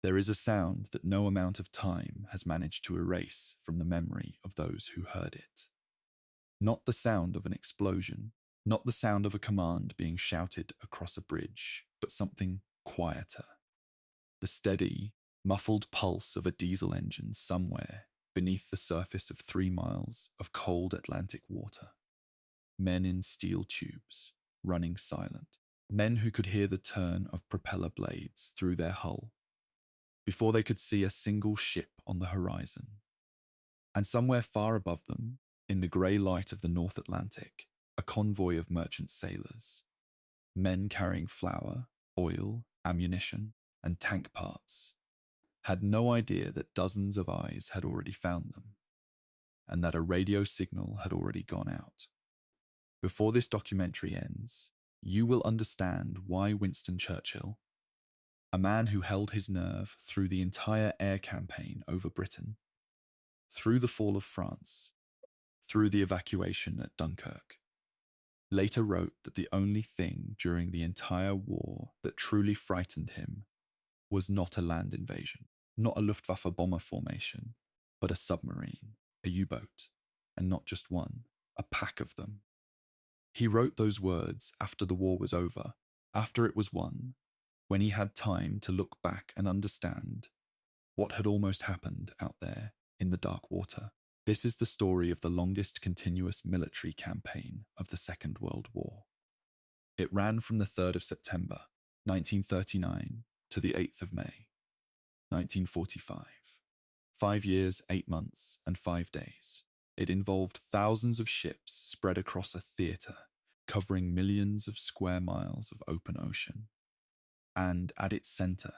There is a sound that no amount of time has managed to erase from the memory of those who heard it. Not the sound of an explosion, not the sound of a command being shouted across a bridge, but something quieter. The steady, muffled pulse of a diesel engine somewhere beneath the surface of 3 miles of cold Atlantic water. Men in steel tubes, running silent. Men who could hear the turn of propeller blades through their hull before they could see a single ship on the horizon. And somewhere far above them, in the grey light of the North Atlantic, a convoy of merchant sailors. Men carrying flour, oil, ammunition, and tank parts had no idea that dozens of eyes had already found them, and that a radio signal had already gone out. Before this documentary ends, you will understand why Winston Churchill, a man who held his nerve through the entire air campaign over Britain, through the fall of France, through the evacuation at Dunkirk, later wrote that the only thing during the entire war that truly frightened him was not a land invasion, not a Luftwaffe bomber formation, but a submarine, a U-boat, and not just one, a pack of them. He wrote those words after the war was over, after it was won, when he had time to look back and understand what had almost happened out there in the dark water. This is the story of the longest continuous military campaign of the Second World War. It ran from the 3rd of September, 1939, to the 8th of May, 1945. 5 years, 8 months, and 5 days. It involved thousands of ships spread across a theatre, covering millions of square miles of open ocean. And at its centre,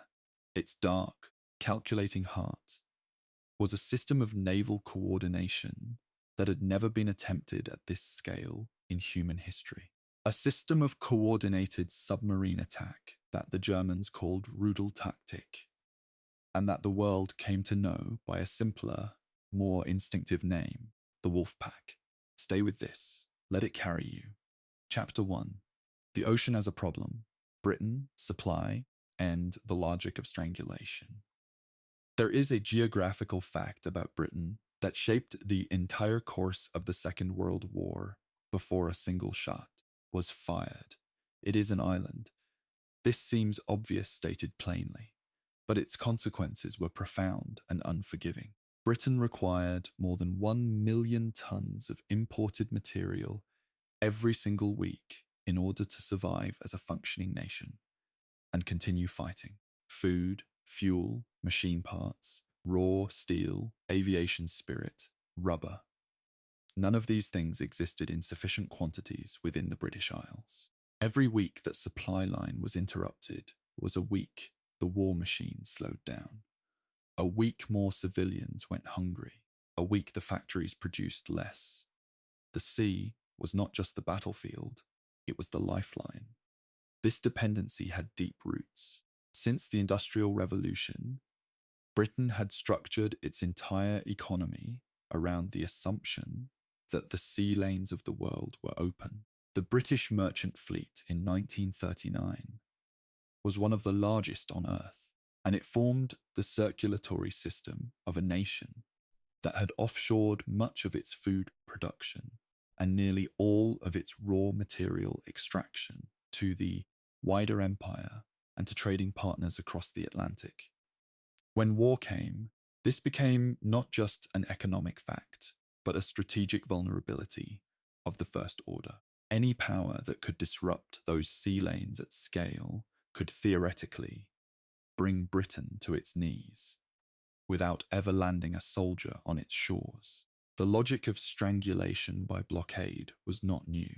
its dark, calculating heart, was a system of naval coordination that had never been attempted at this scale in human history. A system of coordinated submarine attack that the Germans called Rudeltaktik, and that the world came to know by a simpler, more instinctive name, the Wolfpack. Stay with this. Let it carry you. Chapter 1. The Ocean as a Problem, Britain, Supply, and the Logic of Strangulation. There is a geographical fact about Britain that shaped the entire course of the Second World War before a single shot was fired. It is an island. This seems obvious stated plainly, but its consequences were profound and unforgiving. Britain required more than 1 million tons of imported material every single week in order to survive as a functioning nation and continue fighting. Food, fuel, machine parts, raw steel, aviation spirit, rubber. None of these things existed in sufficient quantities within the British Isles. Every week that supply line was interrupted was a week the war machine slowed down. A week more civilians went hungry. A week the factories produced less. The sea was not just the battlefield, it was the lifeline. This dependency had deep roots. Since the Industrial Revolution, Britain had structured its entire economy around the assumption that the sea lanes of the world were open. The British merchant fleet in 1939 was one of the largest on Earth, and it formed the circulatory system of a nation that had offshored much of its food production and nearly all of its raw material extraction to the wider empire and to trading partners across the Atlantic. When war came, this became not just an economic fact, but a strategic vulnerability of the First Order. Any power that could disrupt those sea lanes at scale could theoretically bring Britain to its knees without ever landing a soldier on its shores. The logic of strangulation by blockade was not new.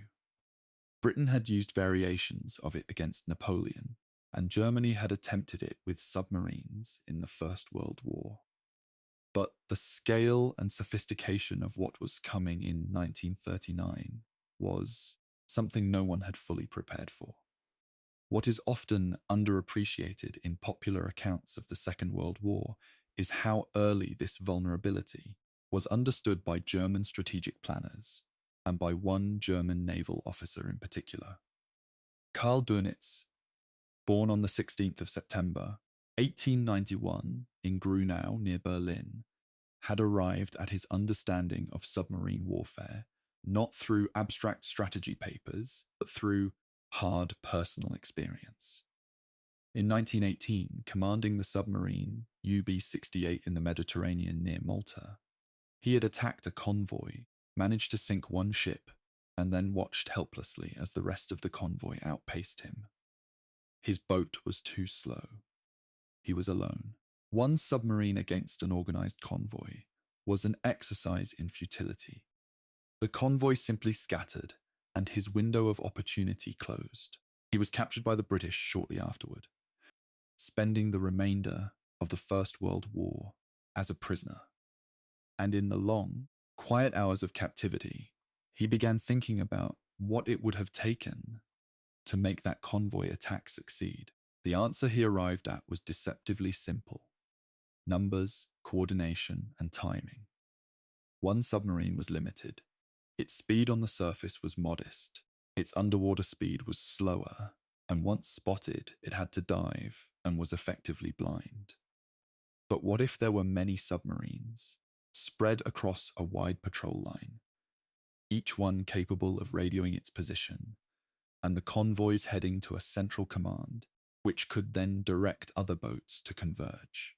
Britain had used variations of it against Napoleon, and Germany had attempted it with submarines in the First World War. But the scale and sophistication of what was coming in 1939 was something no one had fully prepared for. What is often underappreciated in popular accounts of the Second World War is how early this vulnerability was understood by German strategic planners and by one German naval officer in particular. Karl Dönitz, born on the 16th of September, 1891, in Grunau near Berlin, had arrived at his understanding of submarine warfare not through abstract strategy papers, but through hard personal experience. In 1918, commanding the submarine UB-68 in the Mediterranean near Malta, he had attacked a convoy, managed to sink one ship, and then watched helplessly as the rest of the convoy outpaced him. His boat was too slow. He was alone. One submarine against an organized convoy was an exercise in futility. The convoy simply scattered, and his window of opportunity closed. He was captured by the British shortly afterward, spending the remainder of the First World War as a prisoner. And in the long, quiet hours of captivity, he began thinking about what it would have taken to make that convoy attack succeed. The answer he arrived at was deceptively simple: numbers, coordination, and timing. One submarine was limited. Its speed on the surface was modest. Its underwater speed was slower, and once spotted, it had to dive and was effectively blind. But what if there were many submarines, spread across a wide patrol line, each one capable of radioing its position, and the convoys heading to a central command, which could then direct other boats to converge?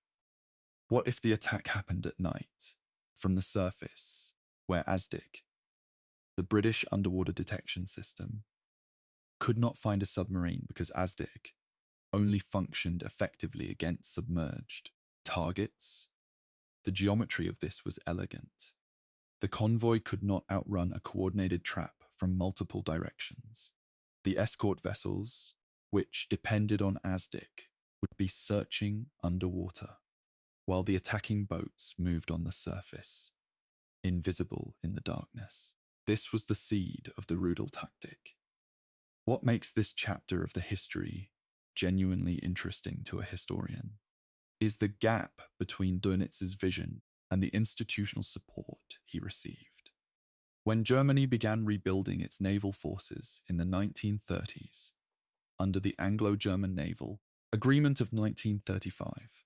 What if the attack happened at night, from the surface, where ASDIC, the British underwater detection system, could not find a submarine because ASDIC only functioned effectively against submerged targets? The geometry of this was elegant. The convoy could not outrun a coordinated trap from multiple directions. The escort vessels, which depended on ASDIC, would be searching underwater, while the attacking boats moved on the surface, invisible in the darkness. This was the seed of the Rudel tactic. What makes this chapter of the history genuinely interesting to a historian is the gap between Dönitz's vision and the institutional support he received. When Germany began rebuilding its naval forces in the 1930s, under the Anglo-German Naval Agreement of 1935,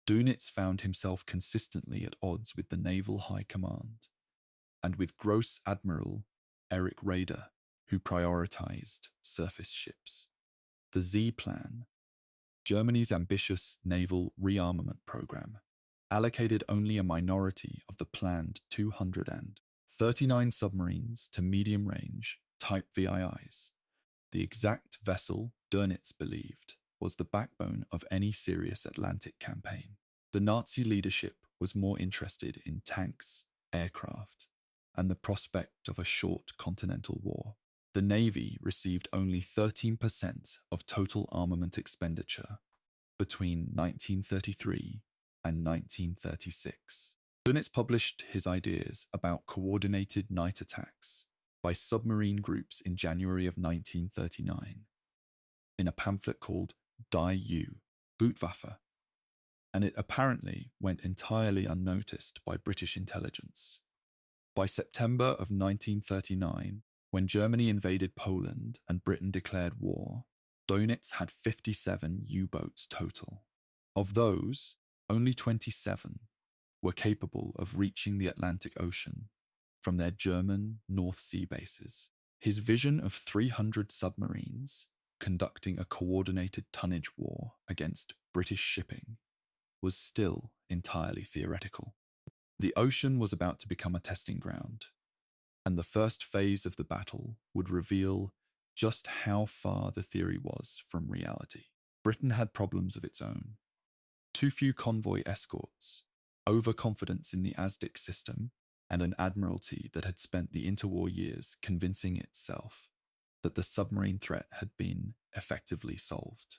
Dönitz found himself consistently at odds with the Naval High Command and with Gross Admiral Erich Raeder, who prioritized surface ships. The Z Plan, Germany's ambitious naval rearmament program, allocated only a minority of the planned 239 submarines to medium-range Type VIIs, the exact vessel Dönitz believed was the backbone of any serious Atlantic campaign. The Nazi leadership was more interested in tanks, aircraft, and the prospect of a short continental war. The Navy received only 13% of total armament expenditure between 1933 and 1936. Dönitz published his ideas about coordinated night attacks by submarine groups in January of 1939 in a pamphlet called Die U, Bootwaffe, and it apparently went entirely unnoticed by British intelligence. By September of 1939, when Germany invaded Poland and Britain declared war, Dönitz had 57 U-boats total. Of those, only 27 were capable of reaching the Atlantic Ocean from their German North Sea bases. His vision of 300 submarines conducting a coordinated tonnage war against British shipping was still entirely theoretical. The ocean was about to become a testing ground, and the first phase of the battle would reveal just how far the theory was from reality. Britain had problems of its own. Too few convoy escorts, overconfidence in the ASDIC system, and an admiralty that had spent the interwar years convincing itself that the submarine threat had been effectively solved.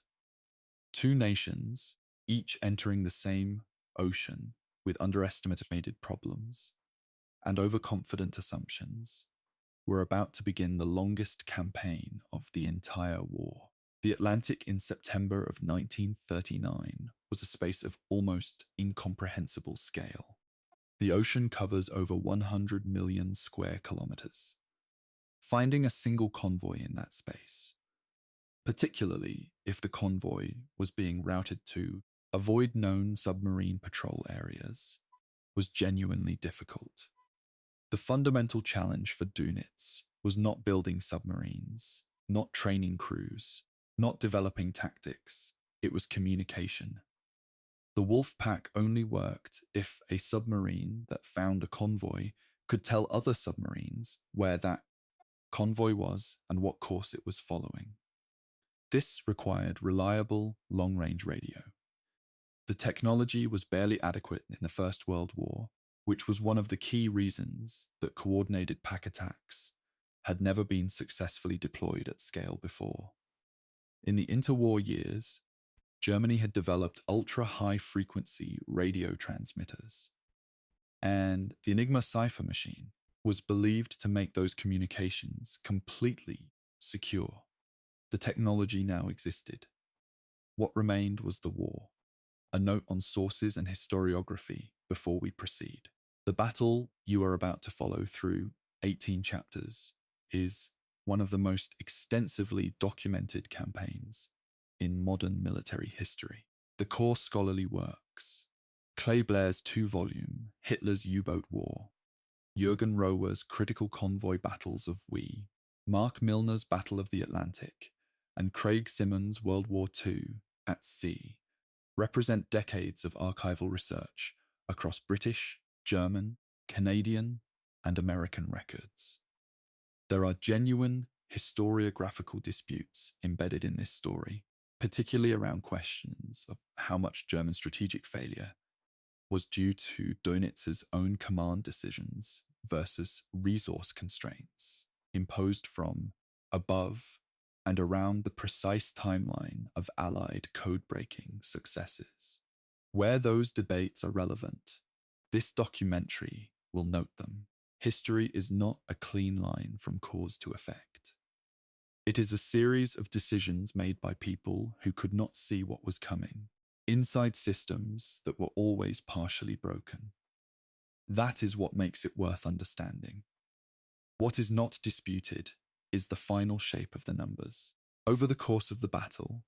Two nations, each entering the same ocean with underestimated problems and overconfident assumptions, were about to begin the longest campaign of the entire war. The Atlantic in September of 1939 was a space of almost incomprehensible scale. The ocean covers over 100 million square kilometers. Finding a single convoy in that space, particularly if the convoy was being routed to avoid known submarine patrol areas, was genuinely difficult. The fundamental challenge for Dönitz was not building submarines, not training crews, not developing tactics. It was communication. The wolf pack only worked if a submarine that found a convoy could tell other submarines where that convoy was and what course it was following. This required reliable, long-range radio. The technology was barely adequate in the First World War, which was one of the key reasons that coordinated pack attacks had never been successfully deployed at scale before. In the interwar years, Germany had developed ultra-high-frequency radio transmitters, and the Enigma cipher machine was believed to make those communications completely secure. The technology now existed. What remained was the war. A note on sources and historiography before we proceed. The battle you are about to follow through 18 chapters is one of the most extensively documented campaigns in modern military history. The core scholarly works: Clay Blair's 2-volume Hitler's U-Boat War, Jürgen Rower's Critical Convoy Battles of We, Mark Milner's Battle of the Atlantic, and Craig Simmons' World War II at Sea represent decades of archival research across British, German, Canadian, and American records. There are genuine historiographical disputes embedded in this story, particularly around questions of how much German strategic failure was due to Dönitz's own command decisions versus resource constraints imposed from above and around the precise timeline of Allied code-breaking successes. Where those debates are relevant, this documentary will note them. History is not a clean line from cause to effect. It is a series of decisions made by people who could not see what was coming, inside systems that were always partially broken. That is what makes it worth understanding. What is not disputed is the final shape of the numbers. Over the course of the battle,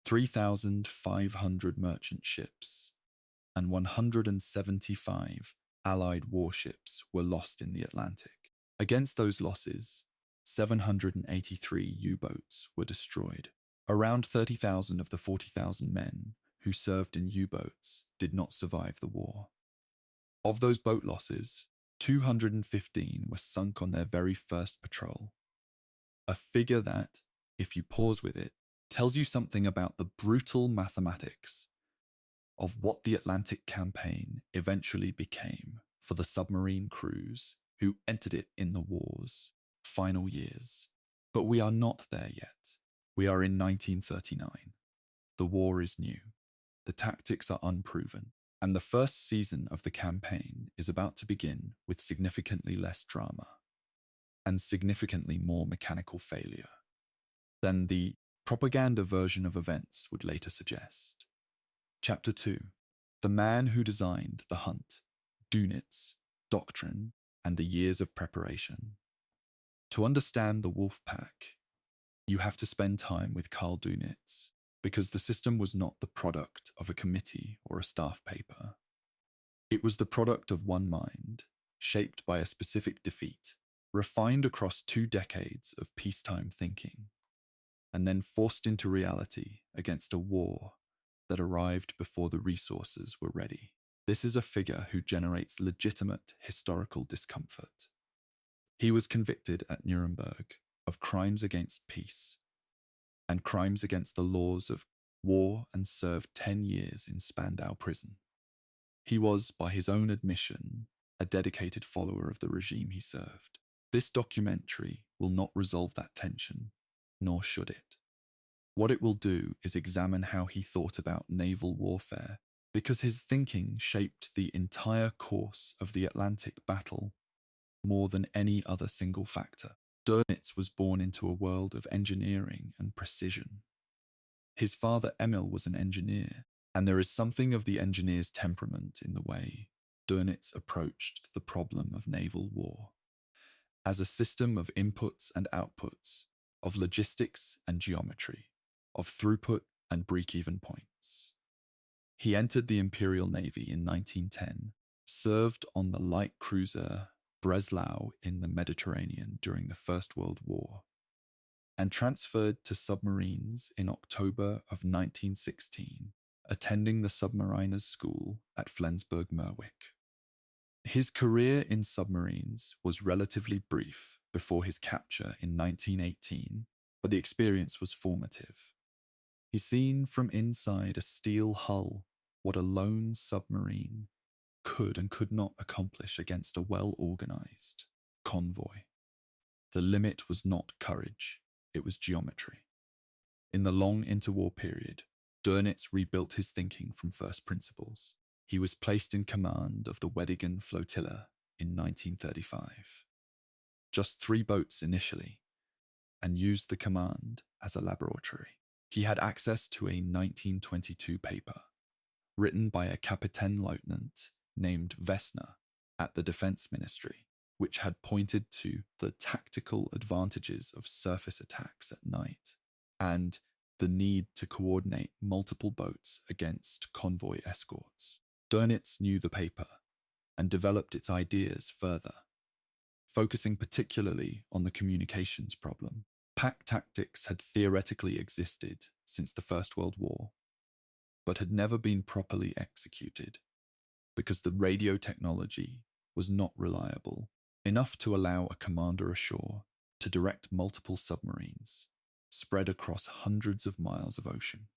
3,500 merchant ships and 175 Allied warships were lost in the Atlantic. Against those losses, 783 U-boats were destroyed. Around 30,000 of the 40,000 men who served in U-boats did not survive the war. Of those boat losses, 215 were sunk on their very first patrol. A figure that, if you pause with it, tells you something about the brutal mathematics of what the Atlantic campaign eventually became for the submarine crews who entered it in the war's final years. But we are not there yet. We are in 1939. The war is new. The tactics are unproven. And the first season of the campaign is about to begin with significantly less drama and significantly more mechanical failure than the propaganda version of events would later suggest. Chapter 2. The man who designed the hunt, Dönitz, doctrine, and the years of preparation. To understand the wolf pack, you have to spend time with Karl Dönitz, because the system was not the product of a committee or a staff paper. It was the product of one mind, shaped by a specific defeat, refined across 2 decades of peacetime thinking, and then forced into reality against a war that arrived before the resources were ready. This is a figure who generates legitimate historical discomfort. He was convicted at Nuremberg of crimes against peace and crimes against the laws of war and served 10 years in Spandau prison. He was, by his own admission, a dedicated follower of the regime he served. This documentary will not resolve that tension, nor should it. What it will do is examine how he thought about naval warfare, because his thinking shaped the entire course of the Atlantic battle more than any other single factor. Dönitz was born into a world of engineering and precision. His father Emil was an engineer, and there is something of the engineer's temperament in the way Dönitz approached the problem of naval war, as a system of inputs and outputs, of logistics and geometry, of throughput and break-even points. He entered the Imperial Navy in 1910, served on the light cruiser Breslau in the Mediterranean during the First World War, and transferred to submarines in October of 1916, attending the submariners' school at Flensburg-Merwick. His career in submarines was relatively brief before his capture in 1918, but the experience was formative. He's seen from inside a steel hull what a lone submarine could and could not accomplish against a well-organized convoy. The limit was not courage, it was geometry. In the long interwar period, Dönitz rebuilt his thinking from first principles. He was placed in command of the Weddigen flotilla in 1935. Just 3 boats initially, and used the command as a laboratory. He had access to a 1922 paper, written by a Kapitän Lieutenant named Wessner at the Defense Ministry, which had pointed to the tactical advantages of surface attacks at night and the need to coordinate multiple boats against convoy escorts. Dönitz knew the paper and developed its ideas further, focusing particularly on the communications problem. Pack tactics had theoretically existed since the First World War, but had never been properly executed because the radio technology was not reliable enough to allow a commander ashore to direct multiple submarines spread across hundreds of miles of ocean.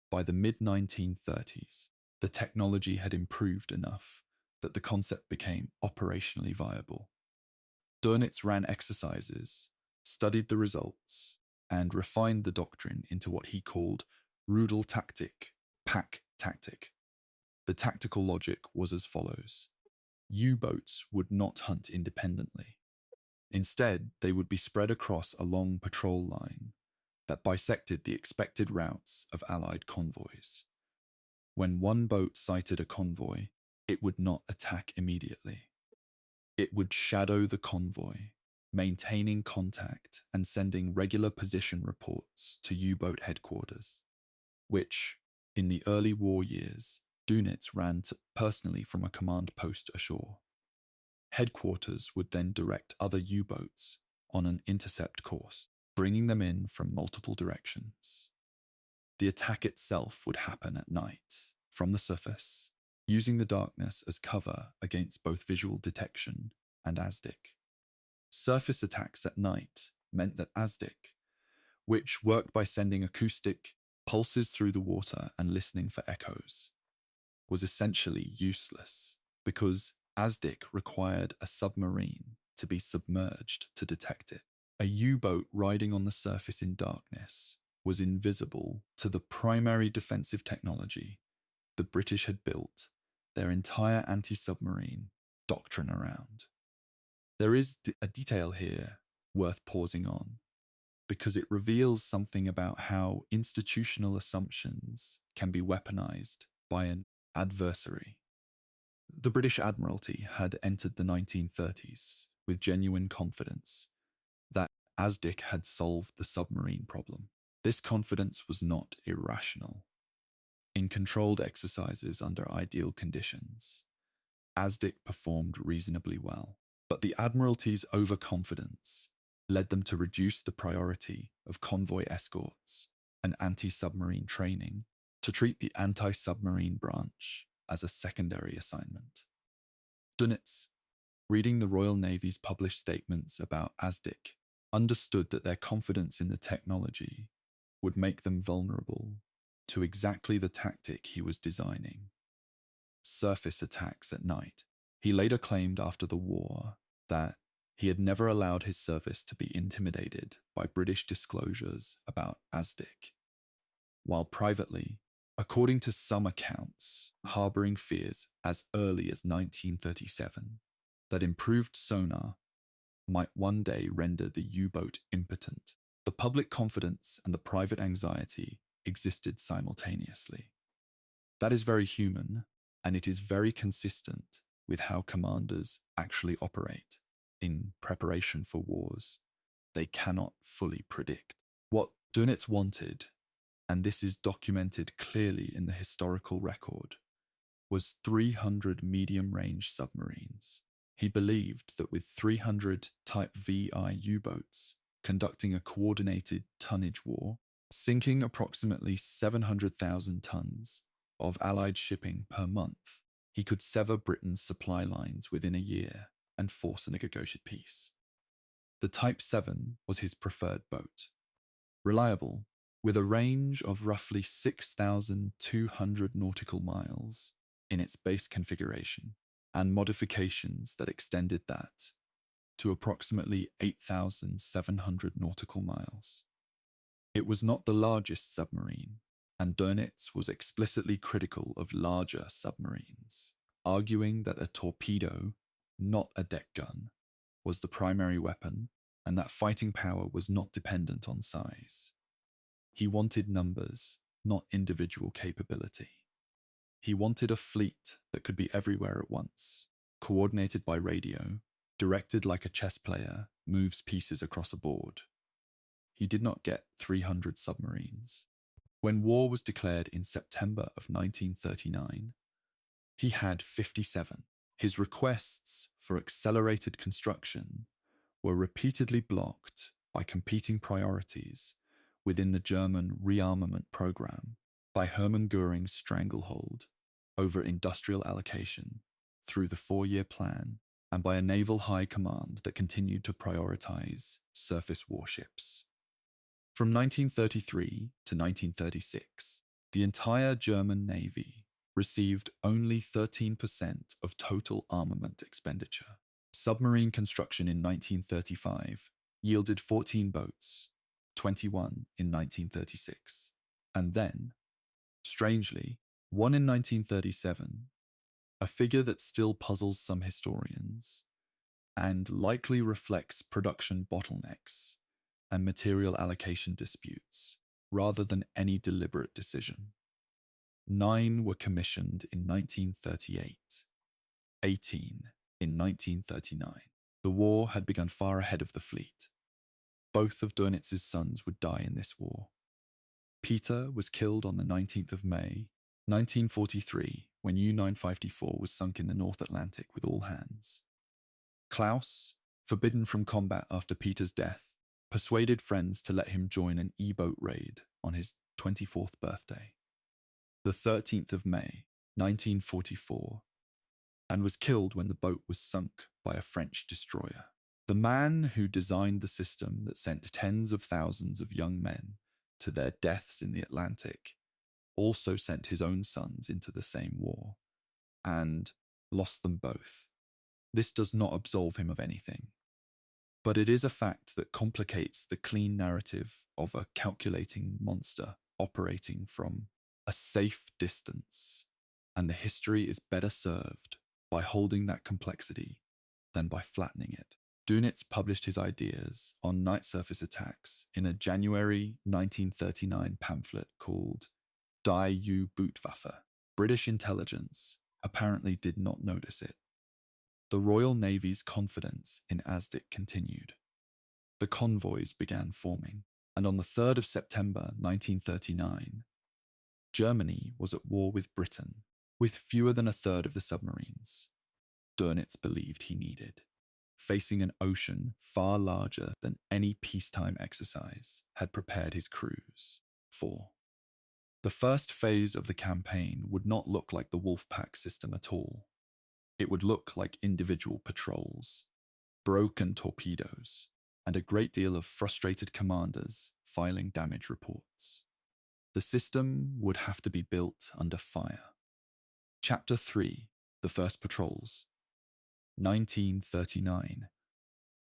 By the mid-1930s, the technology had improved enough that the concept became operationally viable. Dönitz ran exercises, studied the results, and refined the doctrine into what he called Rudeltaktik, pack tactic. The tactical logic was as follows. U-boats would not hunt independently. Instead, they would be spread across a long patrol line that bisected the expected routes of Allied convoys. When one boat sighted a convoy, it would not attack immediately. It would shadow the convoy, maintaining contact and sending regular position reports to U-boat headquarters, which, in the early war years, Dönitz ran personally from a command post ashore. Headquarters would then direct other U-boats on an intercept course, bringing them in from multiple directions. The attack itself would happen at night, from the surface, using the darkness as cover against both visual detection and ASDIC. Surface attacks at night meant that ASDIC, which worked by sending acoustic pulses through the water and listening for echoes, was essentially useless because ASDIC required a submarine to be submerged to detect it. A U-boat riding on the surface in darkness was invisible to the primary defensive technology the British had built their entire anti-submarine doctrine around. There is a detail here worth pausing on, because it reveals something about how institutional assumptions can be weaponized by an adversary. The British Admiralty had entered the 1930s with genuine confidence that ASDIC had solved the submarine problem. This confidence was not irrational. In controlled exercises under ideal conditions, ASDIC performed reasonably well, but the Admiralty's overconfidence led them to reduce the priority of convoy escorts and anti-submarine training to treat the anti-submarine branch as a secondary assignment. Dönitz, reading the Royal Navy's published statements about ASDIC, understood that their confidence in the technology would make them vulnerable to exactly the tactic he was designing: surface attacks at night. He later claimed after the war that he had never allowed his service to be intimidated by British disclosures about ASDIC, while privately, according to some accounts, harbouring fears as early as 1937 that improved sonar might one day render the U-boat impotent. The public confidence and the private anxiety existed simultaneously. That is very human, and it is very consistent with how commanders actually operate in preparation for wars they cannot fully predict. What Dönitz wanted and this is documented clearly in the historical record, was 300 medium-range submarines. He believed that with 300 Type VI U-boats conducting a coordinated tonnage war, sinking approximately 700,000 tons of Allied shipping per month, he could sever Britain's supply lines within a year and force a negotiated peace. The Type 7 was his preferred boat. Reliable, with a range of roughly 6,200 nautical miles in its base configuration, and modifications that extended that to approximately 8,700 nautical miles. It was not the largest submarine, and Dönitz was explicitly critical of larger submarines, arguing that a torpedo, not a deck gun, was the primary weapon and that fighting power was not dependent on size. He wanted numbers, not individual capability. He wanted a fleet that could be everywhere at once, coordinated by radio, directed like a chess player moves pieces across a board. He did not get 300 submarines. When war was declared in September of 1939, he had 57. His requests for accelerated construction were repeatedly blocked by competing priorities within the German rearmament program, by Hermann Göring's stranglehold over industrial allocation through the 4-year plan, and by a naval high command that continued to prioritize surface warships. From 1933 to 1936, the entire German Navy received only 13% of total armament expenditure. Submarine construction in 1935 yielded 14 boats, 21 in 1936, and then, strangely, one in 1937, a figure that still puzzles some historians and likely reflects production bottlenecks and material allocation disputes rather than any deliberate decision. 9 were commissioned in 1938, 18 in 1939. The war had begun far ahead of the fleet. Both of Dönitz's sons would die in this war. Peter was killed on the 19th of May, 1943, when U-954 was sunk in the North Atlantic with all hands. Klaus, forbidden from combat after Peter's death, persuaded friends to let him join an E-boat raid on his 24th birthday, the 13th of May, 1944, and was killed when the boat was sunk by a French destroyer. The man who designed the system that sent tens of thousands of young men to their deaths in the Atlantic also sent his own sons into the same war, and lost them both. This does not absolve him of anything, but it is a fact that complicates the clean narrative of a calculating monster operating from a safe distance, and the history is better served by holding that complexity than by flattening it. Dönitz published his ideas on night surface attacks in a January 1939 pamphlet called Die U-Bootwaffe. British intelligence apparently did not notice it. The Royal Navy's confidence in ASDIC continued. The convoys began forming, and on the 3rd of September 1939, Germany was at war with Britain, with fewer than a third of the submarines Dönitz believed he needed, facing an ocean far larger than any peacetime exercise had prepared his crews for. The first phase of the campaign would not look like the Wolfpack system at all. It would look like individual patrols, broken torpedoes, and a great deal of frustrated commanders filing damage reports. The system would have to be built under fire. Chapter 3, The First Patrols, 1939,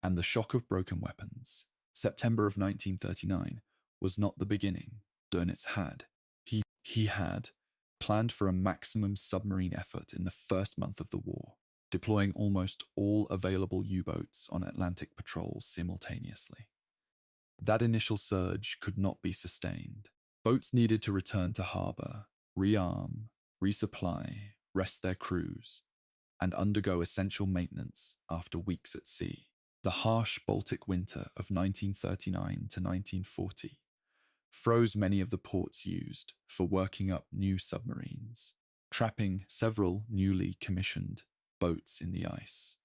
and the shock of broken weapons. September of 1939 was not the beginning Dönitz had. He had planned for a maximum submarine effort in the first month of the war, deploying almost all available U-boats on Atlantic patrols simultaneously. That initial surge could not be sustained. Boats needed to return to harbour, rearm, resupply, rest their crews, and undergo essential maintenance after weeks at sea. The harsh Baltic winter of 1939 to 1940 froze many of the ports used for working up new submarines, trapping several newly commissioned boats in the ice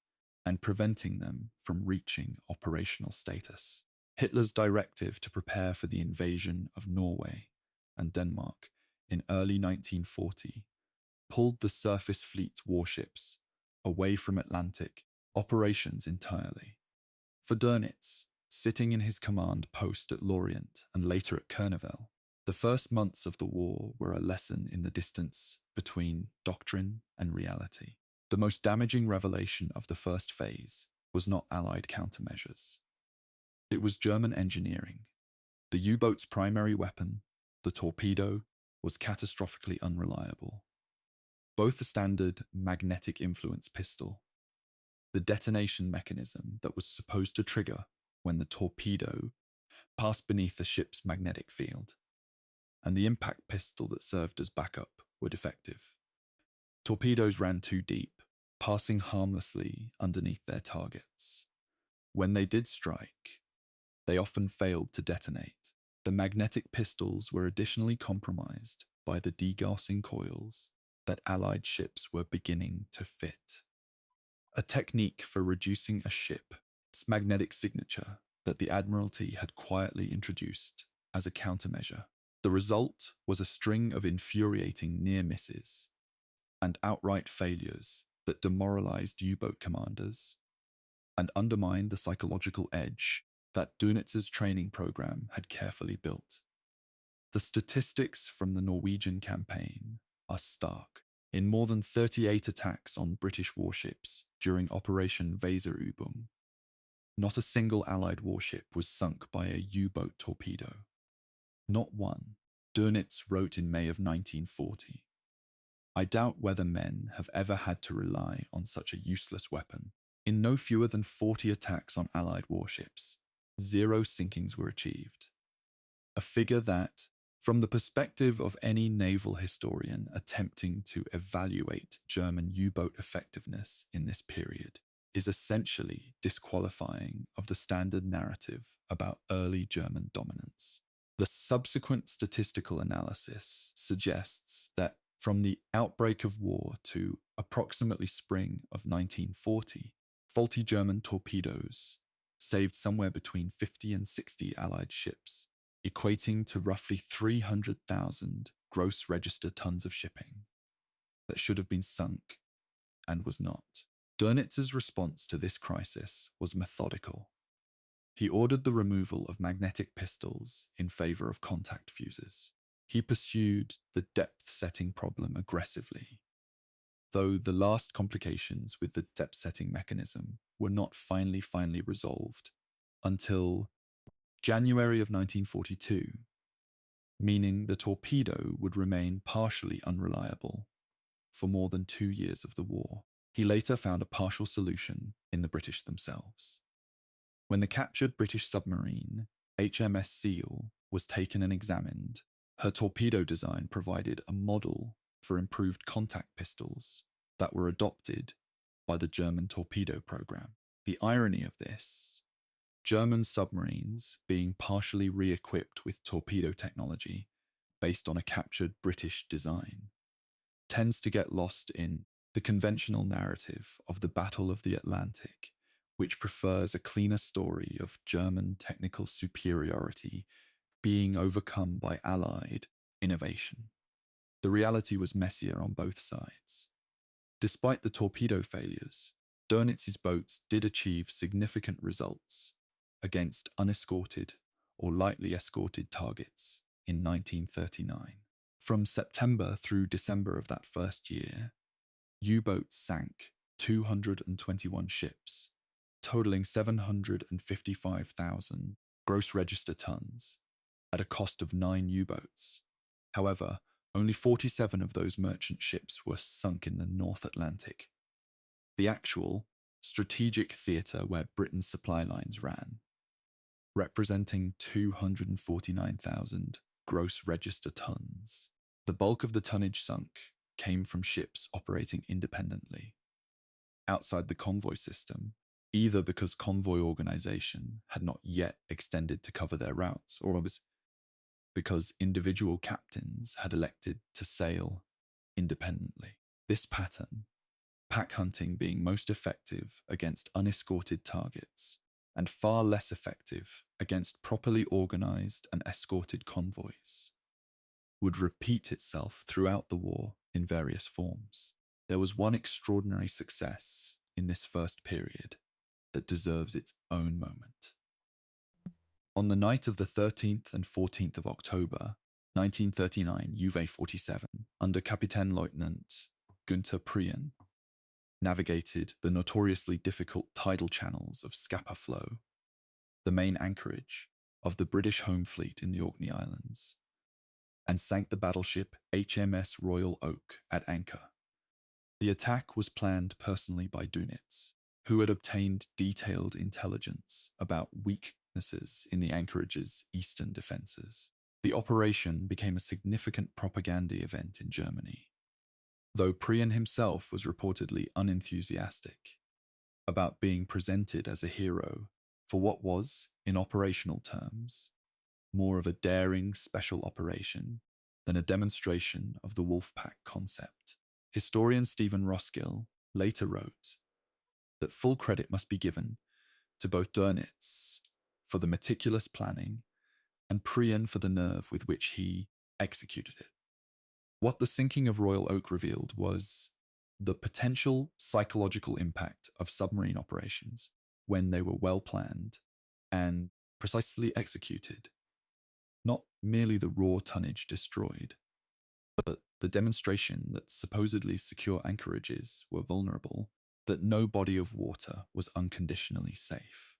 and preventing them from reaching operational status. Hitler's directive to prepare for the invasion of Norway and Denmark in early 1940 pulled the surface fleet's warships away from Atlantic operations entirely. For Dönitz, sitting in his command post at Lorient and later at Kurneval, the first months of the war were a lesson in the distance between doctrine and reality. The most damaging revelation of the first phase was not Allied countermeasures. It was German engineering. The U-boat's primary weapon, the torpedo, was catastrophically unreliable. Both the standard magnetic influence pistol, the detonation mechanism that was supposed to trigger when the torpedo passed beneath the ship's magnetic field, and the impact pistol that served as backup were defective. Torpedoes ran too deep, passing harmlessly underneath their targets. When they did strike, they often failed to detonate. The magnetic pistols were additionally compromised by the degaussing coils that Allied ships were beginning to fit. A technique for reducing a ship's magnetic signature that the Admiralty had quietly introduced as a countermeasure. The result was a string of infuriating near misses and outright failures that demoralized U-boat commanders and undermined the psychological edge that Dönitz's training program had carefully built. The statistics from the Norwegian campaign are stark. In more than 38 attacks on British warships during Operation Weserübung, not a single Allied warship was sunk by a U-boat torpedo. Not one, Dönitz wrote in May of 1940. I doubt whether men have ever had to rely on such a useless weapon. In no fewer than 40 attacks on Allied warships, 0 sinkings were achieved. A figure that, from the perspective of any naval historian attempting to evaluate German U-boat effectiveness in this period, is essentially disqualifying of the standard narrative about early German dominance. The subsequent statistical analysis suggests that from the outbreak of war to approximately spring of 1940, faulty German torpedoes saved somewhere between 50 and 60 Allied ships, equating to roughly 300,000 gross register tons of shipping that should have been sunk and was not. Dönitz's response to this crisis was methodical. He ordered the removal of magnetic pistols in favor of contact fuses. He pursued the depth-setting problem aggressively, though the last complications with the depth-setting mechanism were not finally resolved until January of 1942, meaning the torpedo would remain partially unreliable for more than 2 years of the war. He later found a partial solution in the British themselves. When the captured British submarine, HMS Seal, was taken and examined, her torpedo design provided a model for improved contact pistols that were adopted by the German torpedo program. The irony of this, German submarines being partially re-equipped with torpedo technology based on a captured British design, tends to get lost in the conventional narrative of the Battle of the Atlantic, which prefers a cleaner story of German technical superiority being overcome by Allied innovation. The reality was messier on both sides. Despite the torpedo failures, Dönitz's boats did achieve significant results against unescorted or lightly escorted targets in 1939. From September through December of that first year, U-boats sank 221 ships, totaling 755,000 gross register tons at a cost of 9 U-boats. However, only 47 of those merchant ships were sunk in the North Atlantic, the actual strategic theatre where Britain's supply lines ran, representing 249,000 gross register tons. The bulk of the tonnage sunk came from ships operating independently, outside the convoy system, either because convoy organization had not yet extended to cover their routes or was because individual captains had elected to sail independently. This pattern, pack hunting being most effective against unescorted targets and far less effective against properly organized and escorted convoys, would repeat itself throughout the war in various forms. There was one extraordinary success in this first period that deserves its own moment. On the night of the 13th and 14th of October, 1939, UV-47, under Captain Lieutenant Günther Prien, navigated the notoriously difficult tidal channels of Scapa Flow, the main anchorage of the British home fleet in the Orkney Islands, and sank the battleship HMS Royal Oak at anchor. The attack was planned personally by Dönitz, who had obtained detailed intelligence about weaknesses in the anchorage's eastern defences. The operation became a significant propaganda event in Germany, though Prien himself was reportedly unenthusiastic about being presented as a hero for what was, in operational terms, more of a daring special operation than a demonstration of the Wolfpack concept. Historian Stephen Roskill later wrote that full credit must be given to both Dönitz for the meticulous planning and Prien for the nerve with which he executed it. What the sinking of Royal Oak revealed was the potential psychological impact of submarine operations when they were well planned and precisely executed. Not merely the raw tonnage destroyed, but the demonstration that supposedly secure anchorages were vulnerable, that no body of water was unconditionally safe.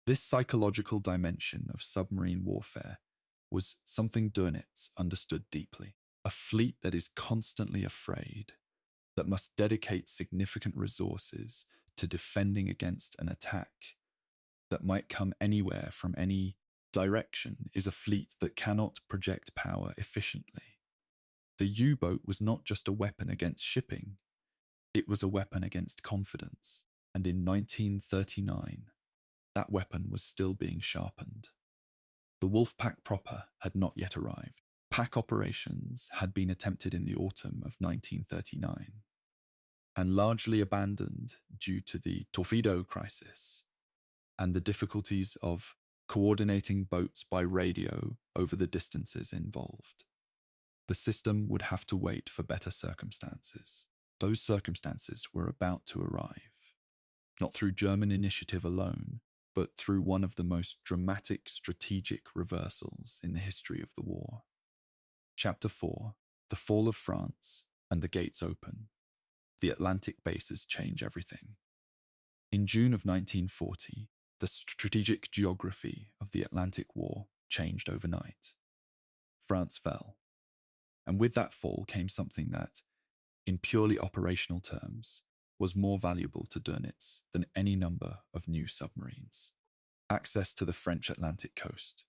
This psychological dimension of submarine warfare was something Dönitz understood deeply. A fleet that is constantly afraid, that must dedicate significant resources to defending against an attack that might come anywhere from any direction, is a fleet that cannot project power efficiently. The U-boat was not just a weapon against shipping, it was a weapon against confidence, and in 1939, that weapon was still being sharpened. The Wolfpack proper had not yet arrived. Pack operations had been attempted in the autumn of 1939 and largely abandoned due to the torpedo crisis and the difficulties of coordinating boats by radio over the distances involved. The system would have to wait for better circumstances. Those circumstances were about to arrive, not through German initiative alone, but through one of the most dramatic strategic reversals in the history of the war. Chapter 4, The Fall of France and the Gates Open. The Atlantic bases change everything. In June of 1940, the strategic geography of the Atlantic War changed overnight. France fell, and with that fall came something that, in purely operational terms, was more valuable to Dönitz than any number of new submarines. Access to the French Atlantic coast.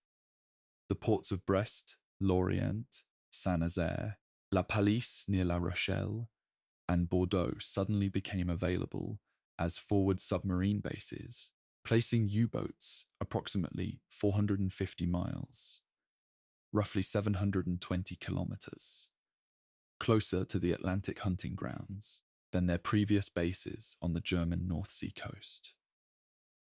The ports of Brest, Lorient, Saint-Nazaire, La Pallice near La Rochelle, and Bordeaux suddenly became available as forward submarine bases, placing U-boats approximately 450 miles, roughly 720 kilometers, closer to the Atlantic hunting grounds than their previous bases on the German North Sea coast.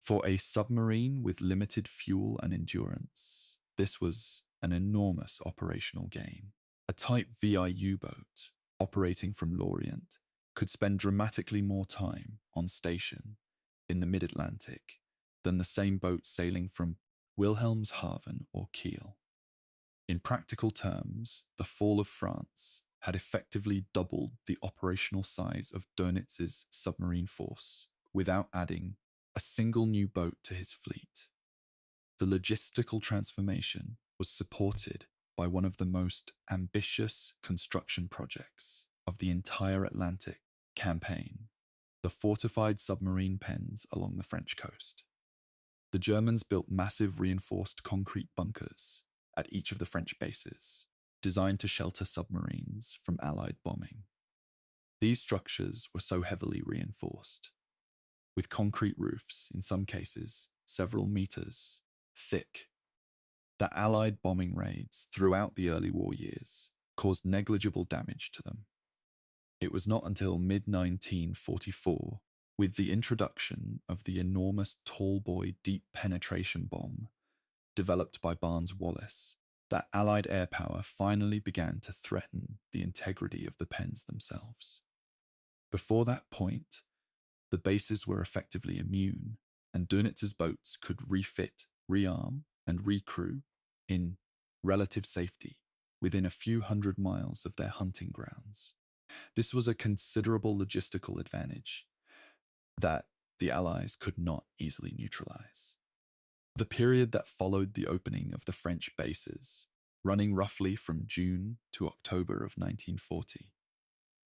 For a submarine with limited fuel and endurance, this was an enormous operational gain. A Type VI U-boat operating from Lorient could spend dramatically more time on station in the mid-Atlantic than the same boat sailing from Wilhelmshaven or Kiel. In practical terms, the fall of France had effectively doubled the operational size of Dönitz's submarine force without adding a single new boat to his fleet. The logistical transformation was supported by one of the most ambitious construction projects of the entire Atlantic campaign, the fortified submarine pens along the French coast. The Germans built massive reinforced concrete bunkers at each of the French bases, designed to shelter submarines from Allied bombing. These structures were so heavily reinforced, with concrete roofs, in some cases several meters thick, that Allied bombing raids throughout the early war years caused negligible damage to them. It was not until mid-1944, with the introduction of the enormous tall-boy deep penetration bomb developed by Barnes-Wallis, that Allied air power finally began to threaten the integrity of the pens themselves. Before that point, the bases were effectively immune, and Dönitz's boats could refit, rearm, and recrew in relative safety within a few hundred miles of their hunting grounds. This was a considerable logistical advantage that the Allies could not easily neutralize. The period that followed the opening of the French bases, running roughly from June to October of 1940,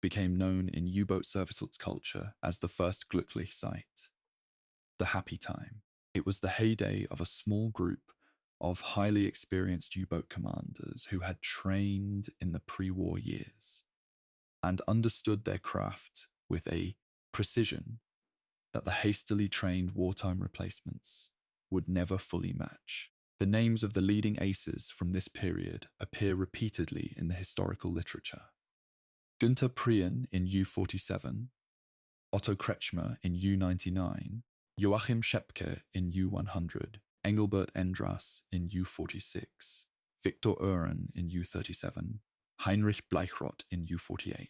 became known in U-boat service culture as the first Glücklich Zeit, the happy time. It was the heyday of a small group of highly experienced U-boat commanders who had trained in the pre-war years and understood their craft with a precision that the hastily trained wartime replacements would never fully match. The names of the leading aces from this period appear repeatedly in the historical literature. Günther Prien in U-47, Otto Kretschmer in U-99, Joachim Schepke in U-100, Engelbert Endras in U-46, Viktor Uhren in U-37, Heinrich Bleichrodt in U-48.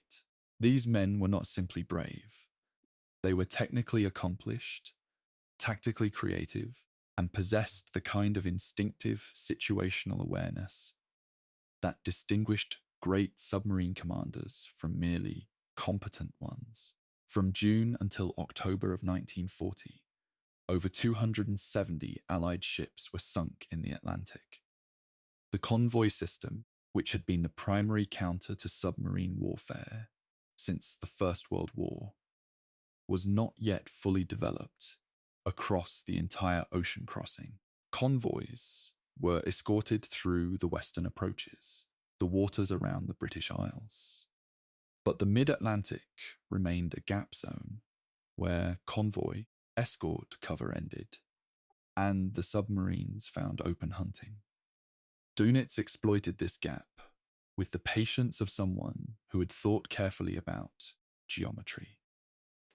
These men were not simply brave. They were technically accomplished, tactically creative, and possessed the kind of instinctive situational awareness that distinguished great submarine commanders from merely competent ones. From June until October of 1940, over 270 Allied ships were sunk in the Atlantic. The convoy system, which had been the primary counter to submarine warfare since the First World War, was not yet fully developed across the entire ocean crossing. Convoys were escorted through the western approaches, the waters around the British Isles. But the mid-Atlantic remained a gap zone where convoy escort cover ended and the submarines found open hunting. Dönitz exploited this gap with the patience of someone who had thought carefully about geometry.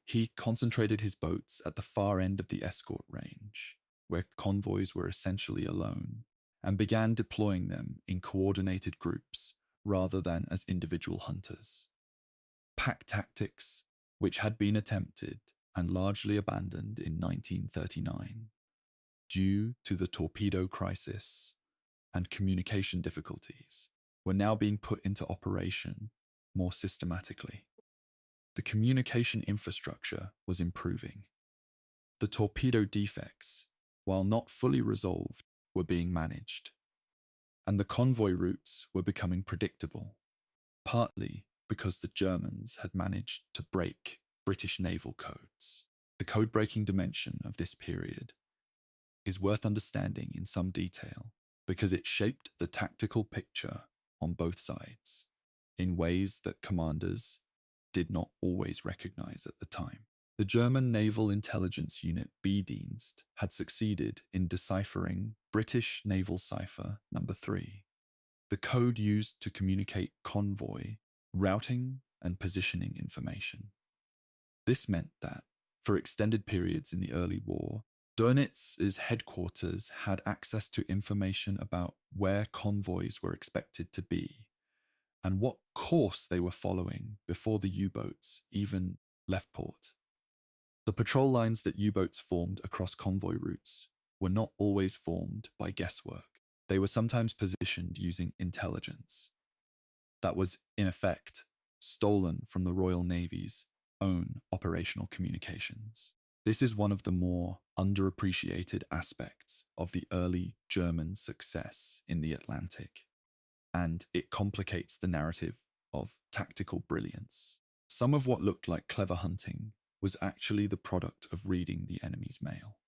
He concentrated his boats at the far end of the escort range, where convoys were essentially alone, and began deploying them in coordinated groups rather than as individual hunters. Pack tactics, which had been attempted and largely abandoned in 1939 due to the torpedo crisis and communication difficulties, were now being put into operation more systematically. The communication infrastructure was improving. The torpedo defects, while not fully resolved, were being managed. And the convoy routes were becoming predictable, partly because the Germans had managed to break British naval codes. The code-breaking dimension of this period is worth understanding in some detail because it shaped the tactical picture on both sides in ways that commanders did not always recognize at the time. The German Naval Intelligence Unit B-Dienst had succeeded in deciphering British Naval Cipher number 3, the code used to communicate convoy, routing, and positioning information. This meant that, for extended periods in the early war, Dönitz's headquarters had access to information about where convoys were expected to be and what course they were following before the U-boats even left port. The patrol lines that U-boats formed across convoy routes were not always formed by guesswork. They were sometimes positioned using intelligence that was, in effect, stolen from the Royal Navy's own operational communications. This is one of the more underappreciated aspects of the early German success in the Atlantic, and it complicates the narrative of tactical brilliance. Some of what looked like clever hunting was actually the product of reading the enemy's mail.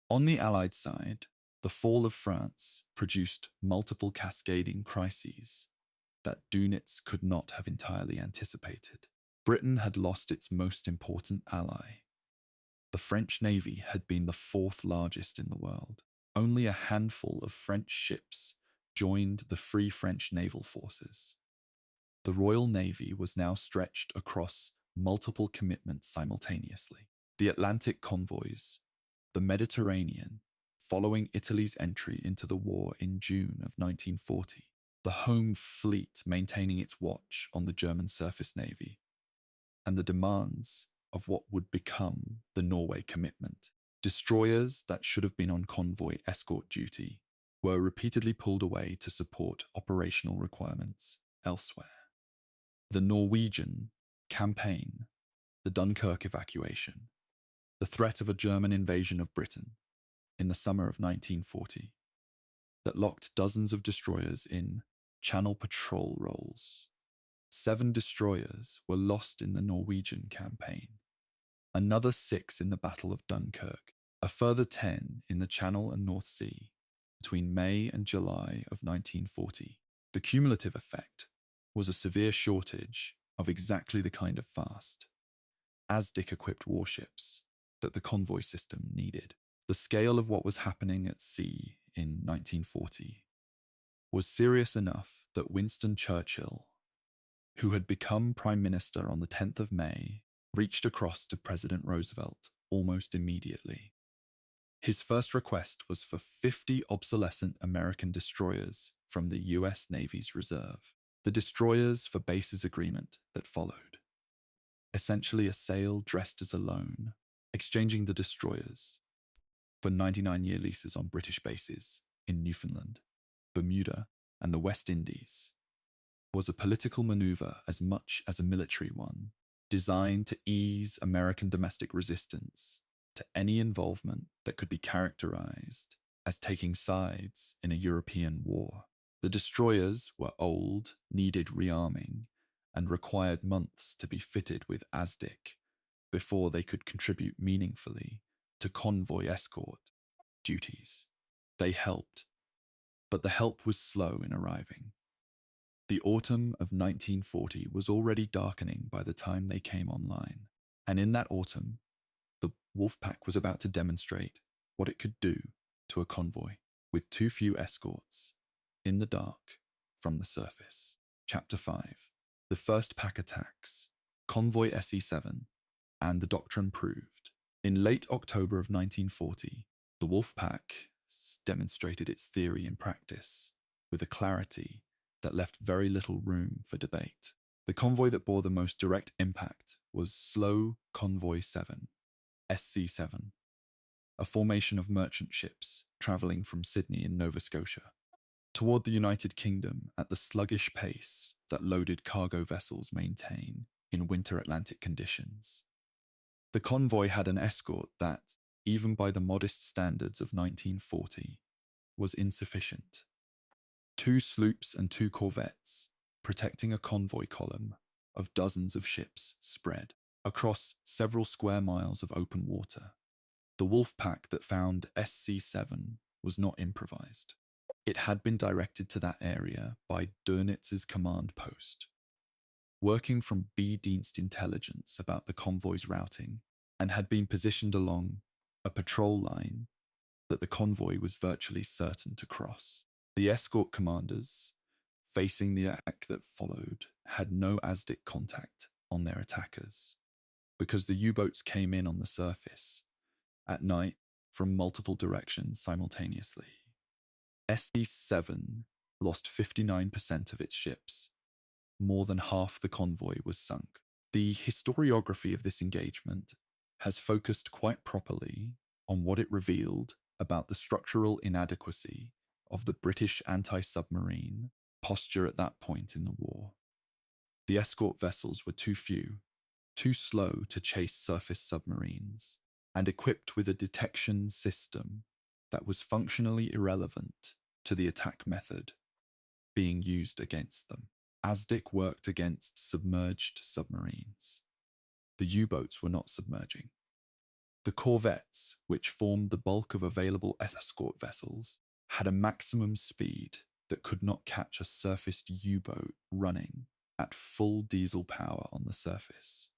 On the Allied side, the fall of France produced multiple cascading crises that Dönitz could not have entirely anticipated. Britain had lost its most important ally. The French Navy had been the 4th largest in the world, only a handful of French ships joined the Free French naval forces. The Royal Navy was now stretched across multiple commitments simultaneously. The Atlantic convoys, the Mediterranean, following Italy's entry into the war in June of 1940, the home fleet maintaining its watch on the German surface navy, and the demands of what would become the Norway commitment. Destroyers that should have been on convoy escort duty were repeatedly pulled away to support operational requirements elsewhere. The Norwegian campaign, the Dunkirk evacuation, the threat of a German invasion of Britain in the summer of 1940 that locked dozens of destroyers in Channel patrol roles. 7 destroyers were lost in the Norwegian campaign, another 6 in the Battle of Dunkirk, a further 10 in the Channel and North Sea between May and July of 1940. The cumulative effect was a severe shortage of exactly the kind of fast, ASDIC-equipped warships that the convoy system needed. The scale of what was happening at sea in 1940 was serious enough that Winston Churchill, who had become Prime Minister on the 10th of May, reached across to President Roosevelt almost immediately. His first request was for 50 obsolescent American destroyers from the US Navy's reserve. The destroyers for bases agreement that followed. Essentially a sail dressed as a loan, exchanging the destroyers for 99-year leases on British bases in Newfoundland, Bermuda, and the West Indies, was a political maneuver as much as a military one, designed to ease American domestic resistance to any involvement that could be characterized as taking sides in a European war. The destroyers were old, needed rearming, and required months to be fitted with ASDIC before they could contribute meaningfully to convoy escort duties. They helped, but the help was slow in arriving. The autumn of 1940 was already darkening by the time they came online, and in that autumn, the Wolfpack was about to demonstrate what it could do to a convoy with too few escorts, in the dark, from the surface. Chapter 5. The First Pack Attacks, Convoy SE-7, and the Doctrine Proved. In late October of 1940, the Wolfpack demonstrated its theory in practice with a clarity that left very little room for debate. The convoy that bore the most direct impact was Slow Convoy 7, SC-7, a formation of merchant ships travelling from Sydney in Nova Scotia toward the United Kingdom at the sluggish pace that loaded cargo vessels maintain in winter Atlantic conditions. The convoy had an escort that, even by the modest standards of 1940, was insufficient. 2 sloops and 2 corvettes, protecting a convoy column of dozens of ships spread across several square miles of open water. The Wolfpack that found SC-7 was not improvised. It had been directed to that area by Dönitz's command post, working from B-Dienst intelligence about the convoy's routing, and had been positioned along a patrol line that the convoy was virtually certain to cross. The escort commanders, facing the attack that followed, had no ASDIC contact on their attackers, because the U-boats came in on the surface at night from multiple directions simultaneously. SC-7 lost 59% of its ships. More than half the convoy was sunk. The historiography of this engagement has focused quite properly on what it revealed about the structural inadequacy of the British anti-submarine posture at that point in the war. The escort vessels were too few, too slow to chase surface submarines, and equipped with a detection system that was functionally irrelevant to the attack method being used against them. ASDIC worked against submerged submarines. The U-boats were not submerging. The corvettes, which formed the bulk of available escort vessels, had a maximum speed that could not catch a surfaced U-boat running at full diesel power on the surface.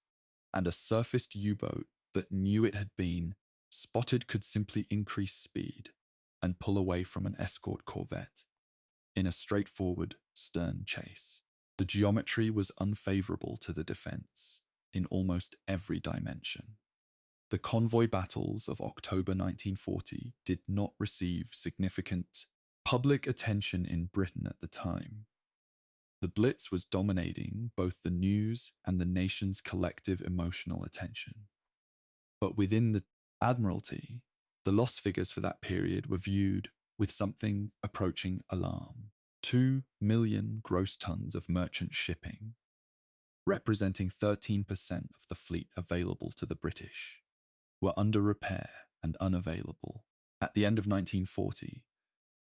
And a surfaced U-boat that knew it had been spotted could simply increase speed and pull away from an escort corvette in a straightforward stern chase. The geometry was unfavorable to the defense in almost every dimension. The convoy battles of October 1940 did not receive significant public attention in Britain at the time. The Blitz was dominating both the news and the nation's collective emotional attention. But within the Admiralty, the loss figures for that period were viewed with something approaching alarm. 2 million gross tons of merchant shipping, representing 13% of the fleet available to the British, were under repair and unavailable at the end of 1940,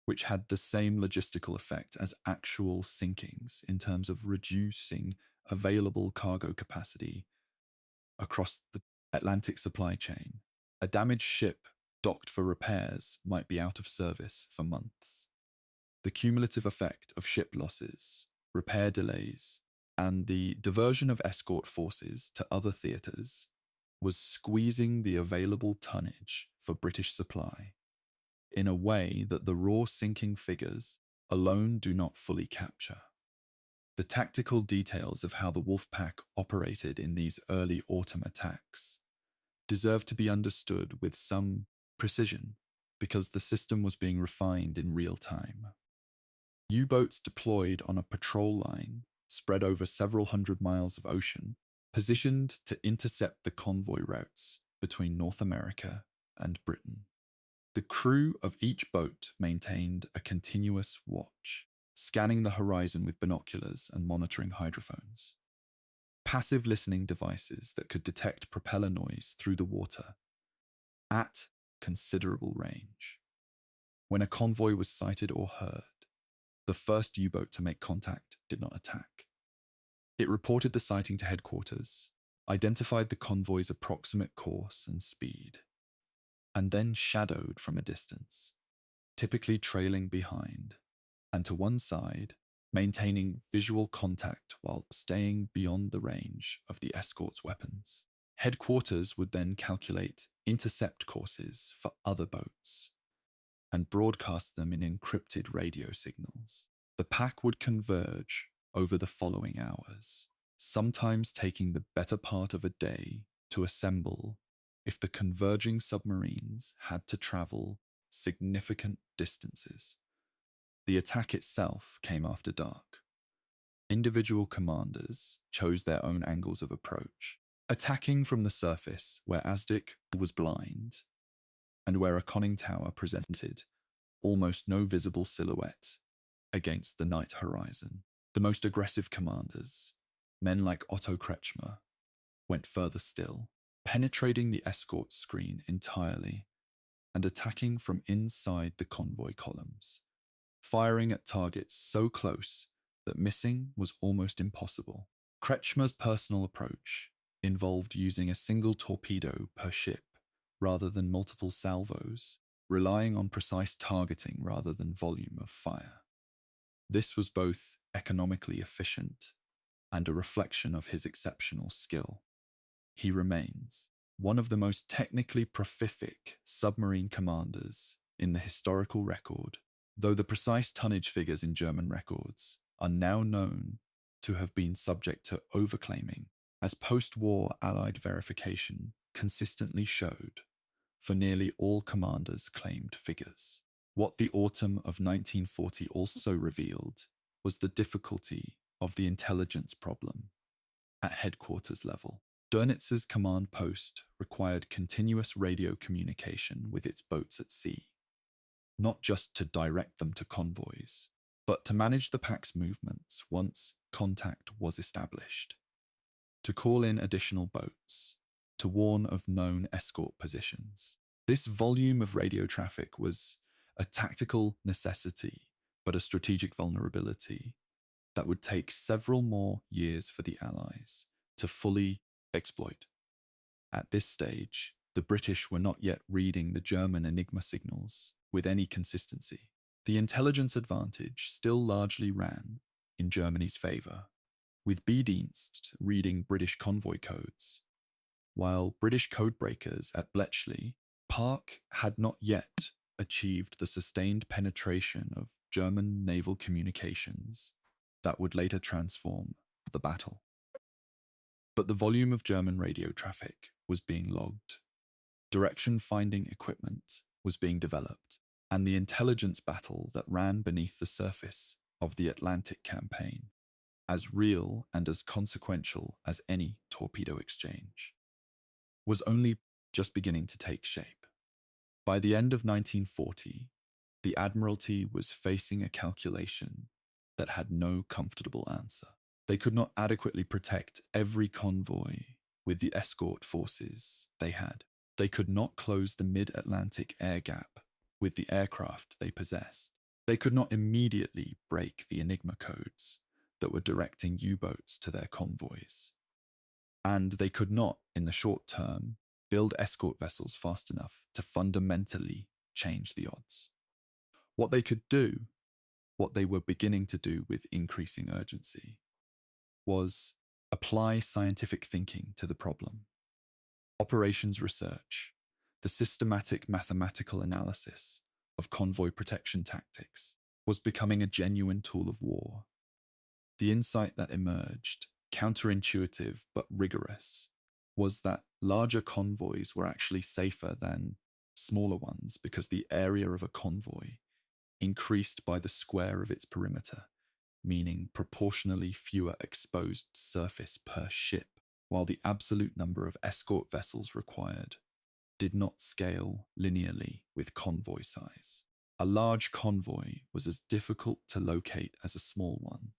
which had the same logistical effect as actual sinkings in terms of reducing available cargo capacity across the Atlantic supply chain. A damaged ship docked for repairs might be out of service for months. The cumulative effect of ship losses, repair delays, and the diversion of escort forces to other theatres was squeezing the available tonnage for British supply in a way that the raw sinking figures alone do not fully capture. The tactical details of how the Wolfpack operated in these early autumn attacks deserve to be understood with some precision because the system was being refined in real time. U-boats deployed on a patrol line spread over several hundred miles of ocean, positioned to intercept the convoy routes between North America and Britain. The crew of each boat maintained a continuous watch, scanning the horizon with binoculars and monitoring hydrophones. Passive listening devices that could detect propeller noise through the water at considerable range. When a convoy was sighted or heard, the first U-boat to make contact did not attack. It reported the sighting to headquarters, identified the convoy's approximate course and speed, and then shadowed from a distance, typically trailing behind, and to one side, maintaining visual contact while staying beyond the range of the escort's weapons. Headquarters would then calculate intercept courses for other boats and broadcast them in encrypted radio signals. The pack would converge over the following hours, sometimes taking the better part of a day to assemble if the converging submarines had to travel significant distances. The attack itself came after dark. Individual commanders chose their own angles of approach, attacking from the surface where Asdic was blind and where a conning tower presented almost no visible silhouette against the night horizon. The most aggressive commanders, men like Otto Kretschmer, went further still, penetrating the escort screen entirely and attacking from inside the convoy columns, firing at targets so close that missing was almost impossible. Kretschmer's personal approach involved using a single torpedo per ship rather than multiple salvos, relying on precise targeting rather than volume of fire. This was both economically efficient and a reflection of his exceptional skill. He remains one of the most technically prolific submarine commanders in the historical record, though the precise tonnage figures in German records are now known to have been subject to overclaiming, as post-war Allied verification consistently showed for nearly all commanders' claimed figures. What the autumn of 1940 also revealed was the difficulty of the intelligence problem at headquarters level. Dönitz's command post required continuous radio communication with its boats at sea, not just to direct them to convoys, but to manage the pack's movements once contact was established, to call in additional boats, to warn of known escort positions. This volume of radio traffic was a tactical necessity, but a strategic vulnerability that would take several more years for the Allies to fully exploit. At this stage, the British were not yet reading the German Enigma signals with any consistency. The intelligence advantage still largely ran in Germany's favour, with B-Dienst reading British convoy codes, while British codebreakers at Bletchley Park had not yet achieved the sustained penetration of German naval communications that would later transform the battle. But the volume of German radio traffic was being logged, direction-finding equipment was being developed, and the intelligence battle that ran beneath the surface of the Atlantic campaign, as real and as consequential as any torpedo exchange, was only just beginning to take shape. By the end of 1940, the Admiralty was facing a calculation that had no comfortable answer. They could not adequately protect every convoy with the escort forces they had. They could not close the mid-Atlantic air gap with the aircraft they possessed. They could not immediately break the Enigma codes that were directing U-boats to their convoys. And they could not, in the short term, build escort vessels fast enough to fundamentally change the odds. What they could do, what they were beginning to do with increasing urgency, was apply scientific thinking to the problem. Operations research, the systematic mathematical analysis of convoy protection tactics, was becoming a genuine tool of war. The insight that emerged, counterintuitive but rigorous, was that larger convoys were actually safer than smaller ones because the area of a convoy increased by the square of its perimeter, meaning proportionally fewer exposed surface per ship, while the absolute number of escort vessels required did not scale linearly with convoy size. A large convoy was as difficult to locate as a small one,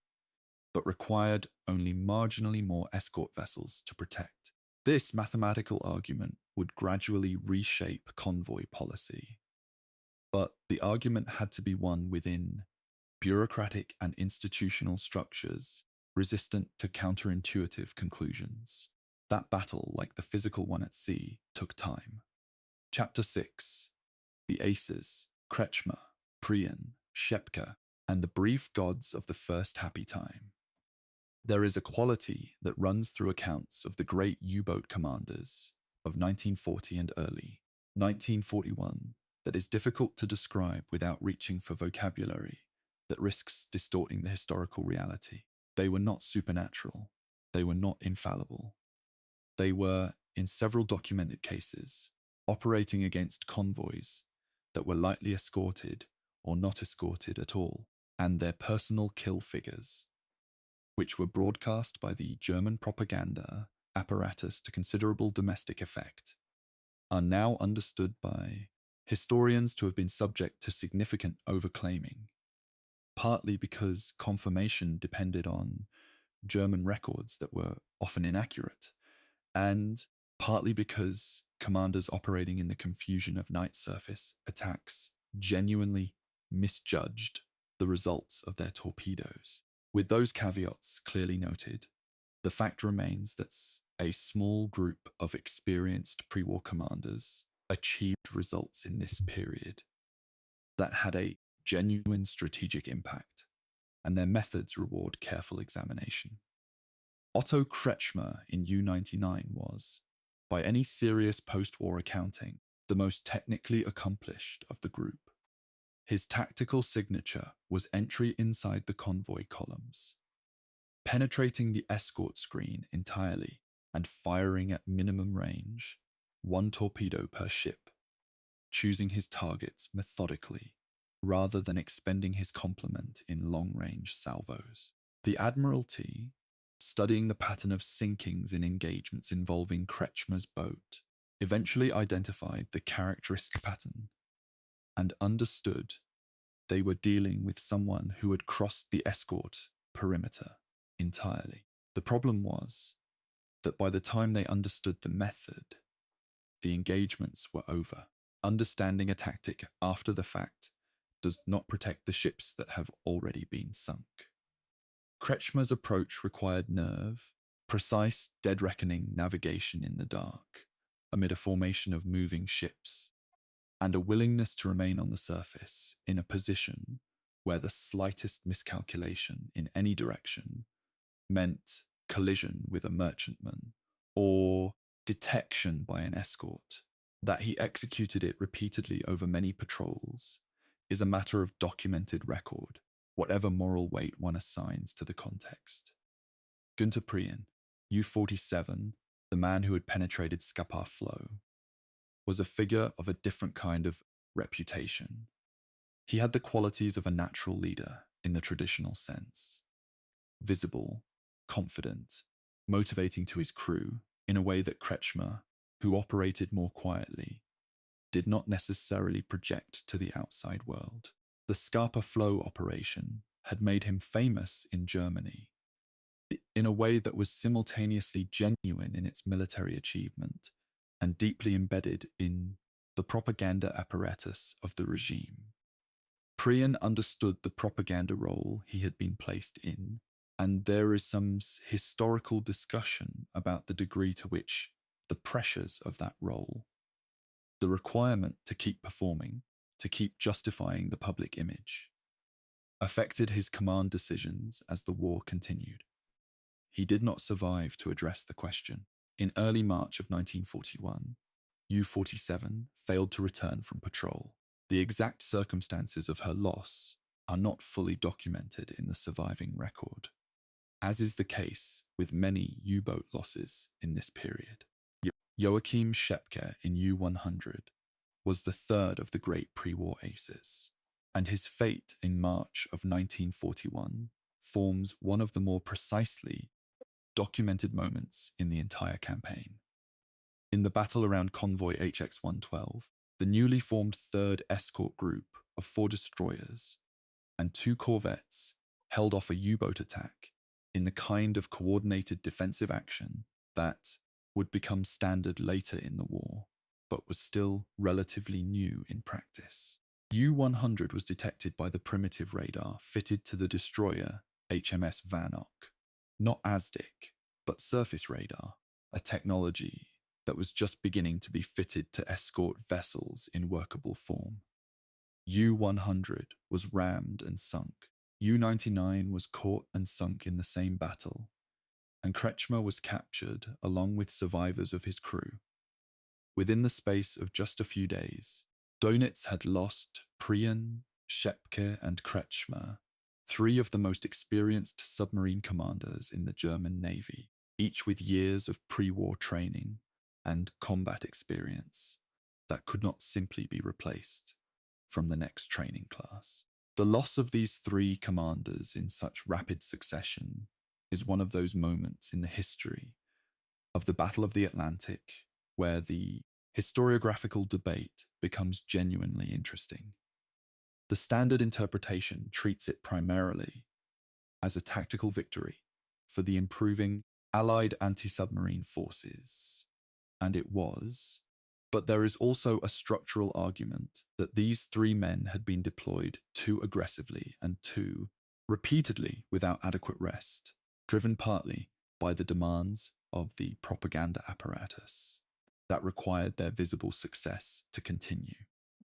but required only marginally more escort vessels to protect. This mathematical argument would gradually reshape convoy policy, but the argument had to be won within bureaucratic and institutional structures resistant to counterintuitive conclusions. That battle, like the physical one at sea, took time. Chapter 6. The Aces, Kretschmer, Prian, Schepke, and the brief gods of the first happy time. There is a quality that runs through accounts of the great U-boat commanders of 1940 and early 1941 that is difficult to describe without reaching for vocabulary that risks distorting the historical reality. They were not supernatural. They were not infallible. They were, in several documented cases, operating against convoys that were lightly escorted or not escorted at all, and their personal kill figures, which were broadcast by the German propaganda apparatus to considerable domestic effect, are now understood by historians to have been subject to significant overclaiming, partly because confirmation depended on German records that were often inaccurate, and partly because commanders operating in the confusion of night surface attacks genuinely misjudged the results of their torpedoes. With those caveats clearly noted, the fact remains that a small group of experienced pre-war commanders achieved results in this period that had a genuine strategic impact, and their methods reward careful examination. Otto Kretschmer in U-99 was, by any serious post-war accounting, the most technically accomplished of the group. His tactical signature was entry inside the convoy columns, penetrating the escort screen entirely and firing at minimum range, one torpedo per ship, choosing his targets methodically rather than expending his complement in long-range salvos. The Admiralty, studying the pattern of sinkings in engagements involving Kretschmer's boat, eventually identified the characteristic pattern and understood they were dealing with someone who had crossed the escort perimeter entirely. The problem was that by the time they understood the method, the engagements were over. Understanding a tactic after the fact does not protect the ships that have already been sunk. Kretschmer's approach required nerve, precise, dead-reckoning navigation in the dark, amid a formation of moving ships, and a willingness to remain on the surface in a position where the slightest miscalculation in any direction meant collision with a merchantman or detection by an escort That he executed it repeatedly over many patrols is a matter of documented record, whatever moral weight one assigns to the context. Gunter Prien, U-47, the man who had penetrated Scapa Flow, was a figure of a different kind of reputation. He had the qualities of a natural leader in the traditional sense. Visible, confident, motivating to his crew in a way that Kretschmer, who operated more quietly, did not necessarily project to the outside world. The Scapa Flow operation had made him famous in Germany in a way that was simultaneously genuine in its military achievement and deeply embedded in the propaganda apparatus of the regime. Prien understood the propaganda role he had been placed in, and there is some historical discussion about the degree to which the pressures of that role, the requirement to keep performing, to keep justifying the public image, affected his command decisions as the war continued. He did not survive to address the question. In early March of 1941, U-47 failed to return from patrol. The exact circumstances of her loss are not fully documented in the surviving record, as is the case with many U-boat losses in this period. Joachim Schepke in U-100 was the third of the great pre-war aces, and his fate in March of 1941 forms one of the more precisely documented moments in the entire campaign. In the battle around Convoy HX-112, the newly formed 3rd Escort Group of 4 destroyers and 2 corvettes held off a U-boat attack in the kind of coordinated defensive action that would become standard later in the war, but was still relatively new in practice. U-100 was detected by the primitive radar fitted to the destroyer HMS Vanoc, not ASDIC, but surface radar, a technology that was just beginning to be fitted to escort vessels in workable form. U-100 was rammed and sunk. U-99 was caught and sunk in the same battle, and Kretschmer was captured along with survivors of his crew. Within the space of just a few days, Dönitz had lost Prien, Schepke, and Kretschmer, 3 of the most experienced submarine commanders in the German Navy, each with years of pre-war training and combat experience that could not simply be replaced from the next training class. The loss of these 3 commanders in such rapid succession is one of those moments in the history of the Battle of the Atlantic where the historiographical debate becomes genuinely interesting. The standard interpretation treats it primarily as a tactical victory for the improving Allied anti-submarine forces, and it was, but there is also a structural argument that these 3 men had been deployed too aggressively and too repeatedly without adequate rest, driven partly by the demands of the propaganda apparatus that required their visible success to continue.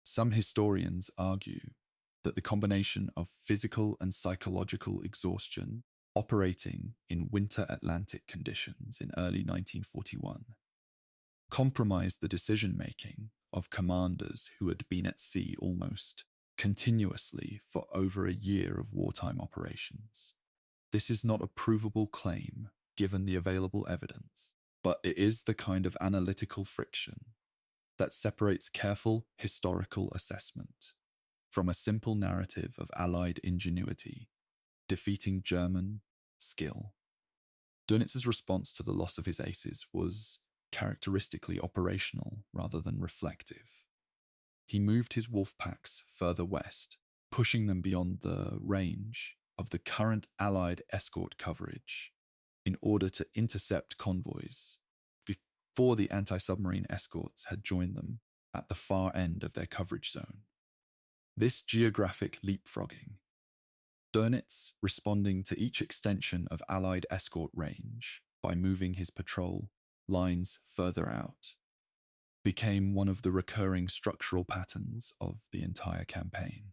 Some historians argue that the combination of physical and psychological exhaustion operating in winter Atlantic conditions in early 1941 compromised the decision-making of commanders who had been at sea almost continuously for over a year of wartime operations. This is not a provable claim given the available evidence, but it is the kind of analytical friction that separates careful historical assessment from a simple narrative of Allied ingenuity defeating German skill. Dönitz's response to the loss of his aces was characteristically operational rather than reflective. He moved his wolf packs further west, pushing them beyond the range of the current Allied escort coverage in order to intercept convoys before the anti-submarine escorts had joined them at the far end of their coverage zone. This geographic leapfrogging, Dönitz responding to each extension of Allied escort range by moving his patrol lines further out, became one of the recurring structural patterns of the entire campaign.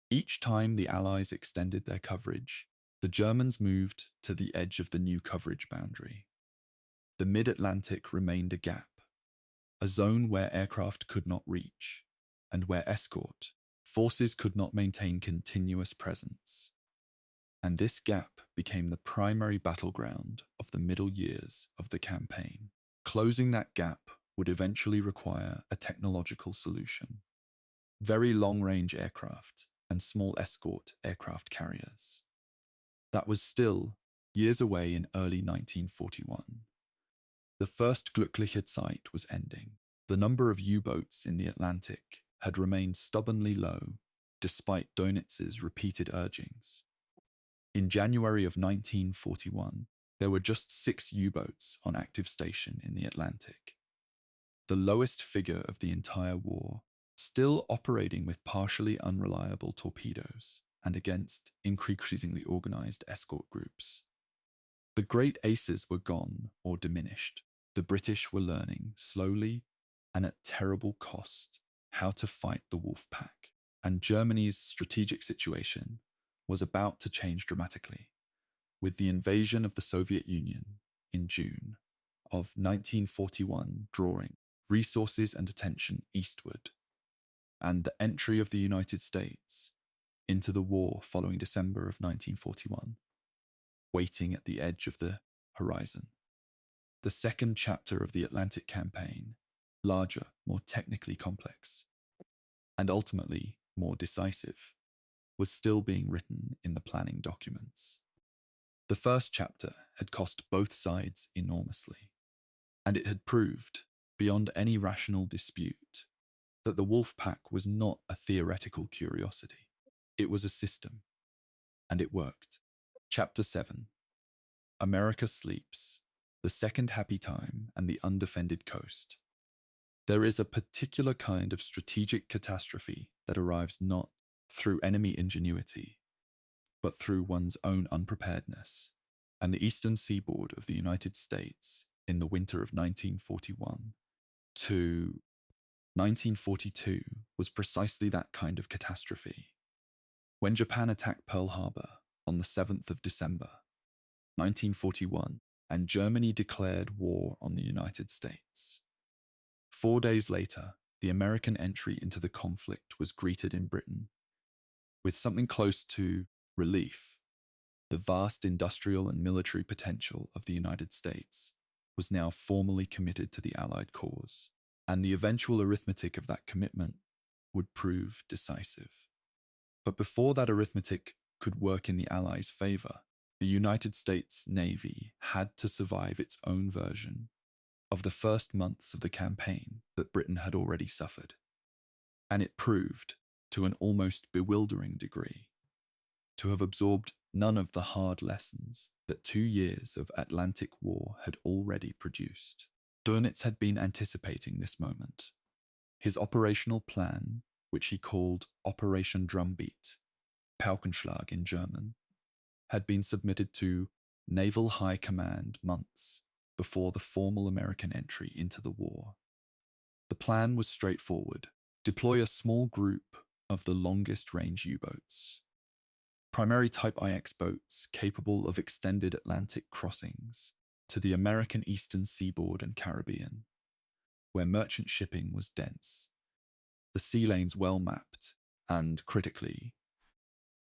Each time the Allies extended their coverage, the Germans moved to the edge of the new coverage boundary. The mid-Atlantic remained a gap, a zone where aircraft could not reach, and where escort forces could not maintain continuous presence. And this gap became the primary battleground of the middle years of the campaign. Closing that gap would eventually require a technological solution: very long-range aircraft and small escort aircraft carriers. That was still years away in early 1941. The first Glückliche Zeit was ending. The number of U-boats in the Atlantic had remained stubbornly low, despite Dönitz's repeated urgings. In January of 1941, there were just 6 U-boats on active station in the Atlantic, the lowest figure of the entire war, still operating with partially unreliable torpedoes and against increasingly organized escort groups. The great aces were gone or diminished. The British were learning, slowly and at terrible cost, how to fight the wolf pack, and Germany's strategic situation was about to change dramatically, with the invasion of the Soviet Union in June of 1941 drawing resources and attention eastward, and the entry of the United States into the war following December of 1941, waiting at the edge of the horizon. The second chapter of the Atlantic campaign, larger, more technically complex, and ultimately more decisive, was still being written in the planning documents. The first chapter had cost both sides enormously, and it had proved, beyond any rational dispute, that the wolf pack was not a theoretical curiosity. It was a system, and it worked. Chapter 7. America Sleeps, the Second Happy Time and the Undefended Coast. There is a particular kind of strategic catastrophe that arrives not through enemy ingenuity, but through one's own unpreparedness, and the eastern seaboard of the United States in the winter of 1941 to 1942 was precisely that kind of catastrophe. When Japan attacked Pearl Harbor on the 7th of December, 1941, and Germany declared war on the United States. 4 days later, the American entry into the conflict was greeted in Britain with something close to relief. The vast industrial and military potential of the United States was now formally committed to the Allied cause, and the eventual arithmetic of that commitment would prove decisive. But before that arithmetic could work in the Allies' favor, the United States Navy had to survive its own version of the first months of the campaign that Britain had already suffered. And it proved, to an almost bewildering degree, to have absorbed none of the hard lessons that 2 years of Atlantic war had already produced. Dönitz had been anticipating this moment. His operational plan, which he called Operation Drumbeat, Paukenschlag in German, had been submitted to Naval High Command months before the formal American entry into the war. The plan was straightforward: deploy a small group of the longest-range U-boats, primary Type IX boats capable of extended Atlantic crossings, to the American eastern seaboard and Caribbean, where merchant shipping was dense, the sea lanes well mapped, and, critically,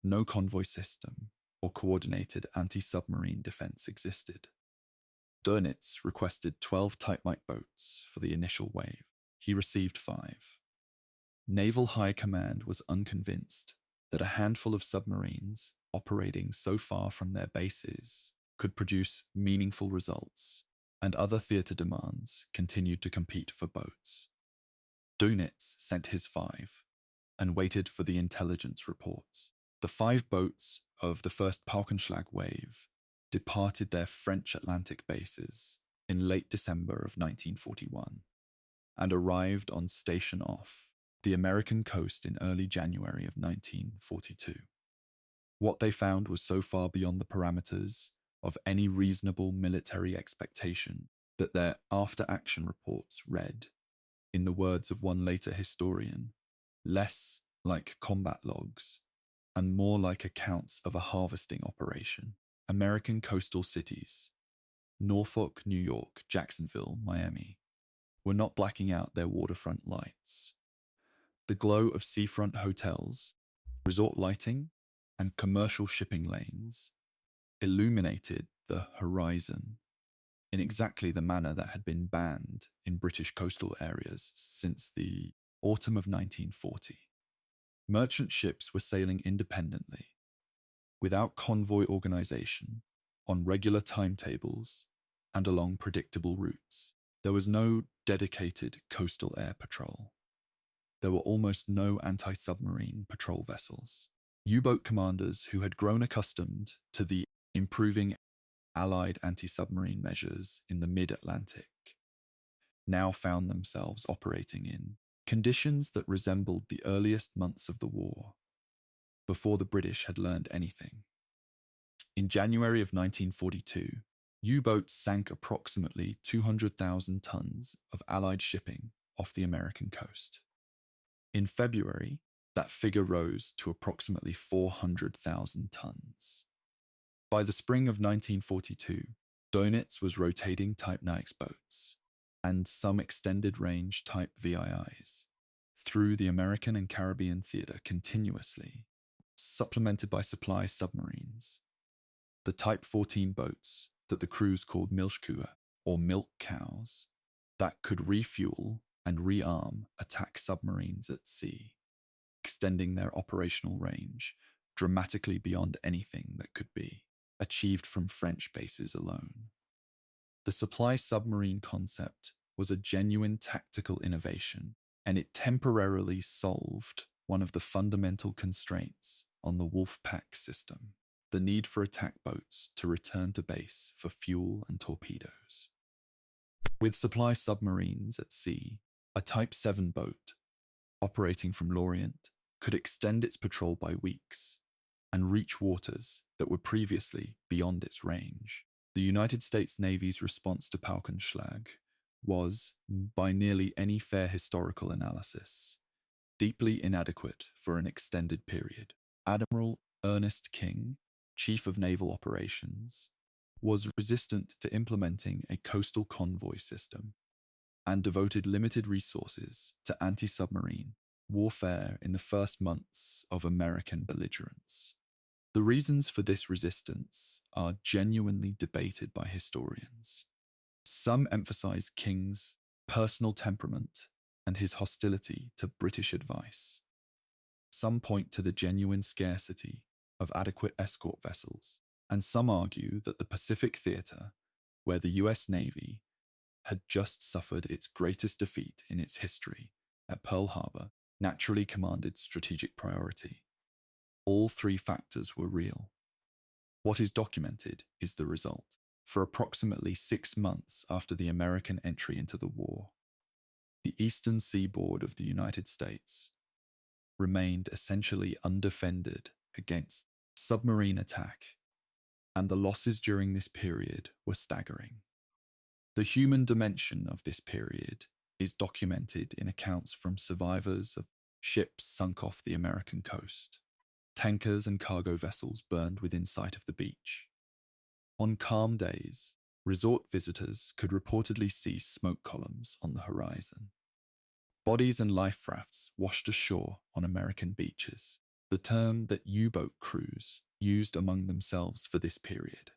no convoy system or coordinated anti-submarine defense existed. Dönitz requested 12 Type IX boats for the initial wave. He received 5. Naval High Command was unconvinced that a handful of submarines operating so far from their bases could produce meaningful results, and other theater demands continued to compete for boats. Dönitz sent his 5 and waited for the intelligence reports. The 5 boats of the first Paukenschlag wave departed their French Atlantic bases in late December of 1941 and arrived on station off the American coast in early January of 1942. What they found was so far beyond the parameters of any reasonable military expectation that their after-action reports read, in the words of one later historian, less like combat logs and more like accounts of a harvesting operation. American coastal cities: Norfolk, New York, Jacksonville, Miami, were not blacking out their waterfront lights. The glow of seafront hotels, resort lighting, and commercial shipping lanes illuminated the horizon in exactly the manner that had been banned in British coastal areas since the autumn of 1940. Merchant ships were sailing independently, without convoy organization, on regular timetables, and along predictable routes. There was no dedicated coastal air patrol. There were almost no anti-submarine patrol vessels. U-boat commanders who had grown accustomed to the improving Allied anti-submarine measures in the mid-Atlantic now found themselves operating in conditions that resembled the earliest months of the war, before the British had learned anything. In January of 1942, U-boats sank approximately 200,000 tons of Allied shipping off the American coast. In February, that figure rose to approximately 400,000 tons. By the spring of 1942, Dönitz was rotating Type 9X boats and some extended-range Type VIIs through the American and Caribbean theater continuously, supplemented by supply submarines. The Type 14 boats that the crews called Milchkühe, or milk cows, that could refuel and rearm attack submarines at sea, extending their operational range dramatically beyond anything that could be achieved from French bases alone. The supply submarine concept was a genuine tactical innovation, and it temporarily solved one of the fundamental constraints on the Wolfpack system, the need for attack boats to return to base for fuel and torpedoes. With supply submarines at sea, a Type 7 boat, operating from Lorient, could extend its patrol by weeks and reach waters that were previously beyond its range. The United States Navy's response to Paukenschlag was, by nearly any fair historical analysis, deeply inadequate for an extended period. Admiral Ernest King, Chief of Naval Operations, was resistant to implementing a coastal convoy system and devoted limited resources to anti-submarine warfare in the first months of American belligerence. The reasons for this resistance are genuinely debated by historians. Some emphasize King's personal temperament and his hostility to British advice. Some point to the genuine scarcity of adequate escort vessels, and some argue that the Pacific Theater, where the US Navy had just suffered its greatest defeat in its history at Pearl Harbor, naturally commanded strategic priority. All three factors were real. What is documented is the result. For approximately 6 months after the American entry into the war, the eastern seaboard of the United States remained essentially undefended against submarine attack, and the losses during this period were staggering. The human dimension of this period is documented in accounts from survivors of ships sunk off the American coast, tankers and cargo vessels burned within sight of the beach. On calm days, resort visitors could reportedly see smoke columns on the horizon. Bodies and life rafts washed ashore on American beaches, the term that U-boat crews used among themselves for this period.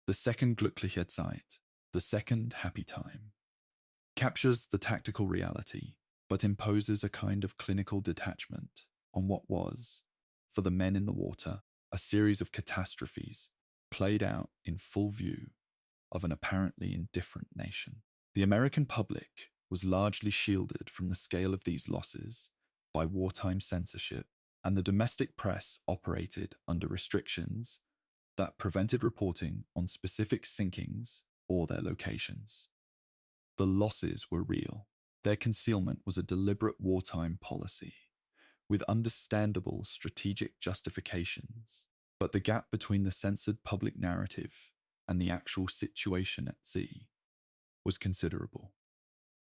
The second glückliche Zeit, the second happy time, captures the tactical reality, but imposes a kind of clinical detachment on what was, for the men in the water, a series of catastrophes played out in full view of an apparently indifferent nation. The American public was largely shielded from the scale of these losses by wartime censorship, and the domestic press operated under restrictions that prevented reporting on specific sinkings or their locations. The losses were real. Their concealment was a deliberate wartime policy, with understandable strategic justifications, but the gap between the censored public narrative and the actual situation at sea was considerable.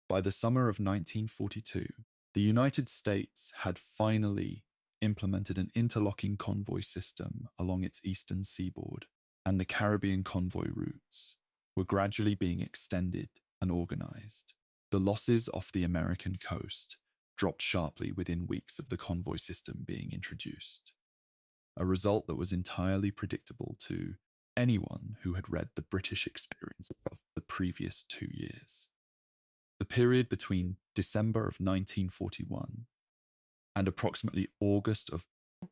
By the summer of 1942, the United States had finally implemented an interlocking convoy system along its eastern seaboard, and the Caribbean convoy routes were gradually being extended and organized. The losses off the American coast dropped sharply within weeks of the convoy system being introduced, a result that was entirely predictable to anyone who had read the British experience of the previous 2 years. The period between December of 1941 and approximately August of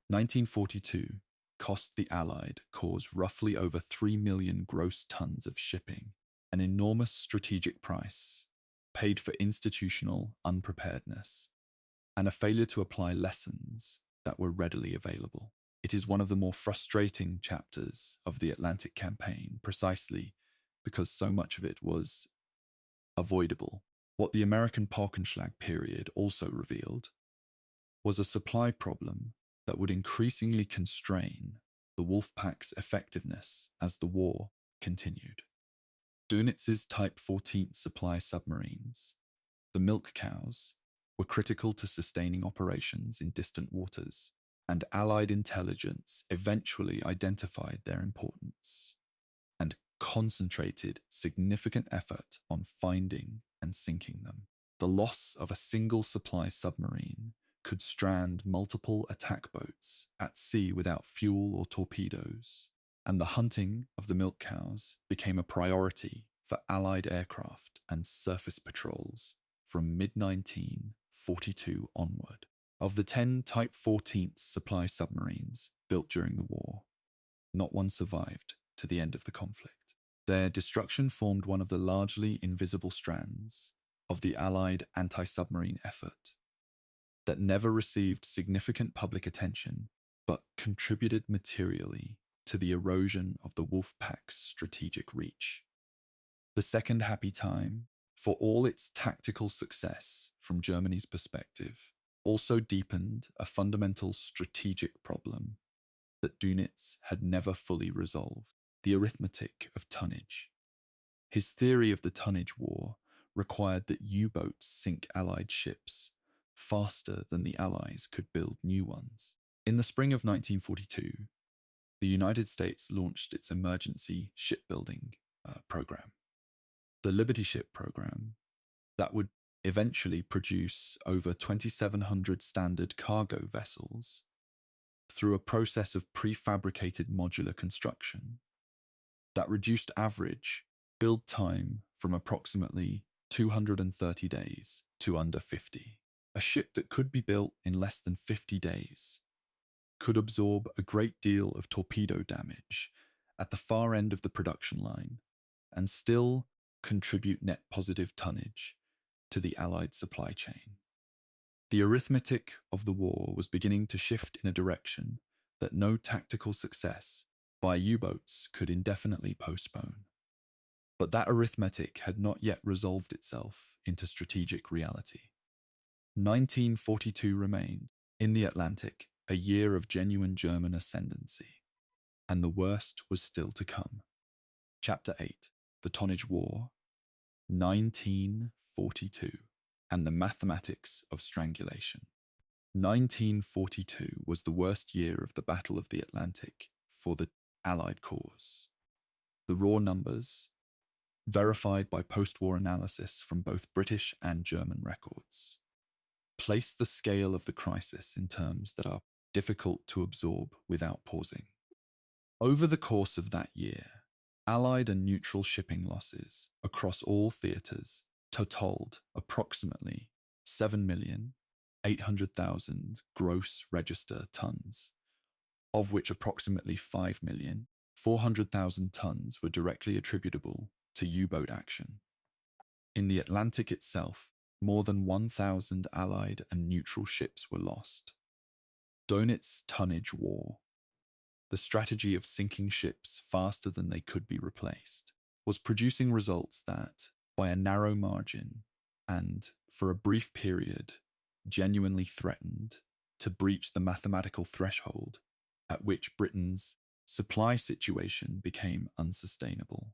1942 cost the Allied cause roughly over 3 million gross tons of shipping, an enormous strategic price paid for institutional unpreparedness, and a failure to apply lessons that were readily available. It is one of the more frustrating chapters of the Atlantic campaign, precisely because so much of it was avoidable. What the American Polkenschlag period also revealed was a supply problem that would increasingly constrain the Wolfpack's effectiveness as the war continued. Dönitz's Type 14 supply submarines, the milk cows, were critical to sustaining operations in distant waters, and Allied intelligence eventually identified their importance and concentrated significant effort on finding and sinking them. The loss of a single supply submarine could strand multiple attack boats at sea without fuel or torpedoes, and the hunting of the milk cows became a priority for Allied aircraft and surface patrols from mid-1942 onward. Of the 10 Type 14 supply submarines built during the war, not one survived to the end of the conflict. Their destruction formed one of the largely invisible strands of the Allied anti-submarine effort that never received significant public attention but contributed materially to the erosion of the Wolfpack's strategic reach. The second happy time, for all its tactical success from Germany's perspective, also deepened a fundamental strategic problem that Dönitz had never fully resolved: the arithmetic of tonnage. His theory of the tonnage war required that U-boats sink Allied ships faster than the Allies could build new ones. In the spring of 1942, the United States launched its emergency shipbuilding program, the Liberty Ship program, that would eventually produce over 2,700 standard cargo vessels through a process of prefabricated modular construction that reduced average build time from approximately 230 days to under 50. A ship that could be built in less than 50 days could absorb a great deal of torpedo damage at the far end of the production line and still contribute net positive tonnage to the Allied supply chain. The arithmetic of the war was beginning to shift in a direction that no tactical success by U-boats could indefinitely postpone. But that arithmetic had not yet resolved itself into strategic reality. 1942 remained, in the Atlantic, a year of genuine German ascendancy, and the worst was still to come. Chapter 8, The Tonnage War, 1942, and the Mathematics of Strangulation. 1942 was the worst year of the Battle of the Atlantic for the Allied cause. The raw numbers, verified by post-war analysis from both British and German records, place the scale of the crisis in terms that are difficult to absorb without pausing. Over the course of that year, Allied and neutral shipping losses across all theatres totaled approximately 7,800,000 gross register tons, of which approximately 5,400,000 tons were directly attributable to U-boat action. In the Atlantic itself, more than 1,000 Allied and neutral ships were lost. Dönitz's tonnage war, the strategy of sinking ships faster than they could be replaced, was producing results that, by a narrow margin, and for a brief period, genuinely threatened to breach the mathematical threshold at which Britain's supply situation became unsustainable.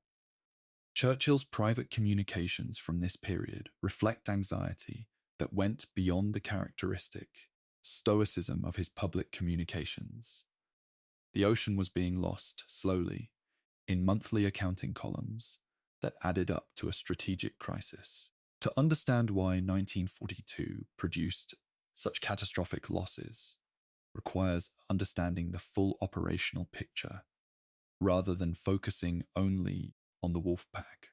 Churchill's private communications from this period reflect anxiety that went beyond the characteristic stoicism of his public communications. The ocean was being lost slowly in monthly accounting columns that added up to a strategic crisis. To understand why 1942 produced such catastrophic losses requires understanding the full operational picture rather than focusing only on the Wolfpack.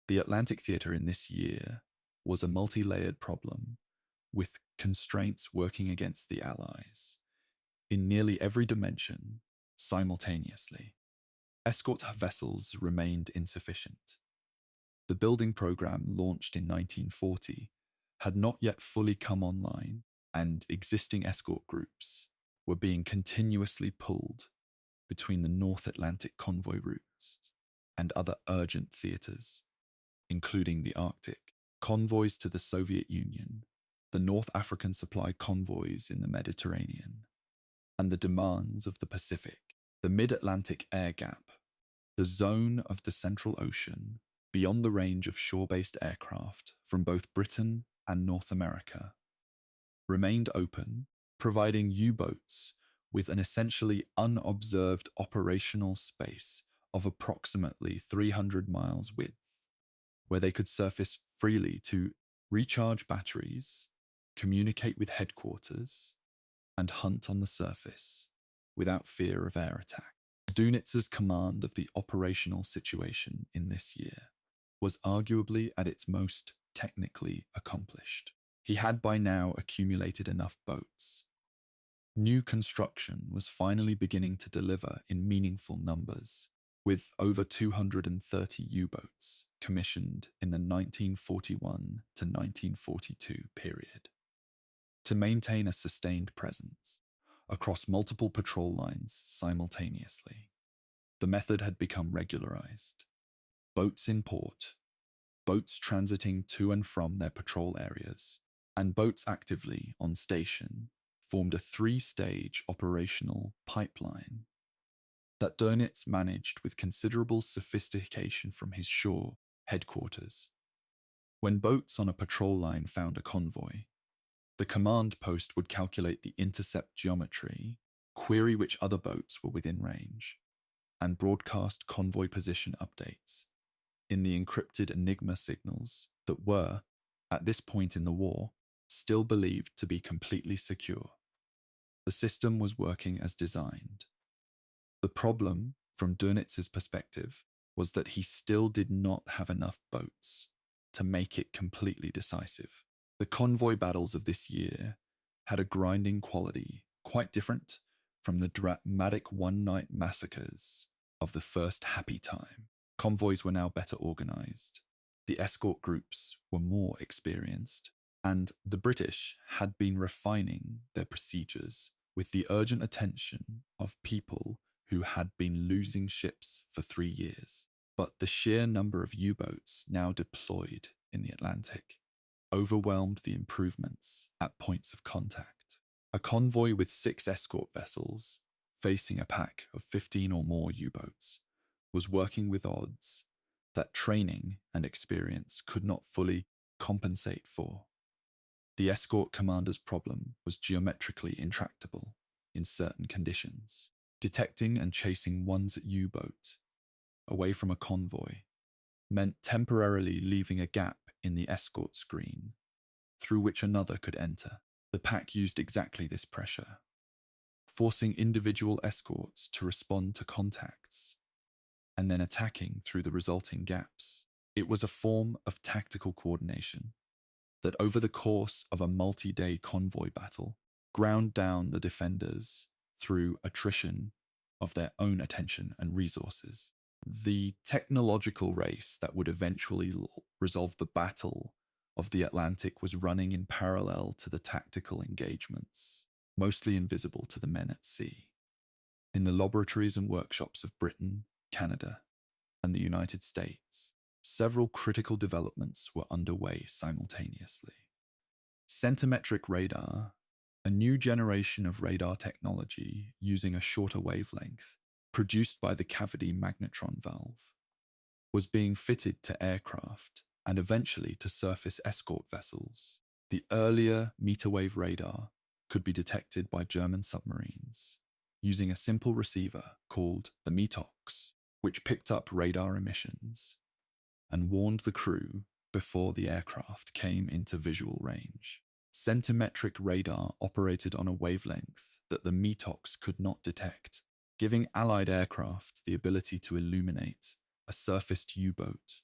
The Atlantic theatre in this year was a multi-layered problem with constraints working against the Allies in nearly every dimension simultaneously. Escort vessels remained insufficient. The building program launched in 1940 had not yet fully come online, and existing escort groups were being continuously pulled between the North Atlantic convoy routes and other urgent theatres, including the Arctic, convoys to the Soviet Union, the North African supply convoys in the Mediterranean, and the demands of the Pacific, the Mid-Atlantic air gap, the zone of the Central Ocean, beyond the range of shore-based aircraft from both Britain and North America, remained open, providing U-boats with an essentially unobserved operational space of approximately 300 miles width, where they could surface freely to recharge batteries, communicate with headquarters, and hunt on the surface without fear of air attack. Dönitz's command of the operational situation in this year was arguably at its most technically accomplished. He had by now accumulated enough boats. New construction was finally beginning to deliver in meaningful numbers, with over 230 U-boats commissioned in the 1941 to 1942 period. To maintain a sustained presence across multiple patrol lines simultaneously, the method had become regularized. Boats in port, boats transiting to and from their patrol areas, and boats actively on station formed a three-stage operational pipeline that Dönitz managed with considerable sophistication from his shore headquarters. When boats on a patrol line found a convoy, the command post would calculate the intercept geometry, query which other boats were within range, and broadcast convoy position updates in the encrypted Enigma signals that were, at this point in the war, still believed to be completely secure. The system was working as designed. The problem, from Dönitz's perspective, was that he still did not have enough boats to make it completely decisive. The convoy battles of this year had a grinding quality quite different from the dramatic one-night massacres of the first happy time. Convoys were now better organized. The escort groups were more experienced, and the British had been refining their procedures with the urgent attention of people who had been losing ships for 3 years. But the sheer number of U-boats now deployed in the Atlantic overwhelmed the improvements at points of contact. A convoy with 6 escort vessels, facing a pack of 15 or more U-boats, was working with odds that training and experience could not fully compensate for. The escort commander's problem was geometrically intractable in certain conditions. Detecting and chasing one's U-boat away from a convoy meant temporarily leaving a gap in the escort screen through which another could enter. The pack used exactly this pressure, forcing individual escorts to respond to contacts and then attacking through the resulting gaps. It was a form of tactical coordination that over the course of a multi-day convoy battle ground down the defenders through attrition of their own attention and resources. The technological race that would eventually resolve the Battle of the Atlantic was running in parallel to the tactical engagements, mostly invisible to the men at sea. In the laboratories and workshops of Britain, Canada, and the United States, several critical developments were underway simultaneously. Centimetric radar, a new generation of radar technology using a shorter wavelength, produced by the cavity magnetron valve, was being fitted to aircraft and eventually to surface escort vessels. The earlier meter-wave radar could be detected by German submarines using a simple receiver called the METOX, which picked up radar emissions and warned the crew before the aircraft came into visual range. Centimetric radar operated on a wavelength that the METOX could not detect, giving Allied aircraft the ability to illuminate a surfaced U-boat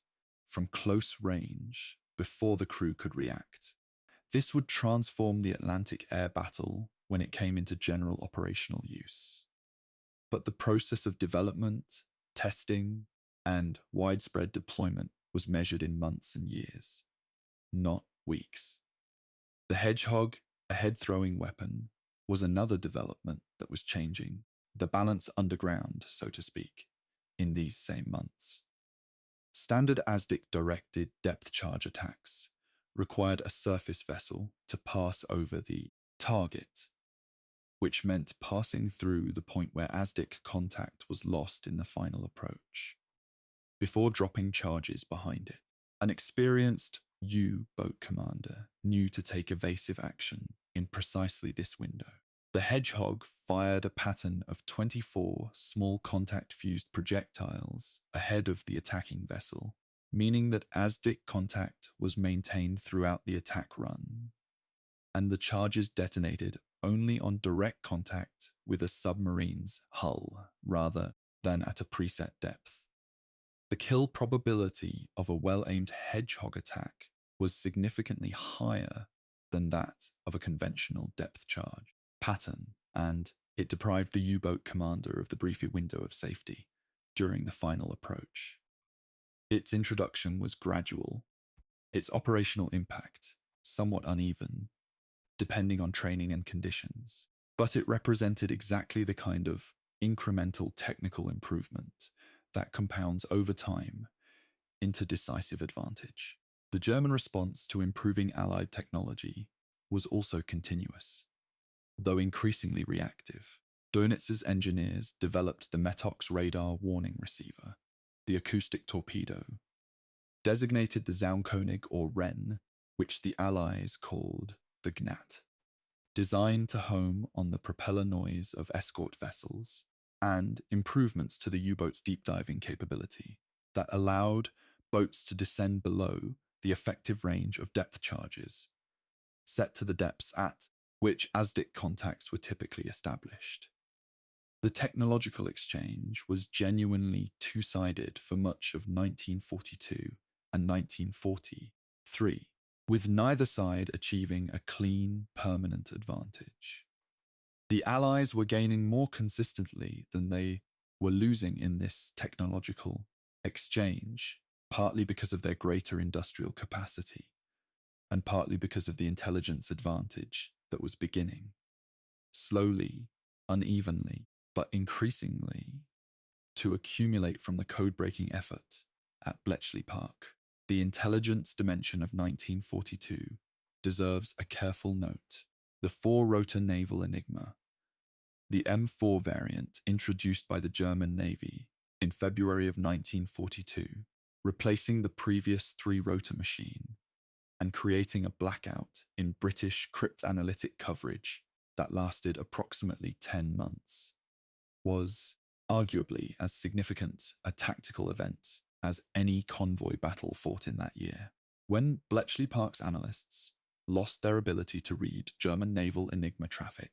from close range before the crew could react. This would transform the Atlantic air battle when it came into general operational use. But the process of development, testing, and widespread deployment was measured in months and years, not weeks. The Hedgehog, a head-throwing weapon, was another development that was changing the balance underground, so to speak, in these same months. Standard ASDIC-directed depth charge attacks required a surface vessel to pass over the target, which meant passing through the point where ASDIC contact was lost in the final approach, before dropping charges behind it. An experienced U-boat commander knew to take evasive action in precisely this window. The Hedgehog fired a pattern of 24 small contact-fused projectiles ahead of the attacking vessel, meaning that ASDIC contact was maintained throughout the attack run, and the charges detonated only on direct contact with a submarine's hull rather than at a preset depth. The kill probability of a well-aimed Hedgehog attack was significantly higher than that of a conventional depth charge pattern, and it deprived the U-boat commander of the brief window of safety during the final approach. Its introduction was gradual, its operational impact somewhat uneven, depending on training and conditions, but it represented exactly the kind of incremental technical improvement that compounds over time into decisive advantage. The German response to improving Allied technology was also continuous, though increasingly reactive. Dönitz's engineers developed the METOX radar warning receiver, the acoustic torpedo, designated the Zaunkönig or Wren, which the Allies called the Gnat, designed to home on the propeller noise of escort vessels, and improvements to the U-boat's deep diving capability that allowed boats to descend below the effective range of depth charges, set to the depths at which ASDIC contacts were typically established. The technological exchange was genuinely two-sided for much of 1942 and 1943, with neither side achieving a clean, permanent advantage. The Allies were gaining more consistently than they were losing in this technological exchange, partly because of their greater industrial capacity, and partly because of the intelligence advantage that was beginning, slowly, unevenly, but increasingly, to accumulate from the code-breaking effort at Bletchley Park. The intelligence dimension of 1942 deserves a careful note. The four-rotor naval Enigma, the M4 variant introduced by the German Navy in February of 1942, replacing the previous three-rotor machine and creating a blackout in British cryptanalytic coverage that lasted approximately 10 months, was arguably as significant a tactical event as any convoy battle fought in that year. When Bletchley Park's analysts lost their ability to read German naval Enigma traffic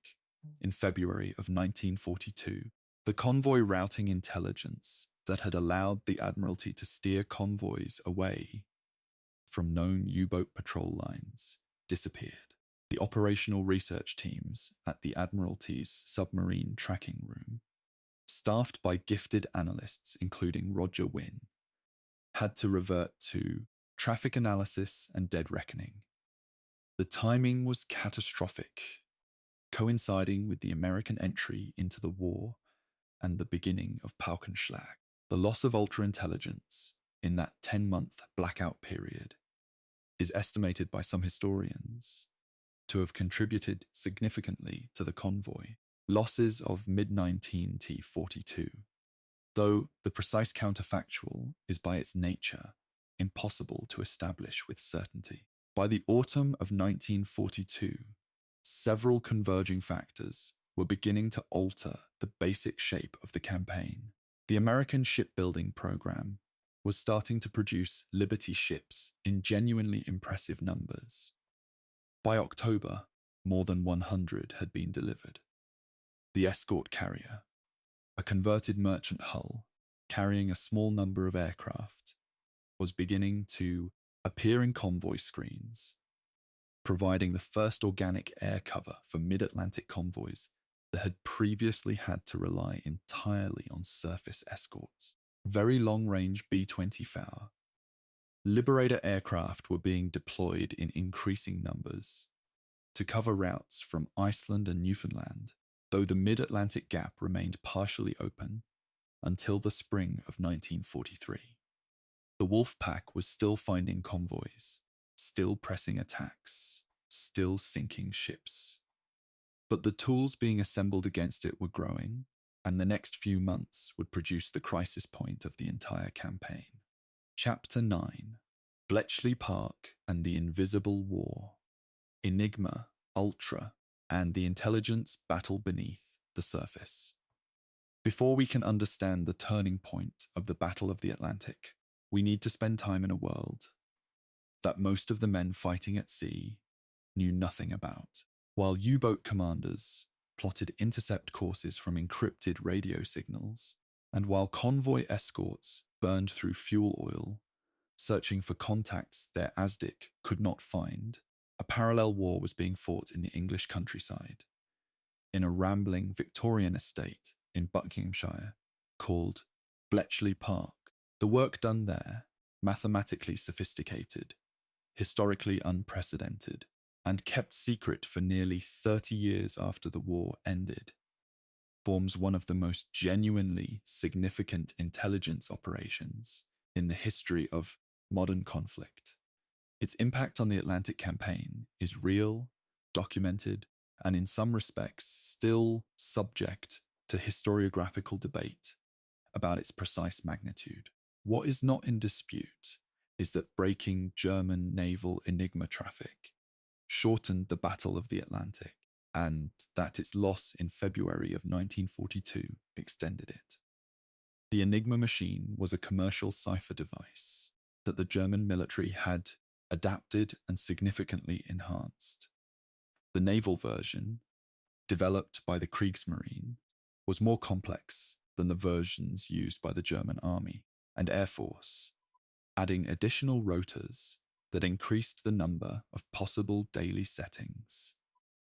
in February of 1942, the convoy routing intelligence that had allowed the Admiralty to steer convoys away from known U-boat patrol lines disappeared. The operational research teams at the Admiralty's submarine tracking room, staffed by gifted analysts including Roger Wynne, had to revert to traffic analysis and dead reckoning. The timing was catastrophic, coinciding with the American entry into the war and the beginning of Paukenschlag. The loss of ultra-intelligence in that 10-month blackout period is estimated by some historians to have contributed significantly to the convoy losses of mid-19 T-42, though the precise counterfactual is by its nature impossible to establish with certainty. By the autumn of 1942, several converging factors were beginning to alter the basic shape of the campaign. The American shipbuilding program was starting to produce Liberty ships in genuinely impressive numbers. By October, more than 100 had been delivered. The escort carrier, a converted merchant hull carrying a small number of aircraft, was beginning to appear in convoy screens, providing the first organic air cover for mid-Atlantic convoys that had previously had to rely entirely on surface escorts. Very long-range B-20 Liberator aircraft were being deployed in increasing numbers to cover routes from Iceland and Newfoundland, though the mid-Atlantic gap remained partially open until the spring of 1943. The Wolf Pack was still finding convoys, still pressing attacks, still sinking ships. But the tools being assembled against it were growing, and the next few months would produce the crisis point of the entire campaign. Chapter 9: Bletchley Park and the Invisible War. Enigma, Ultra, and the intelligence battle beneath the surface. Before we can understand the turning point of the Battle of the Atlantic, we need to spend time in a world that most of the men fighting at sea knew nothing about. While U-boat commanders plotted intercept courses from encrypted radio signals, and while convoy escorts burned through fuel oil, searching for contacts their ASDIC could not find, a parallel war was being fought in the English countryside, in a rambling Victorian estate in Buckinghamshire called Bletchley Park. The work done there, mathematically sophisticated, historically unprecedented, and kept secret for nearly 30 years after the war ended, forms one of the most genuinely significant intelligence operations in the history of modern conflict. Its impact on the Atlantic campaign is real, documented, and in some respects still subject to historiographical debate about its precise magnitude. What is not in dispute is that breaking German naval Enigma traffic shortened the Battle of the Atlantic, and that its loss in February of 1942 extended it. The Enigma machine was a commercial cipher device that the German military had adapted and significantly enhanced. The naval version, developed by the Kriegsmarine, was more complex than the versions used by the German Army and Air Force, adding additional rotors that increased the number of possible daily settings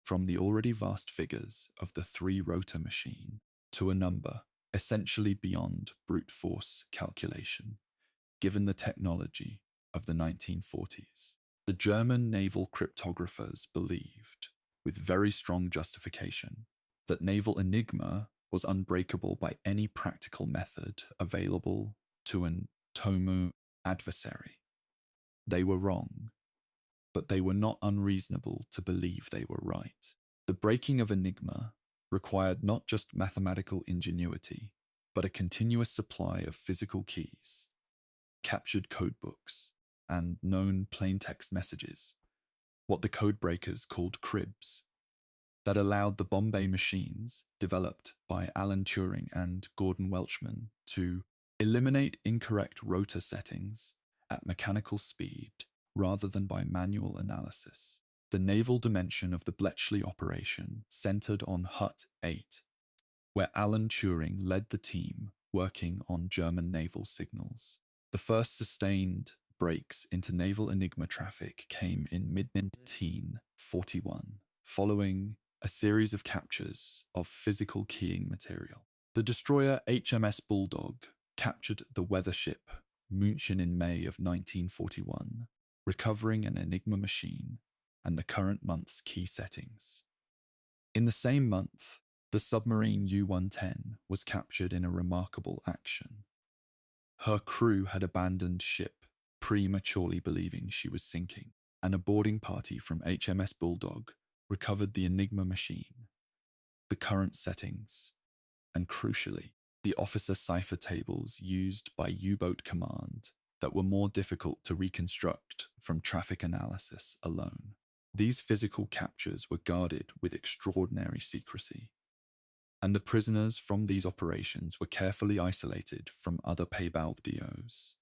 from the already vast figures of the 3-rotor machine to a number essentially beyond brute force calculation, given the technology of the 1940s. The German naval cryptographers believed, with very strong justification, that naval Enigma was unbreakable by any practical method available to an Tomu adversary. They were wrong, but they were not unreasonable to believe they were right. The breaking of Enigma required not just mathematical ingenuity, but a continuous supply of physical keys, captured codebooks, and known plaintext messages, what the codebreakers called cribs, that allowed the Bombay machines, developed by Alan Turing and Gordon Welchman, to eliminate incorrect rotor settings at mechanical speed rather than by manual analysis. The naval dimension of the Bletchley operation centered on Hut 8, where Alan Turing led the team working on German naval signals. The first sustained breaks into naval Enigma traffic came in mid-1941, following a series of captures of physical keying material. The destroyer HMS Bulldog captured the weather ship München in May of 1941, recovering an Enigma machine and the current month's key settings. In the same month, the submarine U-110 was captured in a remarkable action. Her crew had abandoned ship, prematurely believing she was sinking, and a boarding party from HMS Bulldog recovered the Enigma machine, the current settings, and crucially, the officer cipher tables used by U-boat command that were more difficult to reconstruct from traffic analysis alone. These physical captures were guarded with extraordinary secrecy, and the prisoners from these operations were carefully isolated from other Paybal DOs.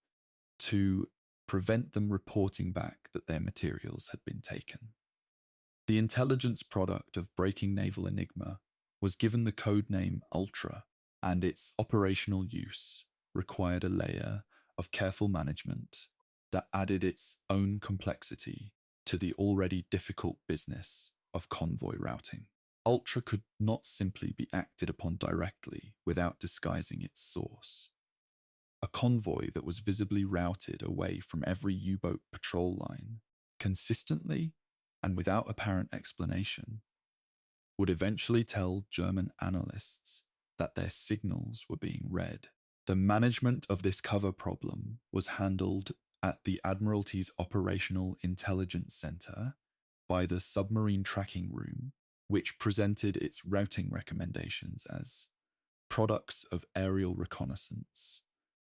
to prevent them reporting back that their materials had been taken. The intelligence product of breaking naval enigma was given the code name Ultra, and its operational use required a layer of careful management that added its own complexity to the already difficult business of convoy routing. Ultra could not simply be acted upon directly without disguising its source. A convoy that was visibly routed away from every U-boat patrol line, consistently and without apparent explanation, would eventually tell German analysts that their signals were being read. The management of this cover problem was handled at the Admiralty's Operational Intelligence Center by the Submarine Tracking Room, which presented its routing recommendations as products of aerial reconnaissance,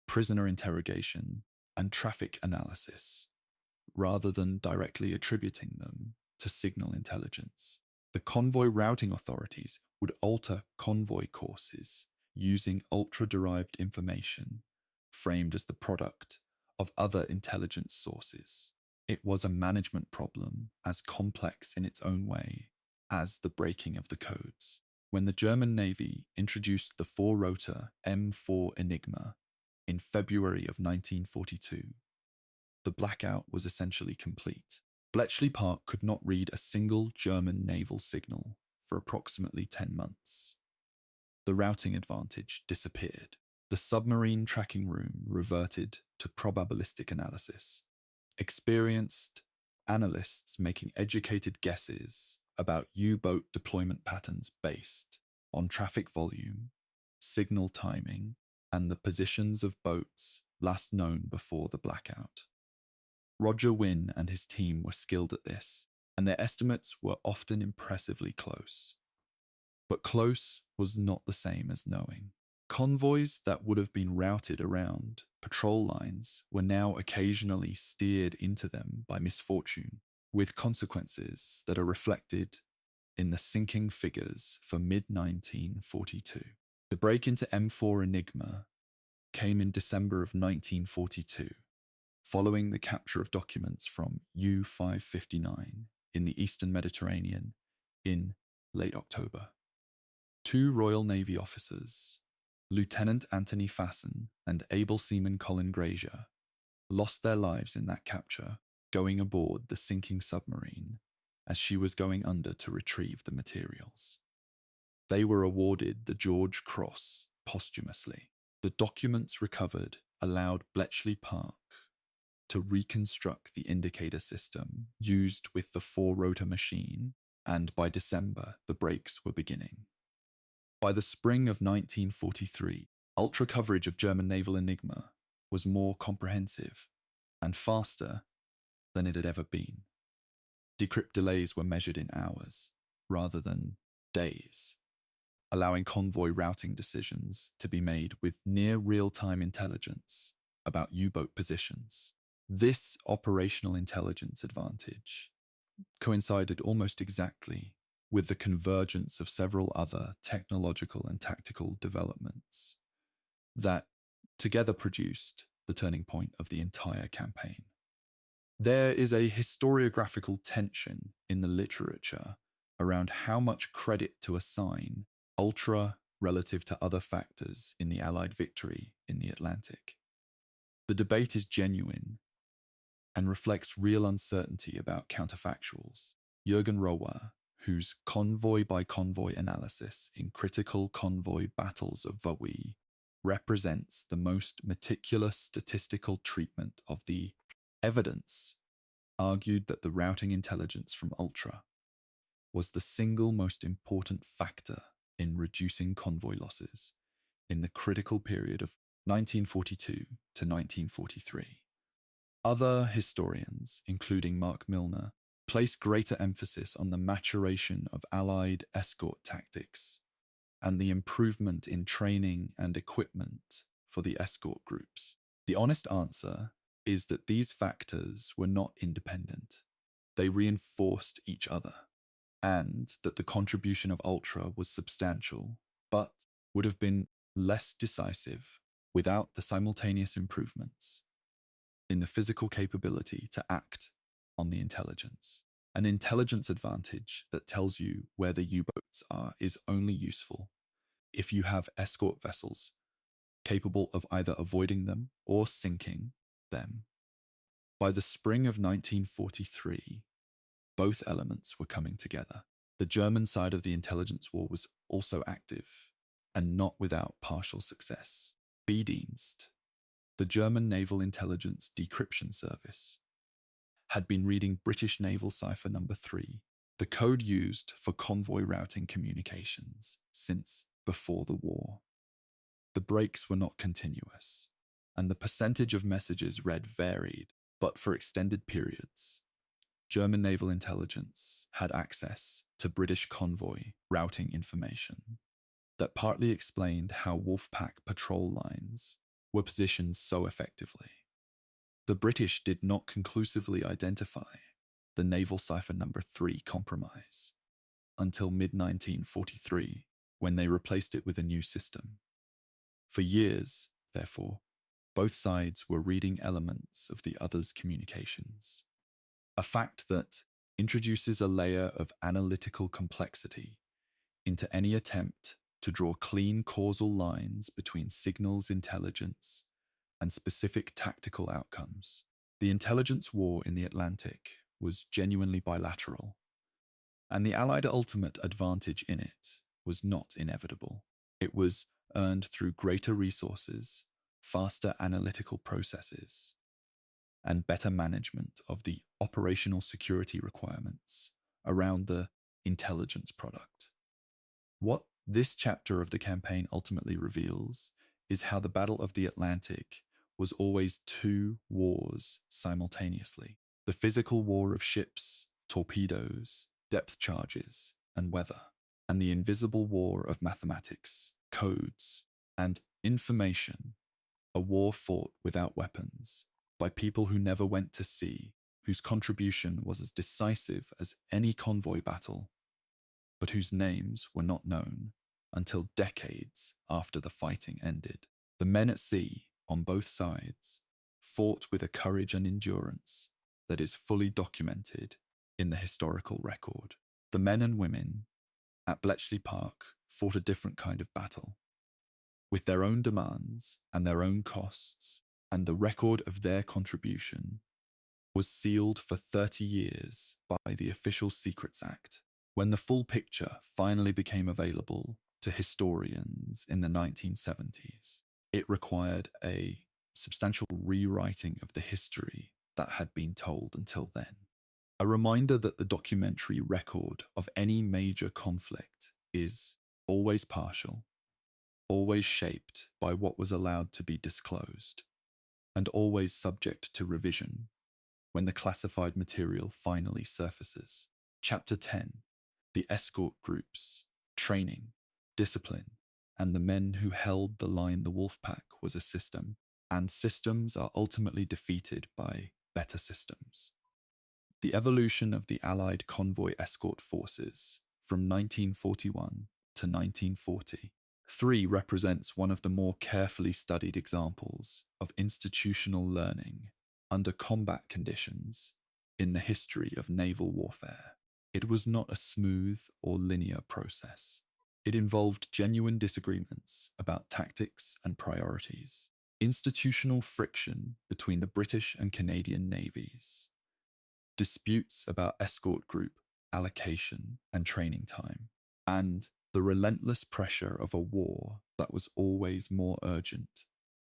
prisoner interrogation, and traffic analysis, rather than directly attributing them to signal intelligence. The convoy routing authorities would alter convoy courses using ultra-derived information framed as the product of other intelligence sources. It was a management problem as complex in its own way as the breaking of the codes. When the German Navy introduced the four-rotor M4 Enigma in February of 1942, the blackout was essentially complete. Bletchley Park could not read a single German naval signal for approximately 10 months. The routing advantage disappeared. The submarine tracking room reverted to probabilistic analysis. Experienced analysts making educated guesses about U-boat deployment patterns based on traffic volume, signal timing, and the positions of boats last known before the blackout. Roger Wynne and his team were skilled at this, and their estimates were often impressively close. But close was not the same as knowing. Convoys that would have been routed around patrol lines were now occasionally steered into them by misfortune, with consequences that are reflected in the sinking figures for mid-1942. The break into M4 Enigma came in December of 1942, following the capture of documents from U-559 in the Eastern Mediterranean in late October. Two Royal Navy officers, Lieutenant Anthony Fasson and able seaman Colin Grazier, lost their lives in that capture going aboard the sinking submarine as she was going under to retrieve the materials. They were awarded the George Cross posthumously. The documents recovered allowed Bletchley Park to reconstruct the indicator system used with the four-rotor machine, and by December, the breaks were beginning. By the spring of 1943, ultra coverage of German naval enigma was more comprehensive and faster than it had ever been. Decrypt delays were measured in hours rather than days, allowing convoy routing decisions to be made with near real-time intelligence about U-boat positions. This operational intelligence advantage coincided almost exactly with the convergence of several other technological and tactical developments that together produced the turning point of the entire campaign. There is a historiographical tension in the literature around how much credit to assign ultra relative to other factors in the Allied victory in the Atlantic. The debate is genuine and reflects real uncertainty about counterfactuals. Jürgen Rohr, whose convoy-by-convoy analysis in Critical Convoy Battles of Vawi represents the most meticulous statistical treatment of the evidence, argued that the routing intelligence from Ultra was the single most important factor in reducing convoy losses in the critical period of 1942 to 1943. Other historians, including Mark Milner, place greater emphasis on the maturation of Allied escort tactics and the improvement in training and equipment for the escort groups. The honest answer is that these factors were not independent. They reinforced each other, and that the contribution of Ultra was substantial, but would have been less decisive without the simultaneous improvements in the physical capability to act on the intelligence. An intelligence advantage that tells you where the U-boats are is only useful if you have escort vessels capable of either avoiding them or sinking them. By the spring of 1943, both elements were coming together. The German side of the intelligence war was also active, and not without partial success. B-Dienst, the German Naval Intelligence Decryption Service, had been reading British Naval Cipher Number 3, the code used for convoy routing communications, since before the war. The breaks were not continuous, and the percentage of messages read varied, but for extended periods. German naval intelligence had access to British convoy routing information that partly explained how Wolfpack patrol lines were positioned so effectively. The British did not conclusively identify the Naval Cipher Number 3 compromise until mid-1943, when they replaced it with a new system. For years, therefore, both sides were reading elements of the other's communications, a fact that introduces a layer of analytical complexity into any attempt to draw clean causal lines between signals intelligence and specific tactical outcomes. The intelligence war in the Atlantic was genuinely bilateral, and the Allied ultimate advantage in it was not inevitable. It was earned through greater resources, faster analytical processes, and better management of the operational security requirements around the intelligence product. What this chapter of the campaign ultimately reveals is how the Battle of the Atlantic was always two wars simultaneously: the physical war of ships, torpedoes, depth charges, and weather, and the invisible war of mathematics, codes, and information, a war fought without weapons, by people who never went to sea, whose contribution was as decisive as any convoy battle, but whose names were not known until decades after the fighting ended. The men at sea, on both sides, fought with a courage and endurance that is fully documented in the historical record. The men and women at Bletchley Park fought a different kind of battle, with their own demands and their own costs, and the record of their contribution was sealed for 30 years by the Official Secrets Act. When the full picture finally became available to historians in the 1970s, it required a substantial rewriting of the history that had been told until then. A reminder that the documentary record of any major conflict is always partial, always shaped by what was allowed to be disclosed, and always subject to revision when the classified material finally surfaces. Chapter 10: The Escort Groups, Training, Discipline, and the Men Who Held the Line. The Wolfpack was a system, and systems are ultimately defeated by better systems. The evolution of the Allied convoy escort forces from 1941 to 1940 represents one of the more carefully studied examples of institutional learning under combat conditions in the history of naval warfare. It was not a smooth or linear process. It involved genuine disagreements about tactics and priorities, institutional friction between the British and Canadian navies, disputes about escort group allocation and training time, and the relentless pressure of a war that was always more urgent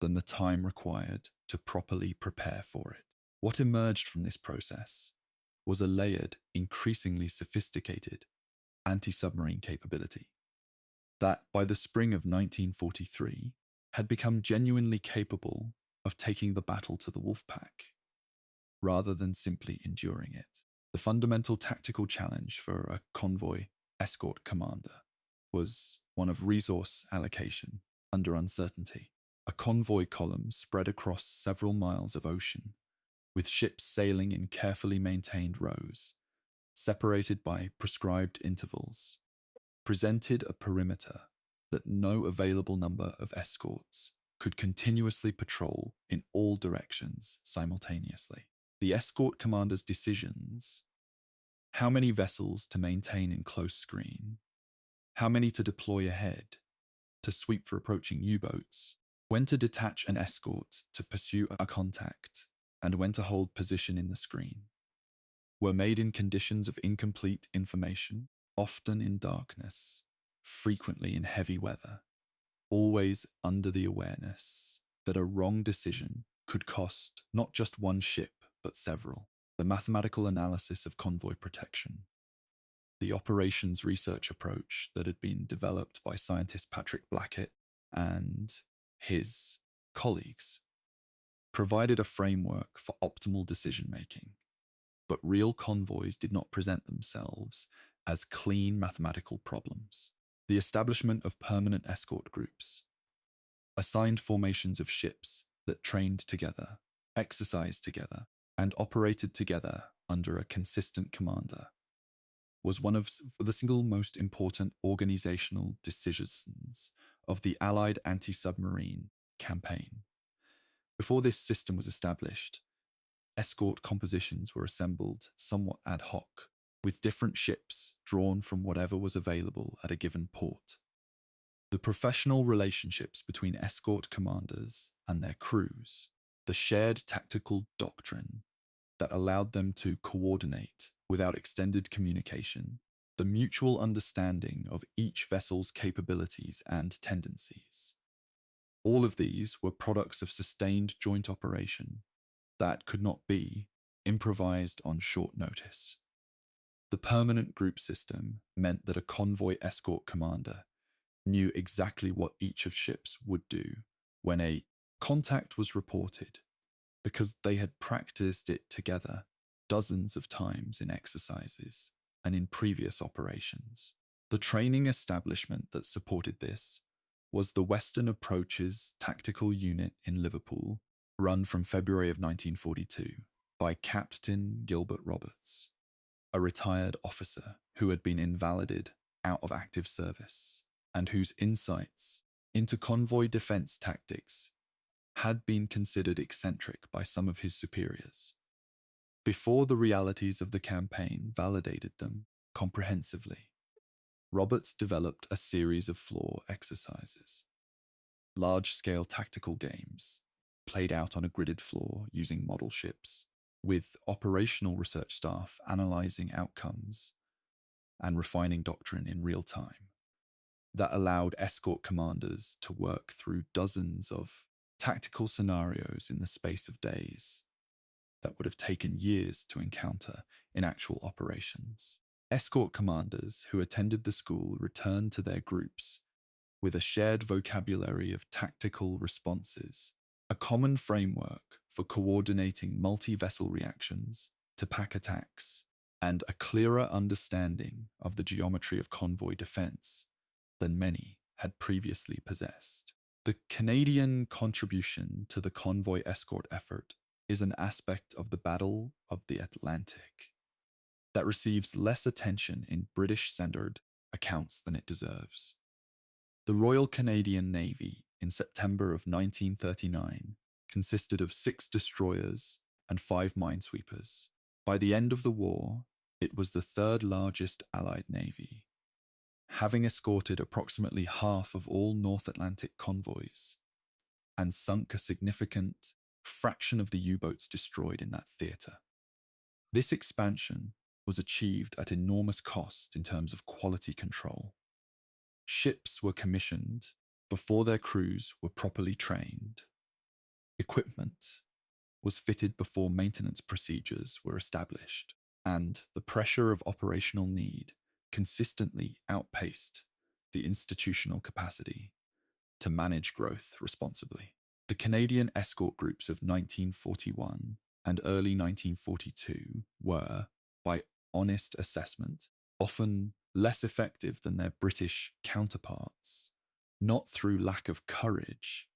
than the time required to properly prepare for it. What emerged from this process was a layered, increasingly sophisticated anti-submarine capability that, by the spring of 1943, had become genuinely capable of taking the battle to the Wolfpack, rather than simply enduring it. The fundamental tactical challenge for a convoy escort commander was one of resource allocation under uncertainty. A convoy column spread across several miles of ocean, with ships sailing in carefully maintained rows, separated by prescribed intervals, presented a perimeter that no available number of escorts could continuously patrol in all directions simultaneously. The escort commander's decisions, how many vessels to maintain in close screen, how many to deploy ahead, to sweep for approaching U-boats, when to detach an escort to pursue a contact, and when to hold position in the screen, were made in conditions of incomplete information, often in darkness, frequently in heavy weather, always under the awareness that a wrong decision could cost not just one ship, but several. The mathematical analysis of convoy protection, the operations research approach that had been developed by scientist Patrick Blackett and his colleagues, provided a framework for optimal decision-making. But real convoys did not present themselves as clean mathematical problems. The establishment of permanent escort groups, assigned formations of ships that trained together, exercised together, and operated together under a consistent commander, was one of the single most important organizational decisions of the Allied anti-submarine campaign. Before this system was established, escort compositions were assembled somewhat ad hoc, with different ships drawn from whatever was available at a given port. The professional relationships between escort commanders and their crews, the shared tactical doctrine that allowed them to coordinate without extended communication, the mutual understanding of each vessel's capabilities and tendencies. All of these were products of sustained joint operation that could not be improvised on short notice. The permanent group system meant that a convoy escort commander knew exactly what each of ships would do when a contact was reported, because they had practiced it together dozens of times in exercises and in previous operations. The training establishment that supported this was the Western Approaches Tactical Unit in Liverpool, run from February of 1942 by Captain Gilbert Roberts, a retired officer who had been invalided out of active service and whose insights into convoy defense tactics had been considered eccentric by some of his superiors. Before the realities of the campaign validated them comprehensively, Roberts developed a series of floor exercises, large-scale tactical games played out on a gridded floor using model ships, with operational research staff analyzing outcomes and refining doctrine in real time, that allowed escort commanders to work through dozens of tactical scenarios in the space of days that would have taken years to encounter in actual operations. Escort commanders who attended the school returned to their groups with a shared vocabulary of tactical responses, a common framework for coordinating multi-vessel reactions to pack attacks, and a clearer understanding of the geometry of convoy defense than many had previously possessed. The Canadian contribution to the convoy escort effort is an aspect of the Battle of the Atlantic that receives less attention in British-centered accounts than it deserves. The Royal Canadian Navy in September of 1939 consisted of 6 destroyers and 5 minesweepers. By the end of the war, it was the 3rd largest Allied navy, having escorted approximately half of all North Atlantic convoys and sunk a significant fraction of the U-boats destroyed in that theatre. This expansion was achieved at enormous cost in terms of quality control. Ships were commissioned before their crews were properly trained. Equipment was fitted before maintenance procedures were established, and the pressure of operational need consistently outpaced the institutional capacity to manage growth responsibly. The Canadian escort groups of 1941 and early 1942 were, by honest assessment, often less effective than their British counterparts, not through lack of courage,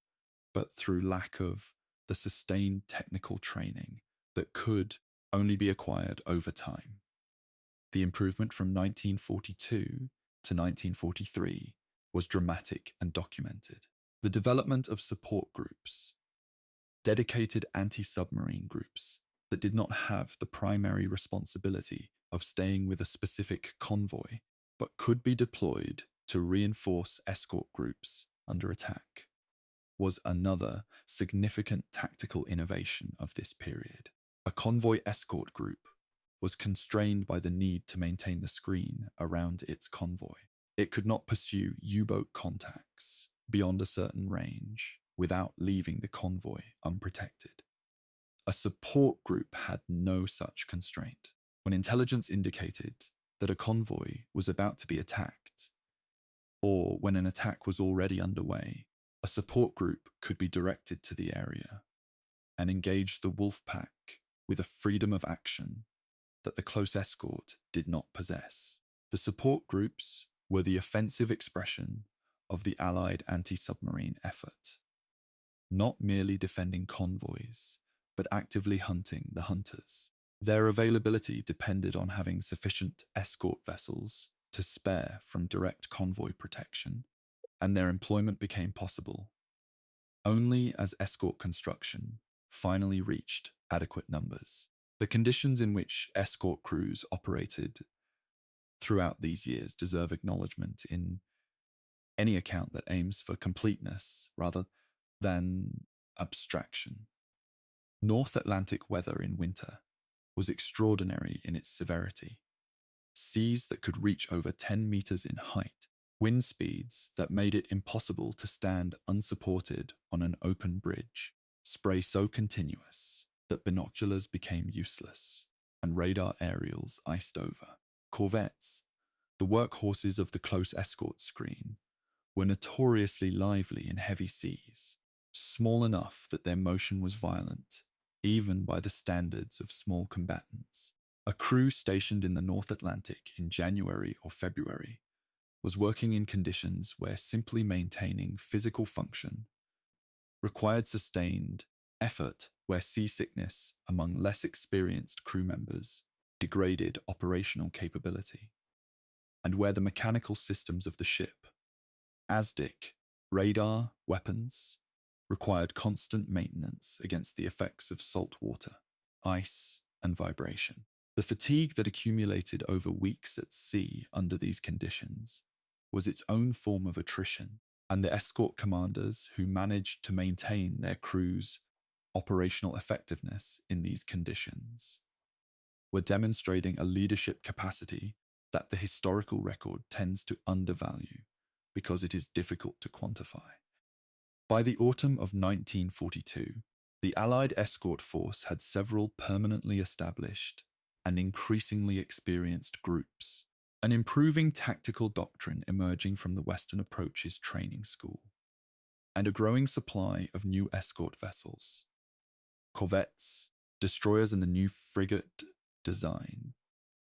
but through lack of the sustained technical training that could only be acquired over time. The improvement from 1942 to 1943 was dramatic and documented. The development of support groups, dedicated anti-submarine groups that did not have the primary responsibility of staying with a specific convoy, but could be deployed to reinforce escort groups under attack, was another significant tactical innovation of this period. A convoy escort group was constrained by the need to maintain the screen around its convoy. It could not pursue U-boat contacts beyond a certain range without leaving the convoy unprotected. A support group had no such constraint. When intelligence indicated that a convoy was about to be attacked, or when an attack was already underway, a support group could be directed to the area and engage the wolf pack with a freedom of action that the close escort did not possess. The support groups were the offensive expression of the Allied anti-submarine effort, not merely defending convoys, but actively hunting the hunters. Their availability depended on having sufficient escort vessels to spare from direct convoy protection, and their employment became possible only as escort construction finally reached adequate numbers. The conditions in which escort crews operated throughout these years deserve acknowledgement in any account that aims for completeness rather than abstraction. North Atlantic weather in winter was extraordinary in its severity. Seas that could reach over 10 meters in height, wind speeds that made it impossible to stand unsupported on an open bridge, spray so continuous that binoculars became useless, and radar aerials iced over. Corvettes, the workhorses of the close escort screen, were notoriously lively in heavy seas, small enough that their motion was violent, even by the standards of small combatants. A crew stationed in the North Atlantic in January or February was working in conditions where simply maintaining physical function required sustained effort, where seasickness among less experienced crew members degraded operational capability, and where the mechanical systems of the ship, ASDIC, radar, weapons, required constant maintenance against the effects of salt water, ice, and vibration. The fatigue that accumulated over weeks at sea under these conditions was its own form of attrition, and the escort commanders who managed to maintain their crews' operational effectiveness in these conditions were demonstrating a leadership capacity that the historical record tends to undervalue because it is difficult to quantify. By the autumn of 1942, the Allied escort force had several permanently established and increasingly experienced groups, an improving tactical doctrine emerging from the Western Approaches training school, and a growing supply of new escort vessels, corvettes, destroyers, and the new frigate design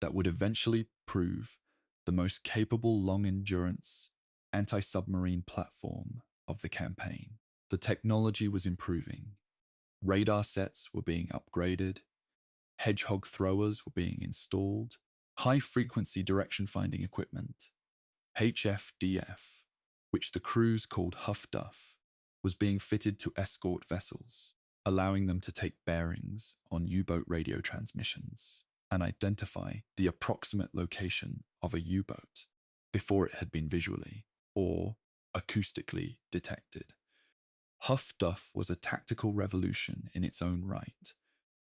that would eventually prove the most capable long-endurance anti-submarine platform of the campaign. The technology was improving. Radar sets were being upgraded. Hedgehog throwers were being installed. High-frequency direction-finding equipment, HFDF, which the crews called Huff Duff, was being fitted to escort vessels, allowing them to take bearings on U-boat radio transmissions and identify the approximate location of a U-boat before it had been visually or acoustically detected. Huff Duff was a tactical revolution in its own right,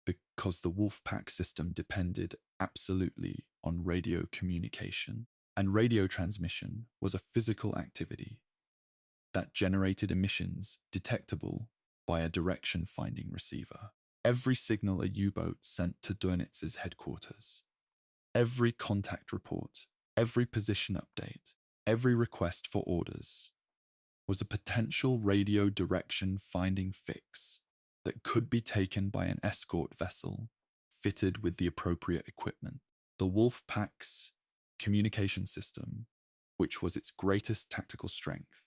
because the Wolfpack system depended absolutely on radio communication, and radio transmission was a physical activity that generated emissions detectable by a direction-finding receiver. Every signal a U-boat sent to Dönitz's headquarters, every contact report, every position update, every request for orders, was a potential radio direction-finding fix that could be taken by an escort vessel fitted with the appropriate equipment. The Wolfpack's communication system, which was its greatest tactical strength,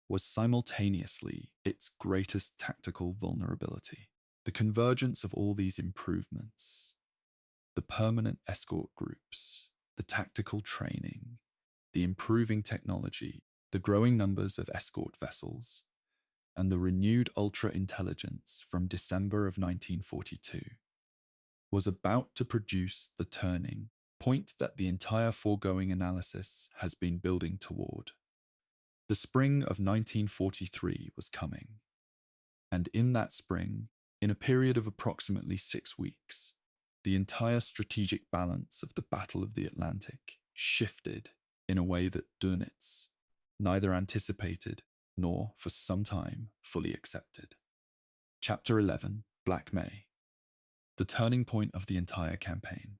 was simultaneously its greatest tactical vulnerability. The convergence of all these improvements, the permanent escort groups, the tactical training, the improving technology, the growing numbers of escort vessels, and the renewed ultra-intelligence from December of 1942 was about to produce the turning point that the entire foregoing analysis has been building toward. The spring of 1943 was coming, and in that spring, in a period of approximately 6 weeks, the entire strategic balance of the Battle of the Atlantic shifted in a way that Dönitz neither anticipated nor, for some time, fully accepted. Chapter 11, Black May. The turning point of the entire campaign.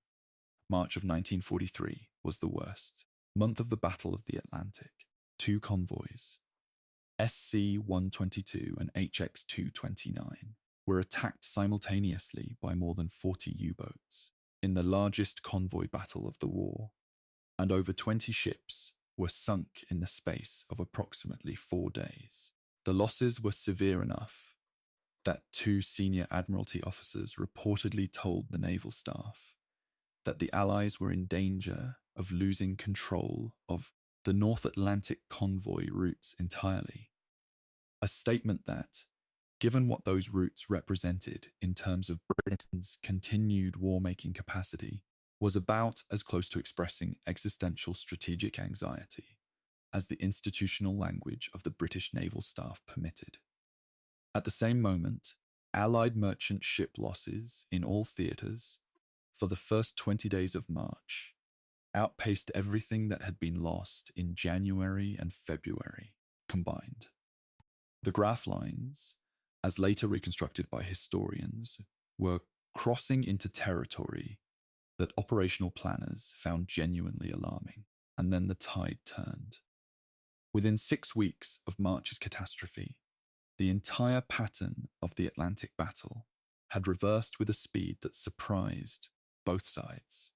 March of 1943 was the worst month of the Battle of the Atlantic. 2 convoys, SC-122 and HX-229, were attacked simultaneously by more than 40 U-boats in the largest convoy battle of the war, and over 20 ships were sunk in the space of approximately 4 days. The losses were severe enough that 2 senior Admiralty officers reportedly told the naval staff that the Allies were in danger of losing control of the North Atlantic convoy routes entirely. A statement that, given what those routes represented in terms of Britain's continued war-making capacity, was about as close to expressing existential strategic anxiety as the institutional language of the British naval staff permitted. At the same moment, Allied merchant ship losses in all theatres for the first 20 days of March outpaced everything that had been lost in January and February combined. The graph lines, as later reconstructed by historians, were crossing into territory that operational planners found genuinely alarming, and then the tide turned. Within 6 weeks of March's catastrophe, the entire pattern of the Atlantic battle had reversed with a speed that surprised both sides.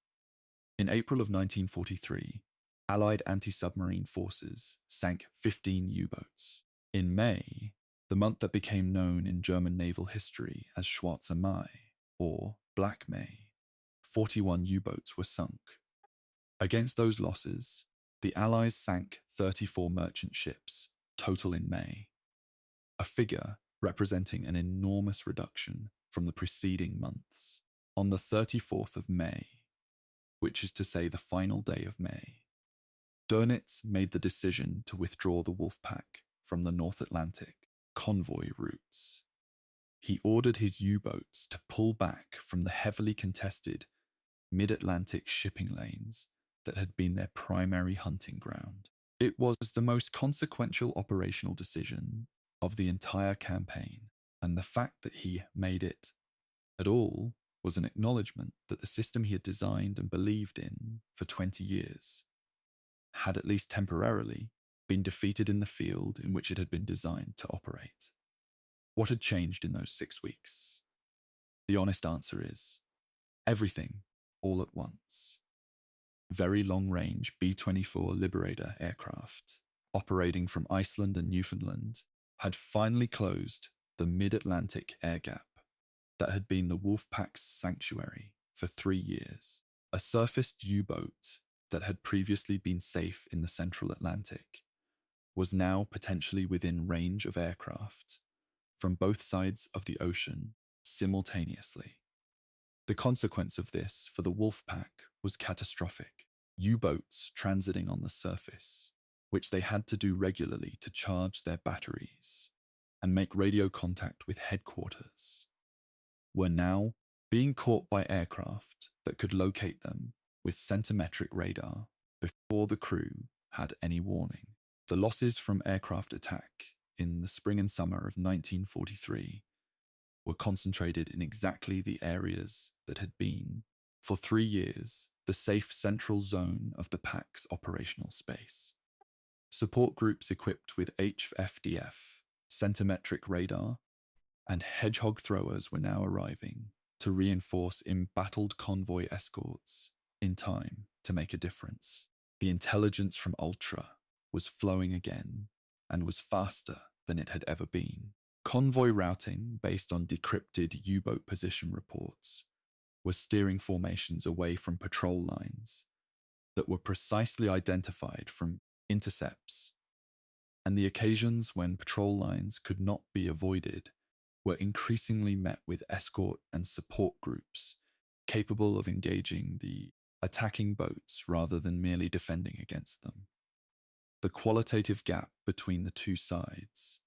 In April of 1943, Allied anti-submarine forces sank 15 U-boats. In May, the month that became known in German naval history as Schwarze Mai, or Black May, 41 U-boats were sunk. Against those losses, the Allies sank 34 merchant ships, total in May, a figure representing an enormous reduction from the preceding months. On the 34th of May, which is to say the final day of May, Dönitz made the decision to withdraw the Wolfpack from the North Atlantic convoy routes. He ordered his U-boats to pull back from the heavily contested mid-Atlantic shipping lanes that had been their primary hunting ground. It was the most consequential operational decision of the entire campaign, and the fact that he made it at all was an acknowledgement that the system he had designed and believed in for 20 years had, at least temporarily, been defeated in the field in which it had been designed to operate. What had changed in those 6 weeks? The honest answer is everything, all at once. Very long-range B-24 Liberator aircraft, operating from Iceland and Newfoundland, had finally closed the mid-Atlantic air gap that had been the Wolfpack's sanctuary for 3 years. A surfaced U-boat that had previously been safe in the central Atlantic was now potentially within range of aircraft from both sides of the ocean simultaneously. The consequence of this for the Wolfpack was catastrophic. U-boats transiting on the surface, which they had to do regularly to charge their batteries and make radio contact with headquarters, were now being caught by aircraft that could locate them with centimetric radar before the crew had any warning. The losses from aircraft attack in the spring and summer of 1943 were concentrated in exactly the areas that had been, for 3 years, the safe central zone of the pack's operational space. Support groups equipped with HFDF, centimetric radar, and hedgehog throwers were now arriving to reinforce embattled convoy escorts in time to make a difference. The intelligence from Ultra was flowing again and was faster than it had ever been. Convoy routing based on decrypted U-boat position reports was steering formations away from patrol lines that were precisely identified from intercepts and the occasions when patrol lines could not be avoided were increasingly met with escort and support groups capable of engaging the attacking boats rather than merely defending against them. The qualitative gap between the two sides,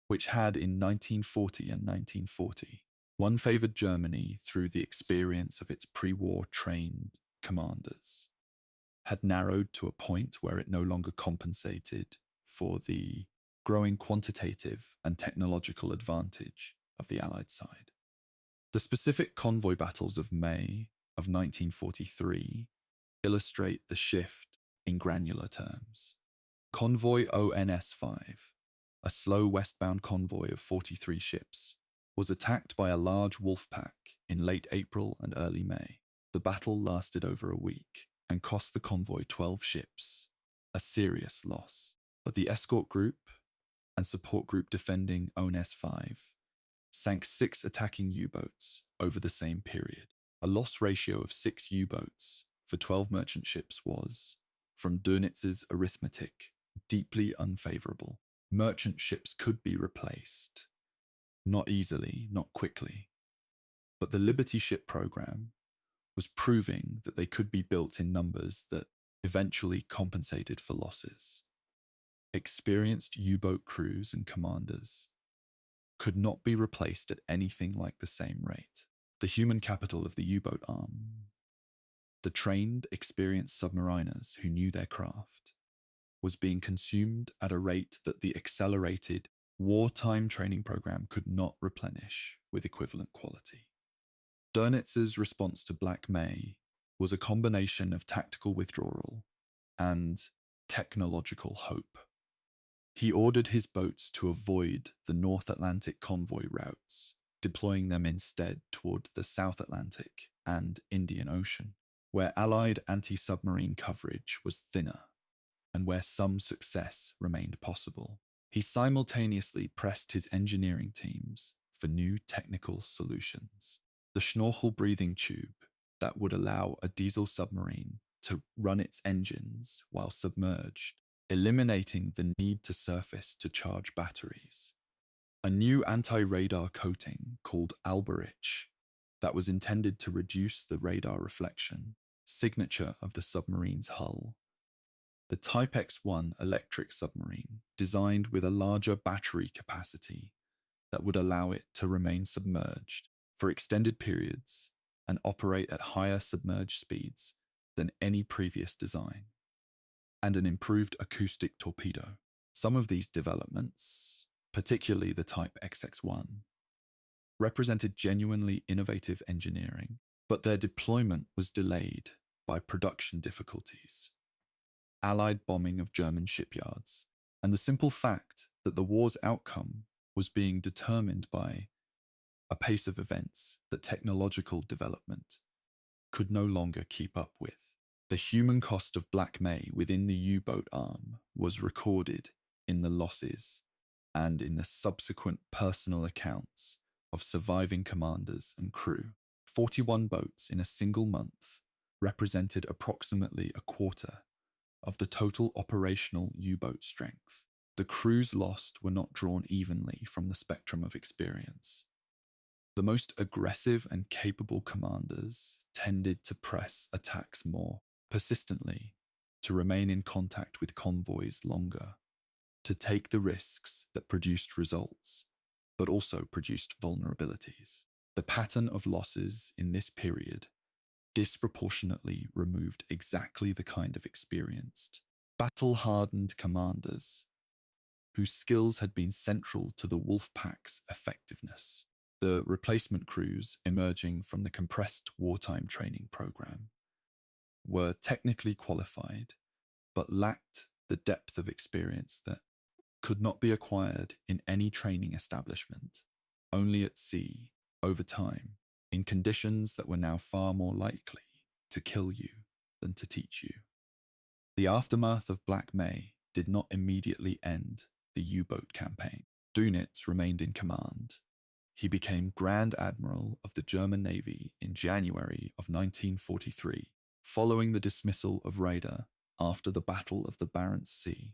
which had in 1940 and 1940, one favored Germany through the experience of its pre-war trained commanders, had narrowed to a point where it no longer compensated for the growing quantitative and technological advantage of the Allied side. The specific convoy battles of May of 1943 illustrate the shift in granular terms. Convoy ONS-5, a slow westbound convoy of 43 ships, was attacked by a large wolf pack in late April and early May. The battle lasted over a week and cost the convoy 12 ships, a serious loss. But the escort group and support group defending ONS-5 sank 6 attacking U-boats over the same period. A loss ratio of 6 U-boats for 12 merchant ships was, from Dönitz's arithmetic, deeply unfavorable. Merchant ships could be replaced. Not easily, not quickly. But the Liberty ship program was proving that they could be built in numbers that eventually compensated for losses. Experienced U-boat crews and commanders could not be replaced at anything like the same rate. The human capital of the U-boat arm, the trained, experienced submariners who knew their craft, was being consumed at a rate that the accelerated wartime training program could not replenish with equivalent quality. Dönitz's response to Black May was a combination of tactical withdrawal and technological hope. He ordered his boats to avoid the North Atlantic convoy routes, deploying them instead toward the South Atlantic and Indian Ocean, where Allied anti-submarine coverage was thinner and where some success remained possible. He simultaneously pressed his engineering teams for new technical solutions. The Schnorchel breathing tube that would allow a diesel submarine to run its engines while submerged, eliminating the need to surface to charge batteries. A new anti-radar coating called Alberich that was intended to reduce the radar reflection, signature of the submarine's hull. The Type X1 electric submarine, designed with a larger battery capacity that would allow it to remain submerged for extended periods and operate at higher submerged speeds than any previous design, and an improved acoustic torpedo. Some of these developments, particularly the Type XX1, represented genuinely innovative engineering, but their deployment was delayed by production difficulties, Allied bombing of German shipyards, and the simple fact that the war's outcome was being determined by a pace of events that technological development could no longer keep up with. The human cost of Black May within the U-boat arm was recorded in the losses and in the subsequent personal accounts of surviving commanders and crew. 41 boats in a single month represented approximately a quarter of the total operational U-boat strength. The crews lost were not drawn evenly from the spectrum of experience. The most aggressive and capable commanders tended to press attacks more persistently, to remain in contact with convoys longer, to take the risks that produced results, but also produced vulnerabilities. The pattern of losses in this period disproportionately removed exactly the kind of experienced, battle-hardened commanders whose skills had been central to the Wolfpack's effectiveness. The replacement crews emerging from the compressed wartime training program were technically qualified, but lacked the depth of experience that could not be acquired in any training establishment, only at sea, over time, in conditions that were now far more likely to kill you than to teach you. The aftermath of Black May did not immediately end the U-boat campaign. Dönitz remained in command. He became Grand Admiral of the German Navy in January of 1943, following the dismissal of Raeder after the Battle of the Barents Sea,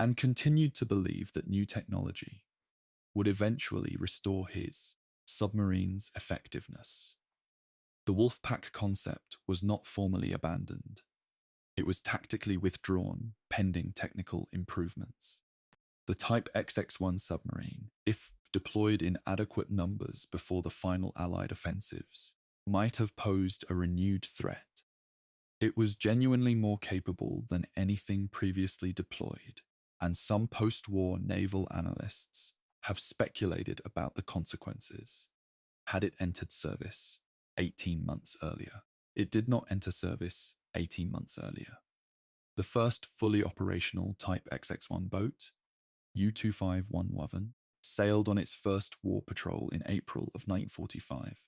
and continued to believe that new technology would eventually restore his submarine's effectiveness. The Wolfpack concept was not formally abandoned. It was tactically withdrawn pending technical improvements. The Type XX-1 submarine, if deployed in adequate numbers before the final Allied offensives, might have posed a renewed threat. It was genuinely more capable than anything previously deployed, and some post-war naval analysts have speculated about the consequences had it entered service 18 months earlier. It did not enter service 18 months earlier. The first fully operational Type XX-1 boat, U-251 sailed on its first war patrol in April of 1945.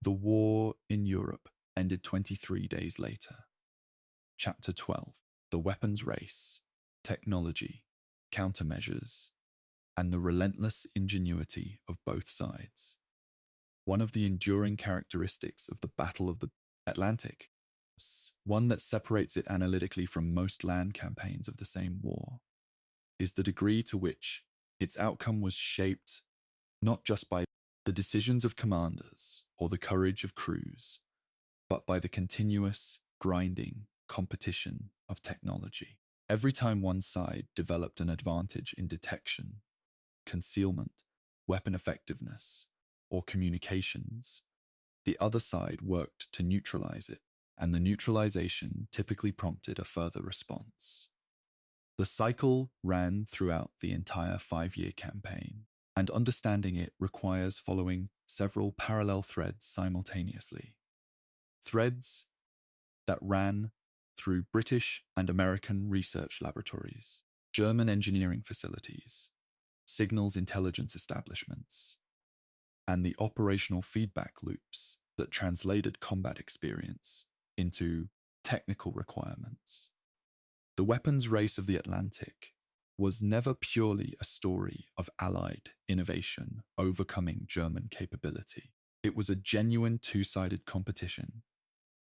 The war in Europe ended 23 days later. Chapter 12: The Weapons Race, Technology, Countermeasures, and the Relentless Ingenuity of Both Sides. One of the enduring characteristics of the Battle of the Atlantic, one that separates it analytically from most land campaigns of the same war, is the degree to which its outcome was shaped not just by the decisions of commanders or the courage of crews, but by the continuous, grinding competition of technology. Every time one side developed an advantage in detection, concealment, weapon effectiveness, or communications, the other side worked to neutralize it, and the neutralization typically prompted a further response. The cycle ran throughout the entire 5-year campaign, and understanding it requires following several parallel threads simultaneously. Threads that ran through British and American research laboratories, German engineering facilities, signals intelligence establishments, and the operational feedback loops that translated combat experience into technical requirements. The weapons race of the Atlantic was never purely a story of Allied innovation overcoming German capability. It was a genuine two-sided competition,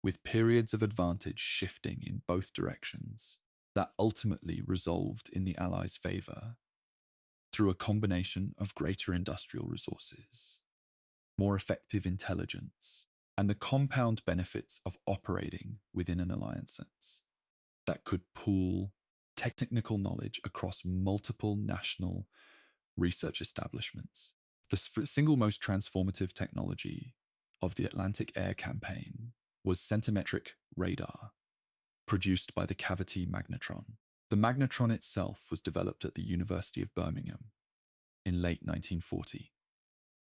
with periods of advantage shifting in both directions, that ultimately resolved in the Allies' favour through a combination of greater industrial resources, more effective intelligence, and the compound benefits of operating within an alliance that could pool technical knowledge across multiple national research establishments. The single most transformative technology of the Atlantic Air Campaign was centimetric radar, produced by the cavity magnetron. The magnetron itself was developed at the University of Birmingham in late 1940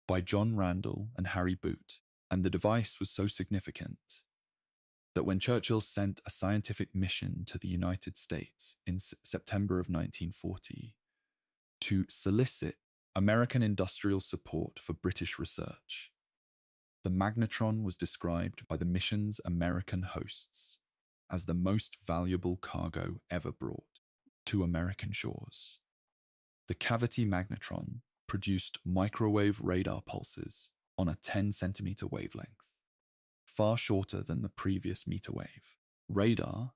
by John Randall and Harry Boot, and the device was so significant that when Churchill sent a scientific mission to the United States in September of 1940 to solicit American industrial support for British research, the magnetron was described by the mission's American hosts as the most valuable cargo ever brought to American shores. The cavity magnetron produced microwave radar pulses on a 10-centimeter wavelength, far shorter than the previous meter wave. Radar,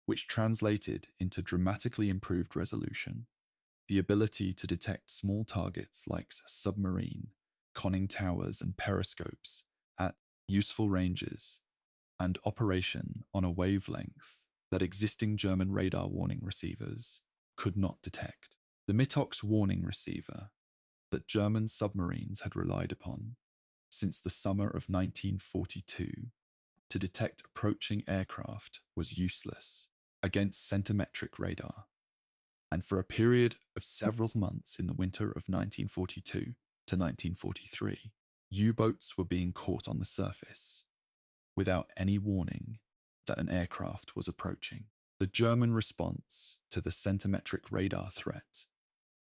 which translated into dramatically improved resolution, the ability to detect small targets like submarine, conning towers, and periscopes at useful ranges, and operation on a wavelength that existing German radar warning receivers could not detect. The Mitox warning receiver that German submarines had relied upon since the summer of 1942 to detect approaching aircraft was useless against centimetric radar, and for a period of several months in the winter of 1942 to 1943, U-boats were being caught on the surface without any warning that an aircraft was approaching. The German response to the centimetric radar threat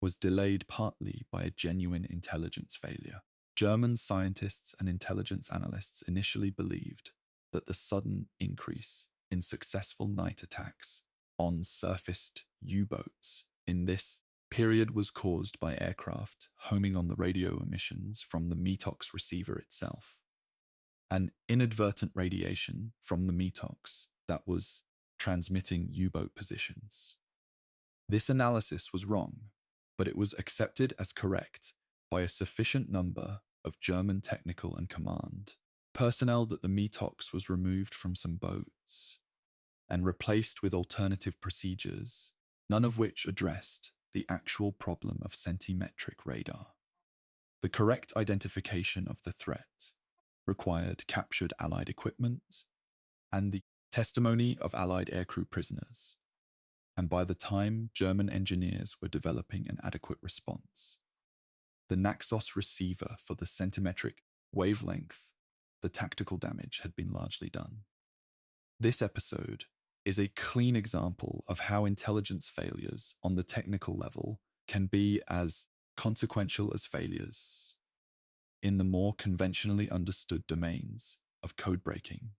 was delayed partly by a genuine intelligence failure. German scientists and intelligence analysts initially believed that the sudden increase in successful night attacks on surfaced U-boats in this period was caused by aircraft homing on the radio emissions from the Mitox receiver itself, an inadvertent radiation from the Mitox that was transmitting U-boat positions. This analysis was wrong, but it was accepted as correct by a sufficient number of German technical and command personnel that the METOX was removed from some boats and replaced with alternative procedures, none of which addressed the actual problem of centimetric radar. The correct identification of the threat required captured Allied equipment and the testimony of Allied aircrew prisoners, and by the time German engineers were developing an adequate response, the Naxos receiver for the centimetric wavelength, the tactical damage had been largely done. This episode is a clean example of how intelligence failures on the technical level can be as consequential as failures in the more conventionally understood domains of code breaking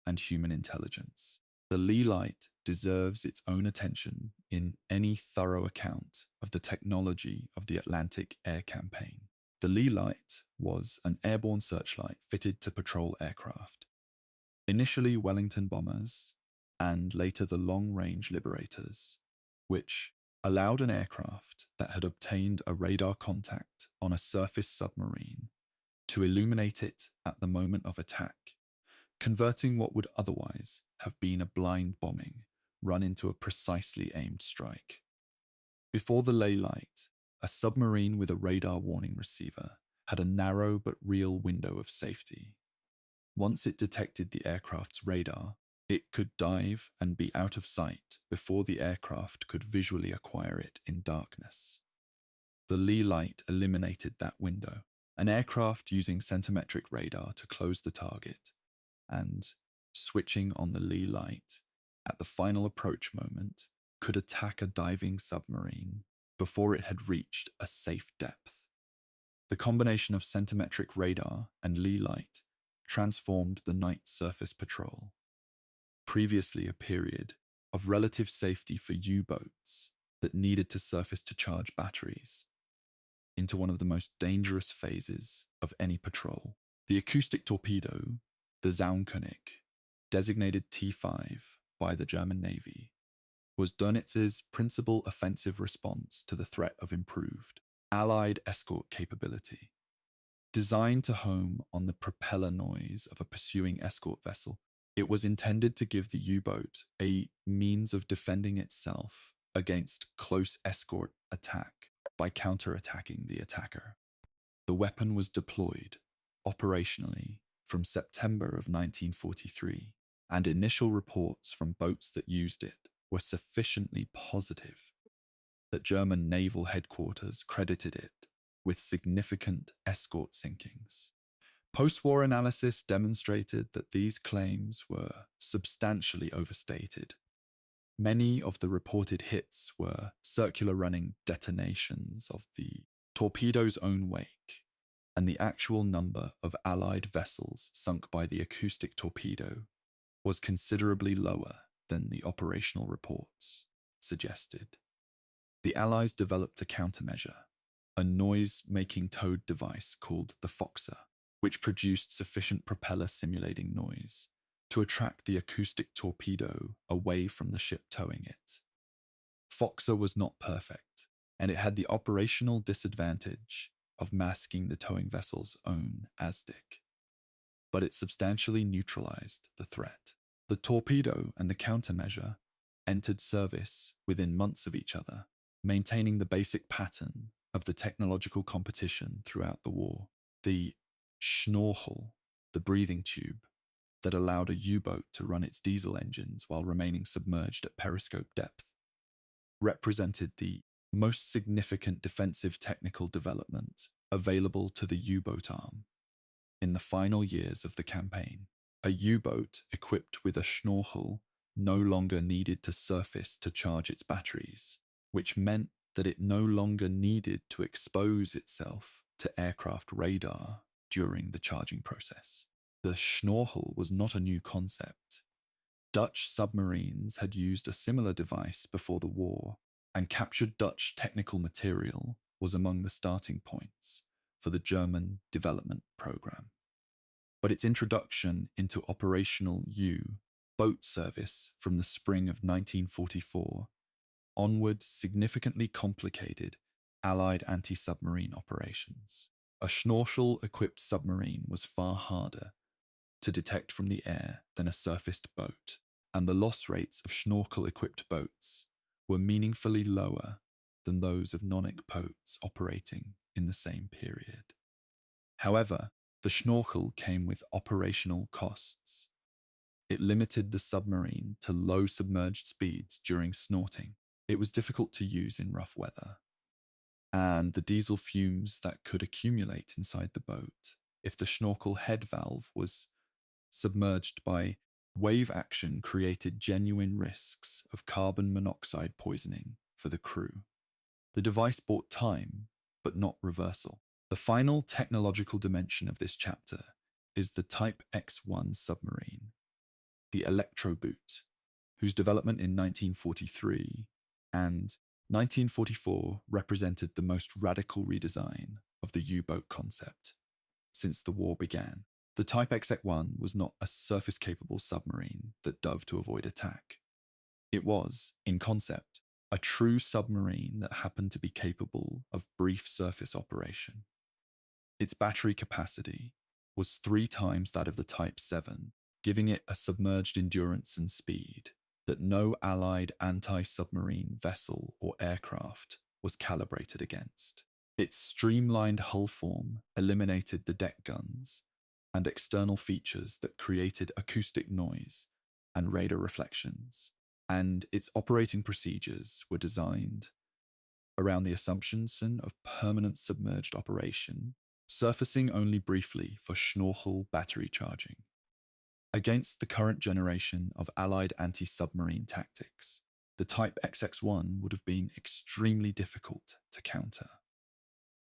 and human intelligence. The Lee Light deserves its own attention in any thorough account of the technology of the Atlantic Air Campaign. The Lee Light was an airborne searchlight fitted to patrol aircraft, initially Wellington bombers and later the long-range Liberators, which allowed an aircraft that had obtained a radar contact on a surface submarine to illuminate it at the moment of attack, converting what would otherwise have been a blind bombing run into a precisely aimed strike. Before the Ley Light, a submarine with a radar warning receiver had a narrow but real window of safety. Once it detected the aircraft's radar, it could dive and be out of sight before the aircraft could visually acquire it in darkness. The Lee Light eliminated that window, an aircraft using centimetric radar to close the target, and, switching on the Lee Light at the final approach moment, could attack a diving submarine before it had reached a safe depth. The combination of centimetric radar and Lee Light transformed the night surface patrol, previously a period of relative safety for U-boats that needed to surface to charge batteries, into one of the most dangerous phases of any patrol. The acoustic torpedo, the Zaunkönig, designated T5 by the German Navy, was Dönitz's principal offensive response to the threat of improved Allied escort capability. Designed to home on the propeller noise of a pursuing escort vessel, it was intended to give the U-boat a means of defending itself against close escort attack by counter-attacking the attacker. The weapon was deployed operationally from September of 1943, and initial reports from boats that used it were sufficiently positive that German naval headquarters credited it with significant escort sinkings. Post-war analysis demonstrated that these claims were substantially overstated. Many of the reported hits were circular running detonations of the torpedo's own wake, and the actual number of Allied vessels sunk by the acoustic torpedo was considerably lower than the operational reports suggested. The Allies developed a countermeasure, a noise-making towed device called the Foxer, which produced sufficient propeller simulating noise to attract the acoustic torpedo away from the ship towing it. Foxer was not perfect, and it had the operational disadvantage of masking the towing vessel's own ASDIC, but it substantially neutralized the threat. The torpedo and the countermeasure entered service within months of each other, maintaining the basic pattern of the technological competition throughout the war. The Schnorchel, the breathing tube that allowed a U-boat to run its diesel engines while remaining submerged at periscope depth, represented the most significant defensive technical development available to the U-boat arm. In the final years of the campaign, a U-boat equipped with a Schnorchel no longer needed to surface to charge its batteries, which meant that it no longer needed to expose itself to aircraft radar during the charging process. The Schnorchel was not a new concept. Dutch submarines had used a similar device before the war, and captured Dutch technical material was among the starting points for the German development program. But its introduction into operational U-boat service from the spring of 1944 onward significantly complicated Allied anti-submarine operations. A schnorchel-equipped submarine was far harder to detect from the air than a surfaced boat, and the loss rates of schnorchel-equipped boats were meaningfully lower than those of non-equipped boats operating in the same period. However, the schnorchel came with operational costs. It limited the submarine to low submerged speeds during snorting. It was difficult to use in rough weather, and the diesel fumes that could accumulate inside the boat if the schnorchel head valve was submerged by wave action created genuine risks of carbon monoxide poisoning for the crew. The device bought time, but not reversal. The final technological dimension of this chapter is the Type X1 submarine, the Electroboot, whose development in 1943 and 1944 represented the most radical redesign of the U-boat concept since the war began. The Type XX-1 was not a surface-capable submarine that dove to avoid attack. It was, in concept, a true submarine that happened to be capable of brief surface operation. Its battery capacity was 3 times that of the Type 7, giving it a submerged endurance and speed that no Allied anti-submarine vessel or aircraft was calibrated against. Its streamlined hull form eliminated the deck guns and external features that created acoustic noise and radar reflections, and its operating procedures were designed around the assumptions of permanent submerged operation, surfacing only briefly for schnorchel battery charging. Against the current generation of Allied anti-submarine tactics, the Type XX-1 would have been extremely difficult to counter.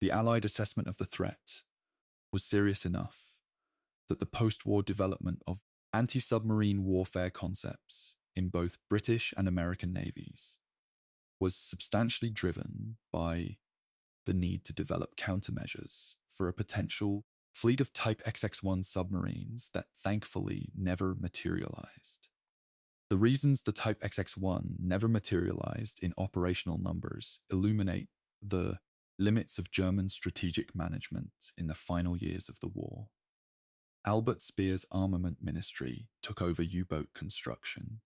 The Allied assessment of the threat was serious enough that the post-war development of anti-submarine warfare concepts in both British and American navies was substantially driven by the need to develop countermeasures for a potential fleet of Type XX-1 submarines that thankfully never materialized. The reasons the Type XX-1 never materialized in operational numbers illuminate the limits of German strategic management in the final years of the war. Albert Speer's armament ministry took over U-boat construction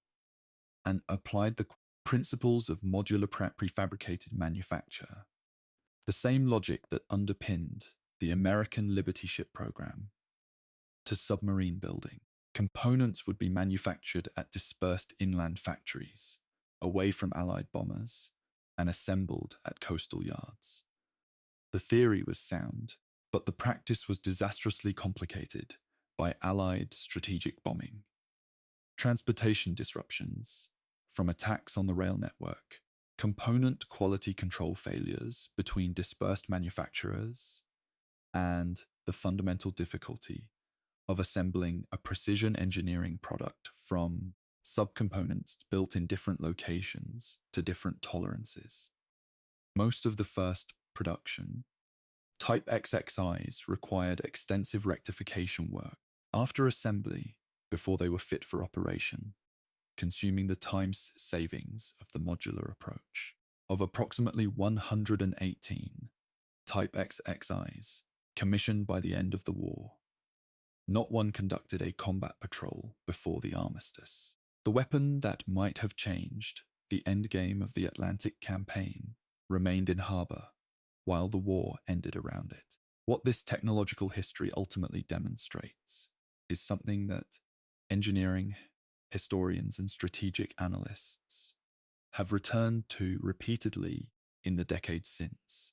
and applied the principles of modular prefabricated manufacture, the same logic that underpinned the American Liberty Ship program, to submarine building. Components would be manufactured at dispersed inland factories, away from Allied bombers, and assembled at coastal yards. The theory was sound, but the practice was disastrously complicated by Allied strategic bombing. Transportation disruptions, from attacks on the rail network, component quality control failures between dispersed manufacturers, and the fundamental difficulty of assembling a precision engineering product from subcomponents built in different locations to different tolerances. Most of the first production, Type XXIs required extensive rectification work after assembly before they were fit for operation, consuming the time savings of the modular approach. Of approximately 118 Type XXIs commissioned by the end of the war, not one conducted a combat patrol before the armistice. The weapon that might have changed the endgame of the Atlantic campaign remained in harbor while the war ended around it. What this technological history ultimately demonstrates is something that engineering historians and strategic analysts have returned to repeatedly in the decades since.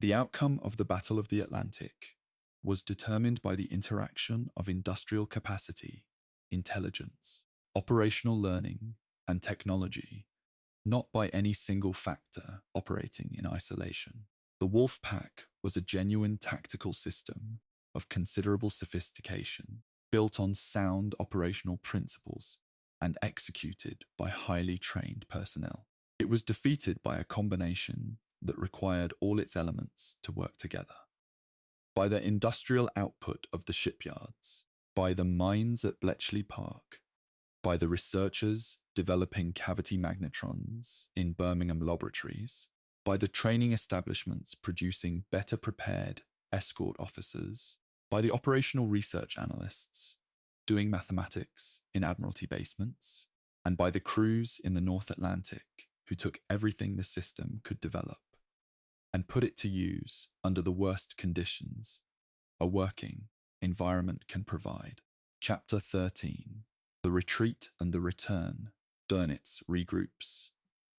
The outcome of the Battle of the Atlantic was determined by the interaction of industrial capacity, intelligence, operational learning, and technology, not by any single factor operating in isolation. The Wolf Pack was a genuine tactical system of considerable sophistication, built on sound operational principles and executed by highly trained personnel. It was defeated by a combination that required all its elements to work together. By the industrial output of the shipyards, by the mines at Bletchley Park, by the researchers, developing cavity magnetrons in Birmingham laboratories, by the training establishments producing better prepared escort officers, by the operational research analysts doing mathematics in Admiralty basements, and by the crews in the North Atlantic who took everything the system could develop and put it to use under the worst conditions a working environment can provide. Chapter 13. The Retreat and the Return. Dönitz regroups.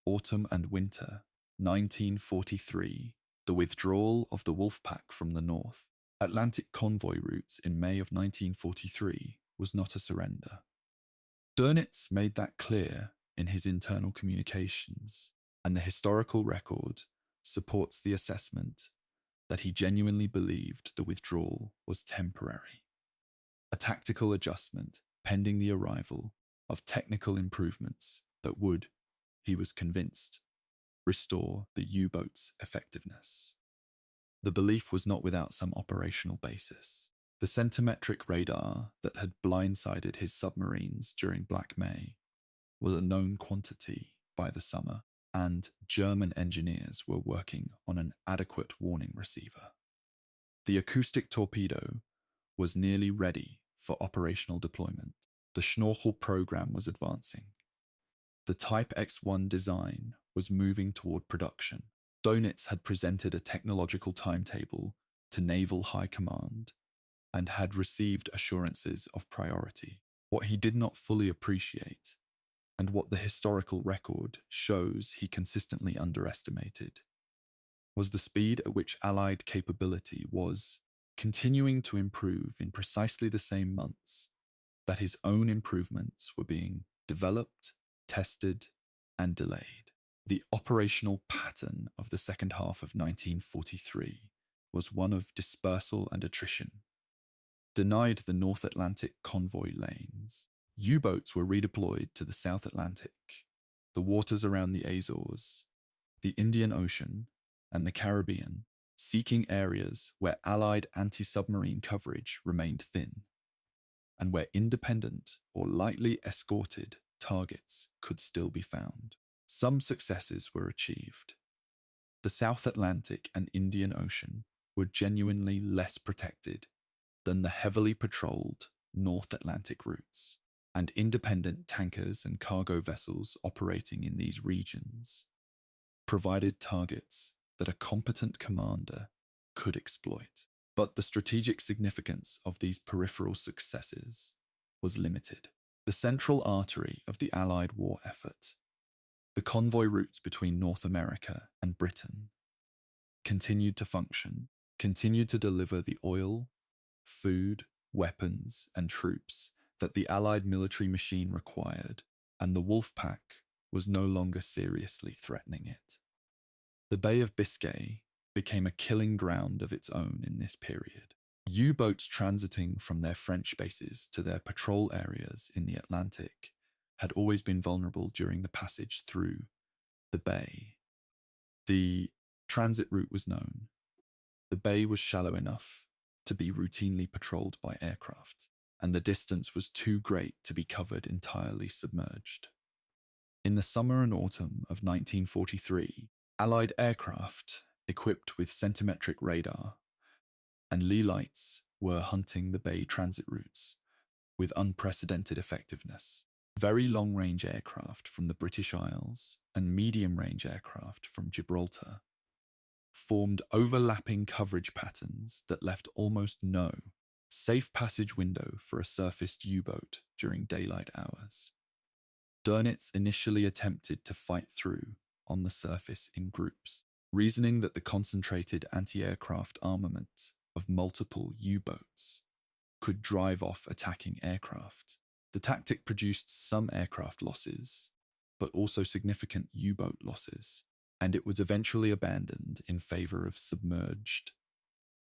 Autumn and Winter, 1943. The withdrawal of the Wolfpack from the North Atlantic convoy routes in May of 1943 was not a surrender. Dönitz made that clear in his internal communications, and the historical record supports the assessment that he genuinely believed the withdrawal was temporary. A tactical adjustment pending the arrival of technical improvements that would, he was convinced, restore the U-boat's effectiveness. The belief was not without some operational basis. The centimetric radar that had blindsided his submarines during Black May was a known quantity by the summer, and German engineers were working on an adequate warning receiver. The acoustic torpedo was nearly ready for operational deployment. The Schnorchel program was advancing. The Type X-1 design was moving toward production. Dönitz had presented a technological timetable to Naval High Command and had received assurances of priority. What he did not fully appreciate, and what the historical record shows he consistently underestimated, was the speed at which Allied capability was continuing to improve in precisely the same months that his own improvements were being developed, tested, and delayed. The operational pattern of the second half of 1943 was one of dispersal and attrition. Denied the North Atlantic convoy lanes, U-boats were redeployed to the South Atlantic, the waters around the Azores, the Indian Ocean, and the Caribbean, seeking areas where Allied anti-submarine coverage remained thin, and where independent or lightly escorted targets could still be found. Some successes were achieved. The South Atlantic and Indian Ocean were genuinely less protected than the heavily patrolled North Atlantic routes, and independent tankers and cargo vessels operating in these regions provided targets that a competent commander could exploit. But the strategic significance of these peripheral successes was limited. The central artery of the Allied war effort, the convoy routes between North America and Britain, continued to function, continued to deliver the oil, food, weapons, and troops that the Allied military machine required, and the Wolfpack was no longer seriously threatening it. The Bay of Biscay became a killing ground of its own in this period. U-boats transiting from their French bases to their patrol areas in the Atlantic had always been vulnerable during the passage through the bay. The transit route was known. The bay was shallow enough to be routinely patrolled by aircraft, and the distance was too great to be covered entirely submerged. In the summer and autumn of 1943, Allied aircraft equipped with centimetric radar and Lee lights were hunting the bay transit routes with unprecedented effectiveness. Very long-range aircraft from the British Isles and medium-range aircraft from Gibraltar formed overlapping coverage patterns that left almost no safe passage window for a surfaced U-boat during daylight hours. Dönitz initially attempted to fight through on the surface in groups, reasoning that the concentrated anti-aircraft armament of multiple U-boats could drive off attacking aircraft. The tactic produced some aircraft losses, but also significant U-boat losses, and it was eventually abandoned in favor of submerged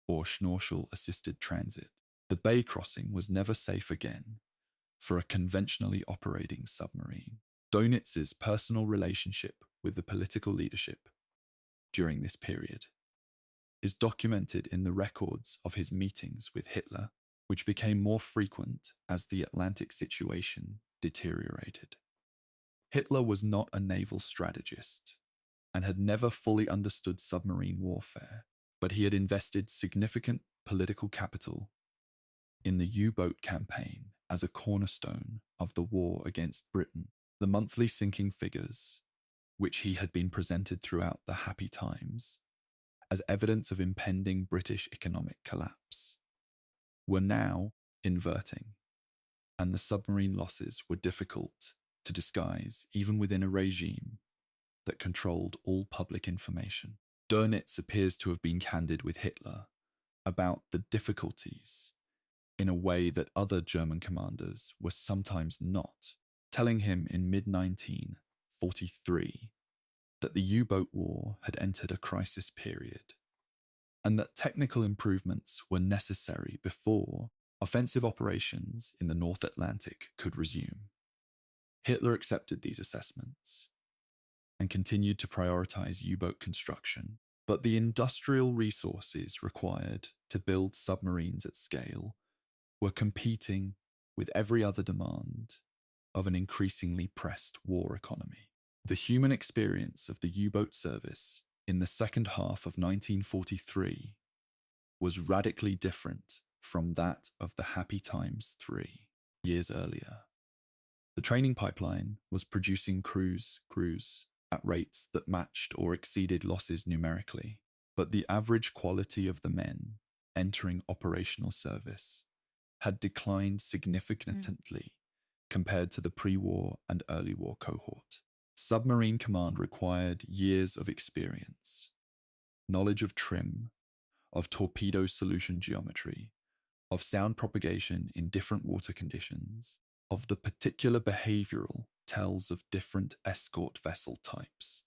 or Schnorchel-assisted transit. The bay crossing was never safe again for a conventionally operating submarine. Dönitz's personal relationship with the political leadership during this period is documented in the records of his meetings with Hitler, which became more frequent as the Atlantic situation deteriorated. Hitler was not a naval strategist and had never fully understood submarine warfare, but he had invested significant political capital in the U-boat campaign as a cornerstone of the war against Britain. The monthly sinking figures, which he had been presented throughout the happy times as evidence of impending British economic collapse, were now inverting, and the submarine losses were difficult to disguise even within a regime that controlled all public information. Dönitz appears to have been candid with Hitler about the difficulties in a way that other German commanders were sometimes not, telling him in mid-1943 that the U-boat war had entered a crisis period and that technical improvements were necessary before offensive operations in the North Atlantic could resume. Hitler accepted these assessments and continued to prioritize U-boat construction, but the industrial resources required to build submarines at scale were competing with every other demand of an increasingly pressed war economy. The human experience of the U-boat service in the second half of 1943 was radically different from that of the happy times 3 years earlier. The training pipeline was producing crews at rates that matched or exceeded losses numerically, but the average quality of the men entering operational service had declined significantly compared to the pre-war and early war cohort. Submarine command required years of experience, knowledge of trim, of torpedo solution geometry, of sound propagation in different water conditions, of the particular behavioral tells of different escort vessel types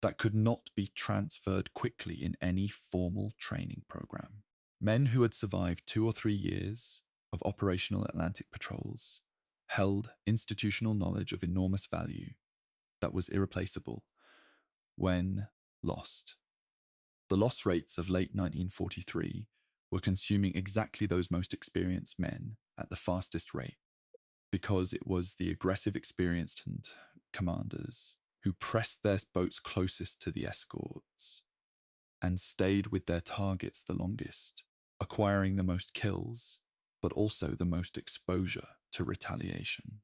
that could not be transferred quickly in any formal training program. Men who had survived 2 or 3 years of operational Atlantic patrols held institutional knowledge of enormous value that was irreplaceable when lost. The loss rates of late 1943 were consuming exactly those most experienced men at the fastest rate, because it was the aggressive, experienced commanders who pressed their boats closest to the escorts and stayed with their targets the longest, acquiring the most kills, but also the most exposure to retaliation.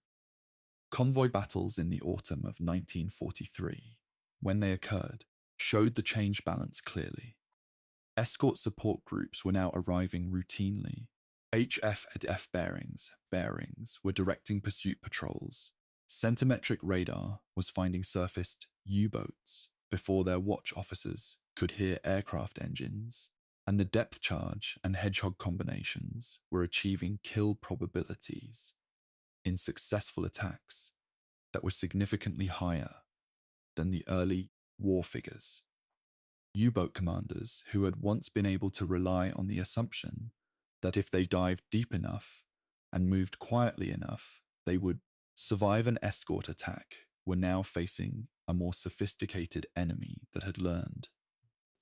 Convoy battles in the autumn of 1943, when they occurred, showed the change balance clearly. Escort support groups were now arriving routinely. HF and F bearings were directing pursuit patrols. Centimetric radar was finding surfaced U-boats before their watch officers could hear aircraft engines, and the depth charge and hedgehog combinations were achieving kill probabilities in successful attacks that were significantly higher than the early war figures. U-boat commanders who had once been able to rely on the assumption that if they dived deep enough and moved quietly enough, they would survive an escort attack were now facing a more sophisticated enemy that had learned,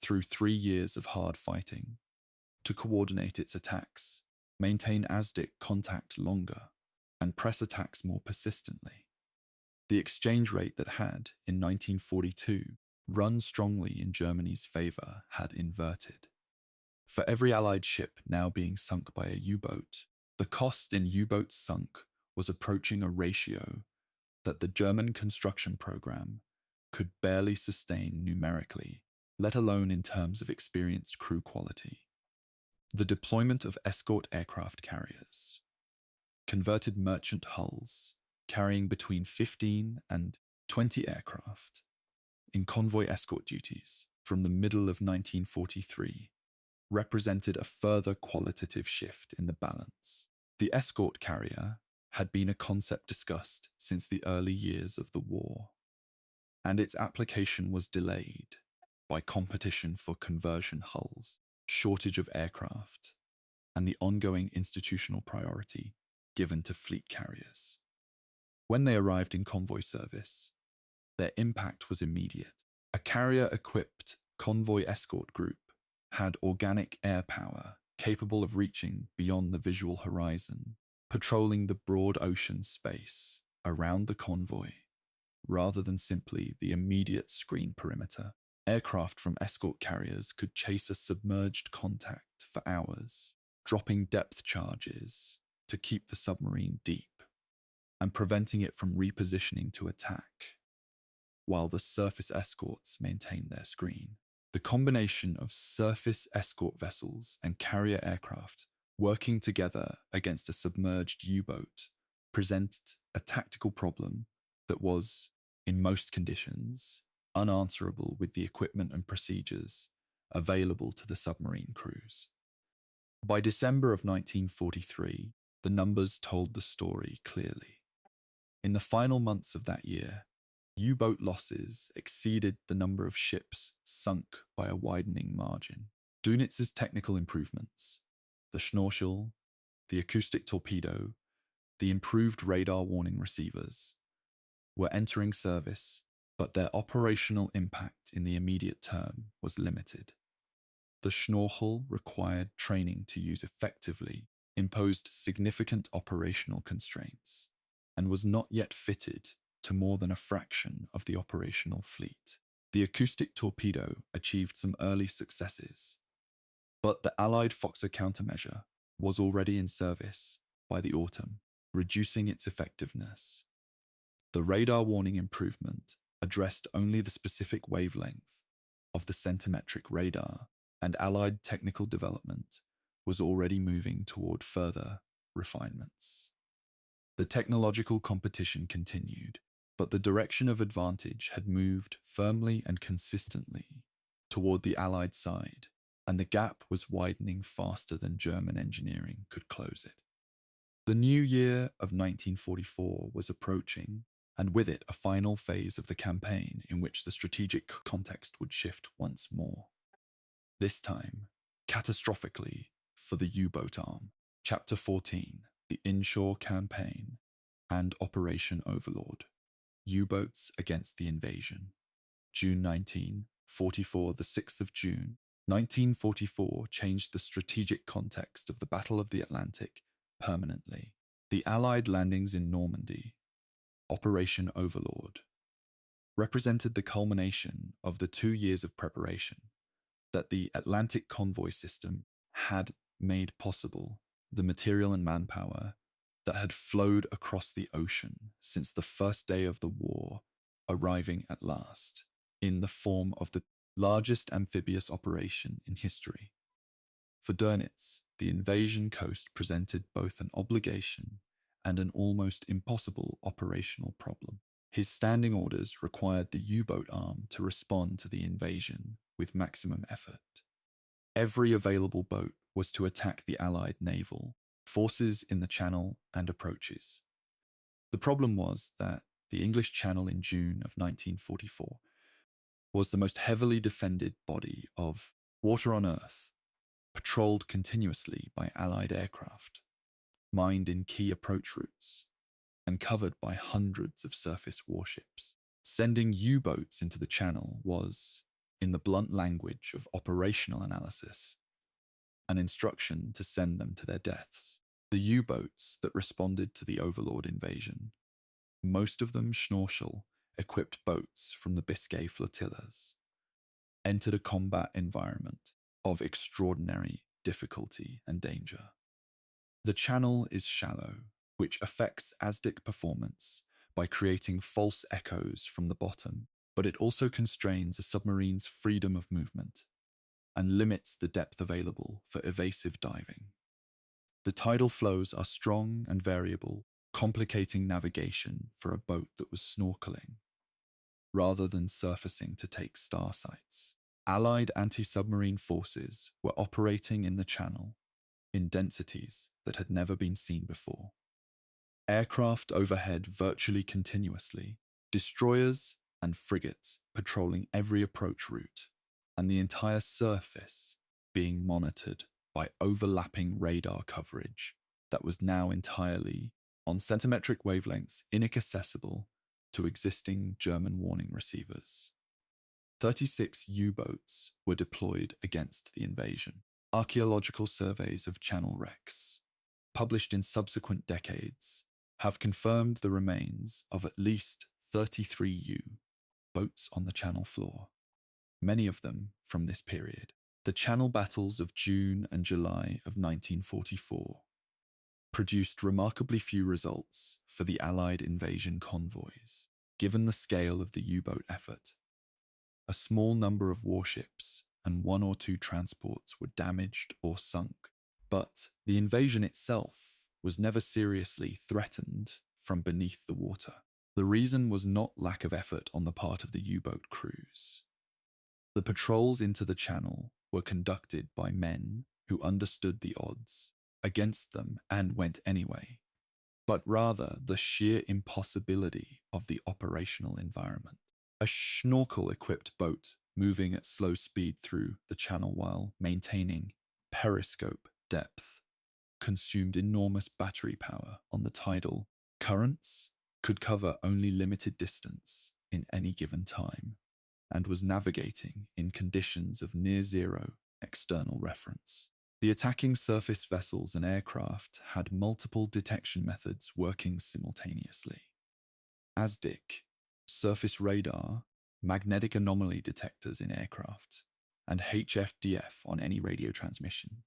through 3 years of hard fighting, to coordinate its attacks, maintain ASDIC contact longer, and press attacks more persistently. The exchange rate that had, in 1942, run strongly in Germany's favour had inverted. For every Allied ship now being sunk by a U-boat, the cost in U-boats sunk was approaching a ratio that the German construction program could barely sustain numerically, let alone in terms of experienced crew quality. The deployment of escort aircraft carriers, converted merchant hulls carrying between 15 and 20 aircraft, in convoy escort duties from the middle of 1943 represented a further qualitative shift in the balance. The escort carrier had been a concept discussed since the early years of the war, and its application was delayed by competition for conversion hulls, shortage of aircraft, and the ongoing institutional priority given to fleet carriers. When they arrived in convoy service, their impact was immediate. A carrier-equipped convoy escort group had organic air power capable of reaching beyond the visual horizon, patrolling the broad ocean space around the convoy rather than simply the immediate screen perimeter. Aircraft from escort carriers could chase a submerged contact for hours, dropping depth charges to keep the submarine deep and preventing it from repositioning to attack, while the surface escorts maintained their screen. The combination of surface escort vessels and carrier aircraft working together against a submerged U-boat presented a tactical problem that was, in most conditions, unanswerable with the equipment and procedures available to the submarine crews. By December of 1943, the numbers told the story clearly. In the final months of that year, U-boat losses exceeded the number of ships sunk by a widening margin. Dunitz's technical improvements, the Schnorchel, the acoustic torpedo, the improved radar warning receivers, were entering service, but their operational impact in the immediate term was limited. The Schnorchel required training to use effectively, imposed significant operational constraints, and was not yet fitted to more than a fraction of the operational fleet. The acoustic torpedo achieved some early successes, but the Allied Fokker countermeasure was already in service by the autumn, reducing its effectiveness. The radar warning improvement addressed only the specific wavelength of the centimetric radar, and Allied technical development was already moving toward further refinements. The technological competition continued, but the direction of advantage had moved firmly and consistently toward the Allied side, and the gap was widening faster than German engineering could close it. The new year of 1944 was approaching, and with it a final phase of the campaign in which the strategic context would shift once more. This time, catastrophically, for the U-boat arm. Chapter 14, The Inshore Campaign and Operation Overlord. U-boats against the invasion. June 1944, the 6th of June, 1944 changed the strategic context of the Battle of the Atlantic permanently. The Allied landings in Normandy, Operation Overlord, represented the culmination of the 2 years of preparation that the Atlantic convoy system had made possible, the material and manpower that had flowed across the ocean since the first day of the war, arriving at last in the form of the largest amphibious operation in history. For Dönitz, the invasion coast presented both an obligation and an almost impossible operational problem. His standing orders required the U-boat arm to respond to the invasion with maximum effort. Every available boat was to attack the Allied naval forces in the Channel and approaches. The problem was that the English Channel in June of 1944 was the most heavily defended body of water on Earth, patrolled continuously by Allied aircraft, mined in key approach routes, and covered by hundreds of surface warships. Sending U-boats into the Channel was, in the blunt language of operational analysis, an instruction to send them to their deaths. The U-boats that responded to the Overlord invasion, most of them Schnorchel-equipped boats from the Biscay flotillas, entered a combat environment of extraordinary difficulty and danger. The Channel is shallow, which affects ASDIC performance by creating false echoes from the bottom, but it also constrains a submarine's freedom of movement and limits the depth available for evasive diving. The tidal flows are strong and variable, complicating navigation for a boat that was snorkeling, rather than surfacing to take star sights. Allied anti-submarine forces were operating in the Channel in densities that had never been seen before. Aircraft overhead virtually continuously, destroyers and frigates patrolling every approach route, and the entire surface being monitored by overlapping radar coverage that was now entirely on centimetric wavelengths inaccessible to existing German warning receivers. 36 U-boats were deployed against the invasion. Archaeological surveys of Channel wrecks, published in subsequent decades, have confirmed the remains of at least 33 boats on the Channel floor, many of them from this period. The Channel battles of June and July of 1944 produced remarkably few results for the Allied invasion convoys. Given the scale of the U-boat effort, a small number of warships and one or two transports were damaged or sunk, but the invasion itself was never seriously threatened from beneath the water. The reason was not lack of effort on the part of the U-boat crews. The patrols into the Channel were conducted by men who understood the odds against them and went anyway, but rather the sheer impossibility of the operational environment. A snorkel-equipped boat moving at slow speed through the Channel while maintaining periscope depth consumed enormous battery power on the tidal currents, could cover only limited distance in any given time, and was navigating in conditions of near-zero external reference. The attacking surface vessels and aircraft had multiple detection methods working simultaneously. ASDIC, surface radar, magnetic anomaly detectors in aircraft, and HFDF on any radio transmission.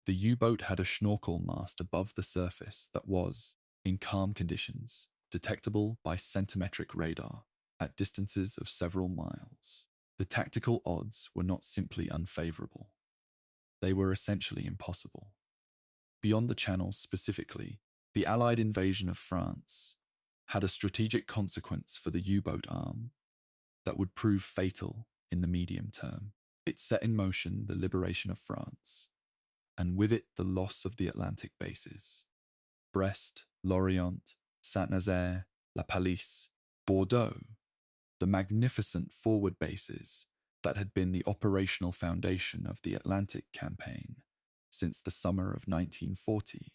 The U-boat had a snorkel mast above the surface that was, in calm conditions, detectable by centimetric radar at distances of several miles. The tactical odds were not simply unfavorable. They were essentially impossible. Beyond the Channel specifically, the Allied invasion of France had a strategic consequence for the U-boat arm that would prove fatal in the medium term. It set in motion the liberation of France, and with it the loss of the Atlantic bases. Brest, Lorient, Saint-Nazaire, La Pallice, Bordeaux, the magnificent forward bases that had been the operational foundation of the Atlantic campaign since the summer of 1940,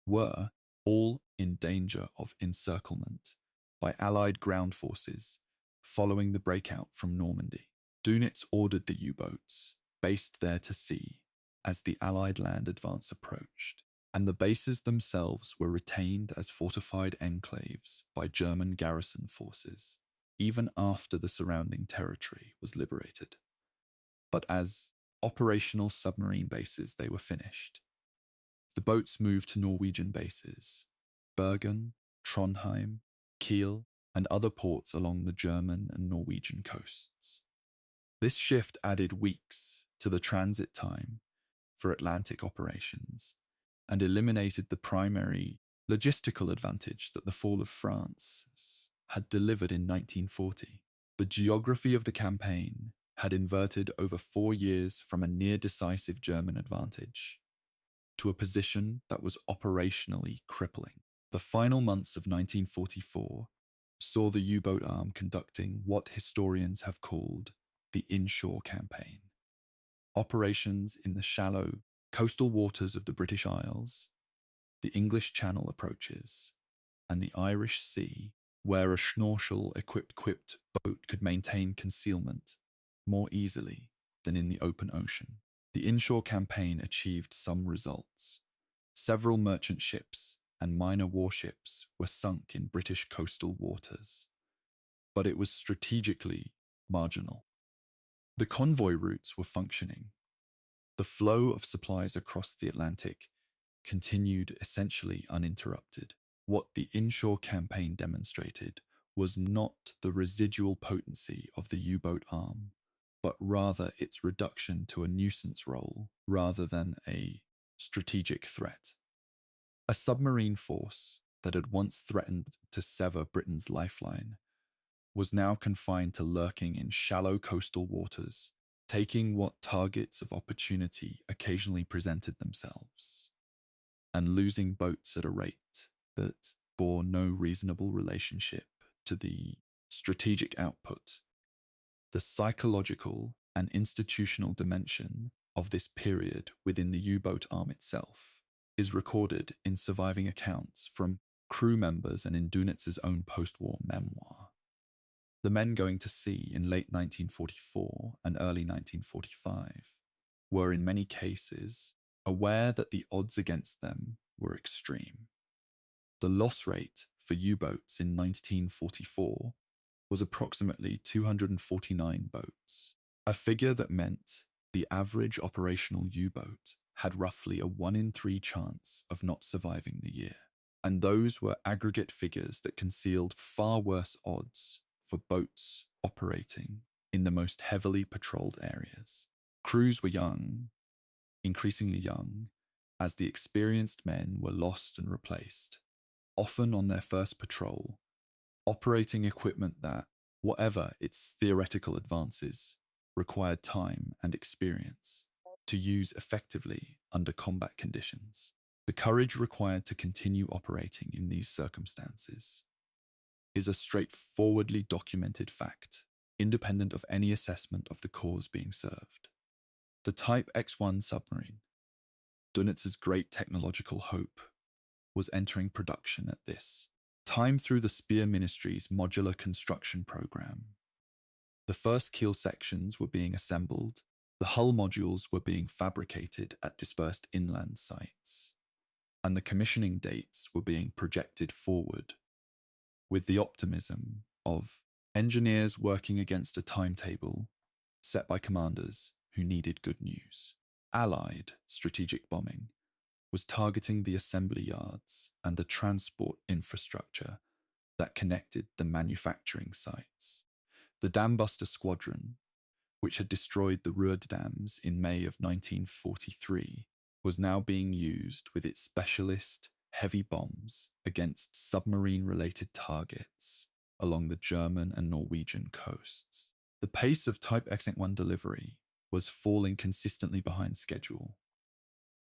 were all in danger of encirclement by Allied ground forces following the breakout from Normandy. Dönitz ordered the U-boats based there to sea as the Allied land advance approached, and the bases themselves were retained as fortified enclaves by German garrison forces, even after the surrounding territory was liberated. But as operational submarine bases, they were finished. The boats moved to Norwegian bases, Bergen, Trondheim, Kiel, and other ports along the German and Norwegian coasts. This shift added weeks to the transit time for Atlantic operations and eliminated the primary logistical advantage that the fall of France had delivered in 1940. The geography of the campaign had inverted over 4 years from a near-decisive German advantage to a position that was operationally crippling. The final months of 1944 saw the U-boat arm conducting what historians have called the inshore campaign. Operations in the shallow coastal waters of the British Isles, the English Channel approaches, and the Irish Sea, where a snorkel-equipped boat could maintain concealment more easily than in the open ocean. The inshore campaign achieved some results. Several merchant ships and minor warships were sunk in British coastal waters, but it was strategically marginal. The convoy routes were functioning. The flow of supplies across the Atlantic continued essentially uninterrupted. What the inshore campaign demonstrated was not the residual potency of the U-boat arm, but rather its reduction to a nuisance role rather than a strategic threat. A submarine force that had once threatened to sever Britain's lifeline was now confined to lurking in shallow coastal waters, taking what targets of opportunity occasionally presented themselves, and losing boats at a rate that bore no reasonable relationship to the strategic output. The psychological and institutional dimension of this period within the U-boat arm itself is recorded in surviving accounts from crew members and in Dönitz's own post-war memoir. The men going to sea in late 1944 and early 1945 were in many cases aware that the odds against them were extreme. The loss rate for U-boats in 1944 was approximately 249 boats, a figure that meant the average operational U-boat had roughly a 1 in 3 chance of not surviving the year. And those were aggregate figures that concealed far worse odds for boats operating in the most heavily patrolled areas. Crews were young, increasingly young, as the experienced men were lost and replaced, often on their first patrol, operating equipment that, whatever its theoretical advances, required time and experience to use effectively under combat conditions. The courage required to continue operating in these circumstances is a straightforwardly documented fact, independent of any assessment of the cause being served. The Type X-1 submarine, Dunitz's great technological hope, was entering production at this time through the Spear Ministry's modular construction program. The first keel sections were being assembled, the hull modules were being fabricated at dispersed inland sites, and the commissioning dates were being projected forward with the optimism of engineers working against a timetable set by commanders who needed good news. Allied strategic bombing was targeting the assembly yards and the transport infrastructure that connected the manufacturing sites. The Dambuster Squadron, which had destroyed the Ruhr dams in May of 1943, was now being used with its specialist heavy bombs against submarine-related targets along the German and Norwegian coasts. The pace of Type X-1 delivery was falling consistently behind schedule,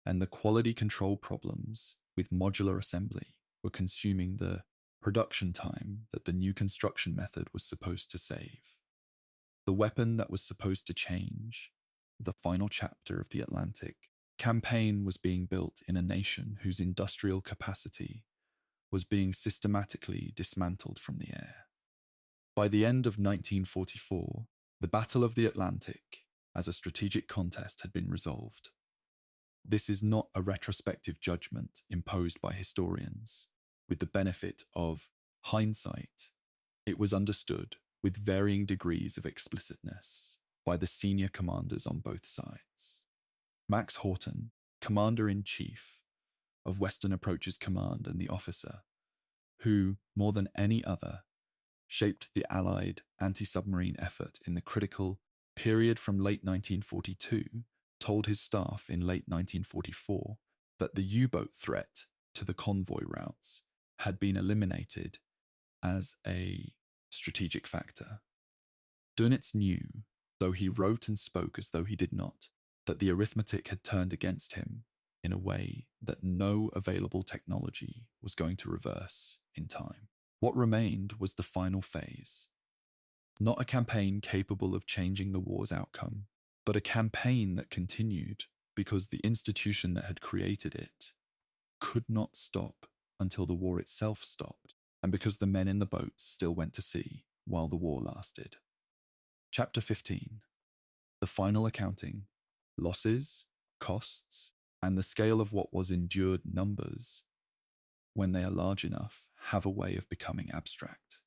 and the quality control problems with modular assembly were consuming the production time that the new construction method was supposed to save. The weapon that was supposed to change the final chapter of the Atlantic campaign was being built in a nation whose industrial capacity was being systematically dismantled from the air. By the end of 1944, the Battle of the Atlantic as a strategic contest had been resolved. This is not a retrospective judgment imposed by historians. With the benefit of hindsight, it was understood with varying degrees of explicitness by the senior commanders on both sides. Max Horton, Commander-in-Chief of Western Approaches Command and the officer who, more than any other, shaped the Allied anti-submarine effort in the critical period from late 1942, told his staff in late 1944 that the U-boat threat to the convoy routes had been eliminated as a strategic factor. Dönitz knew, though he wrote and spoke as though he did not, that the arithmetic had turned against him in a way that no available technology was going to reverse in time. What remained was the final phase. Not a campaign capable of changing the war's outcome, but a campaign that continued because the institution that had created it could not stop until the war itself stopped, and because the men in the boats still went to sea while the war lasted. Chapter 15. The final accounting, losses, costs, and the scale of what was endured numbers, when they are large enough, have a way of becoming abstract.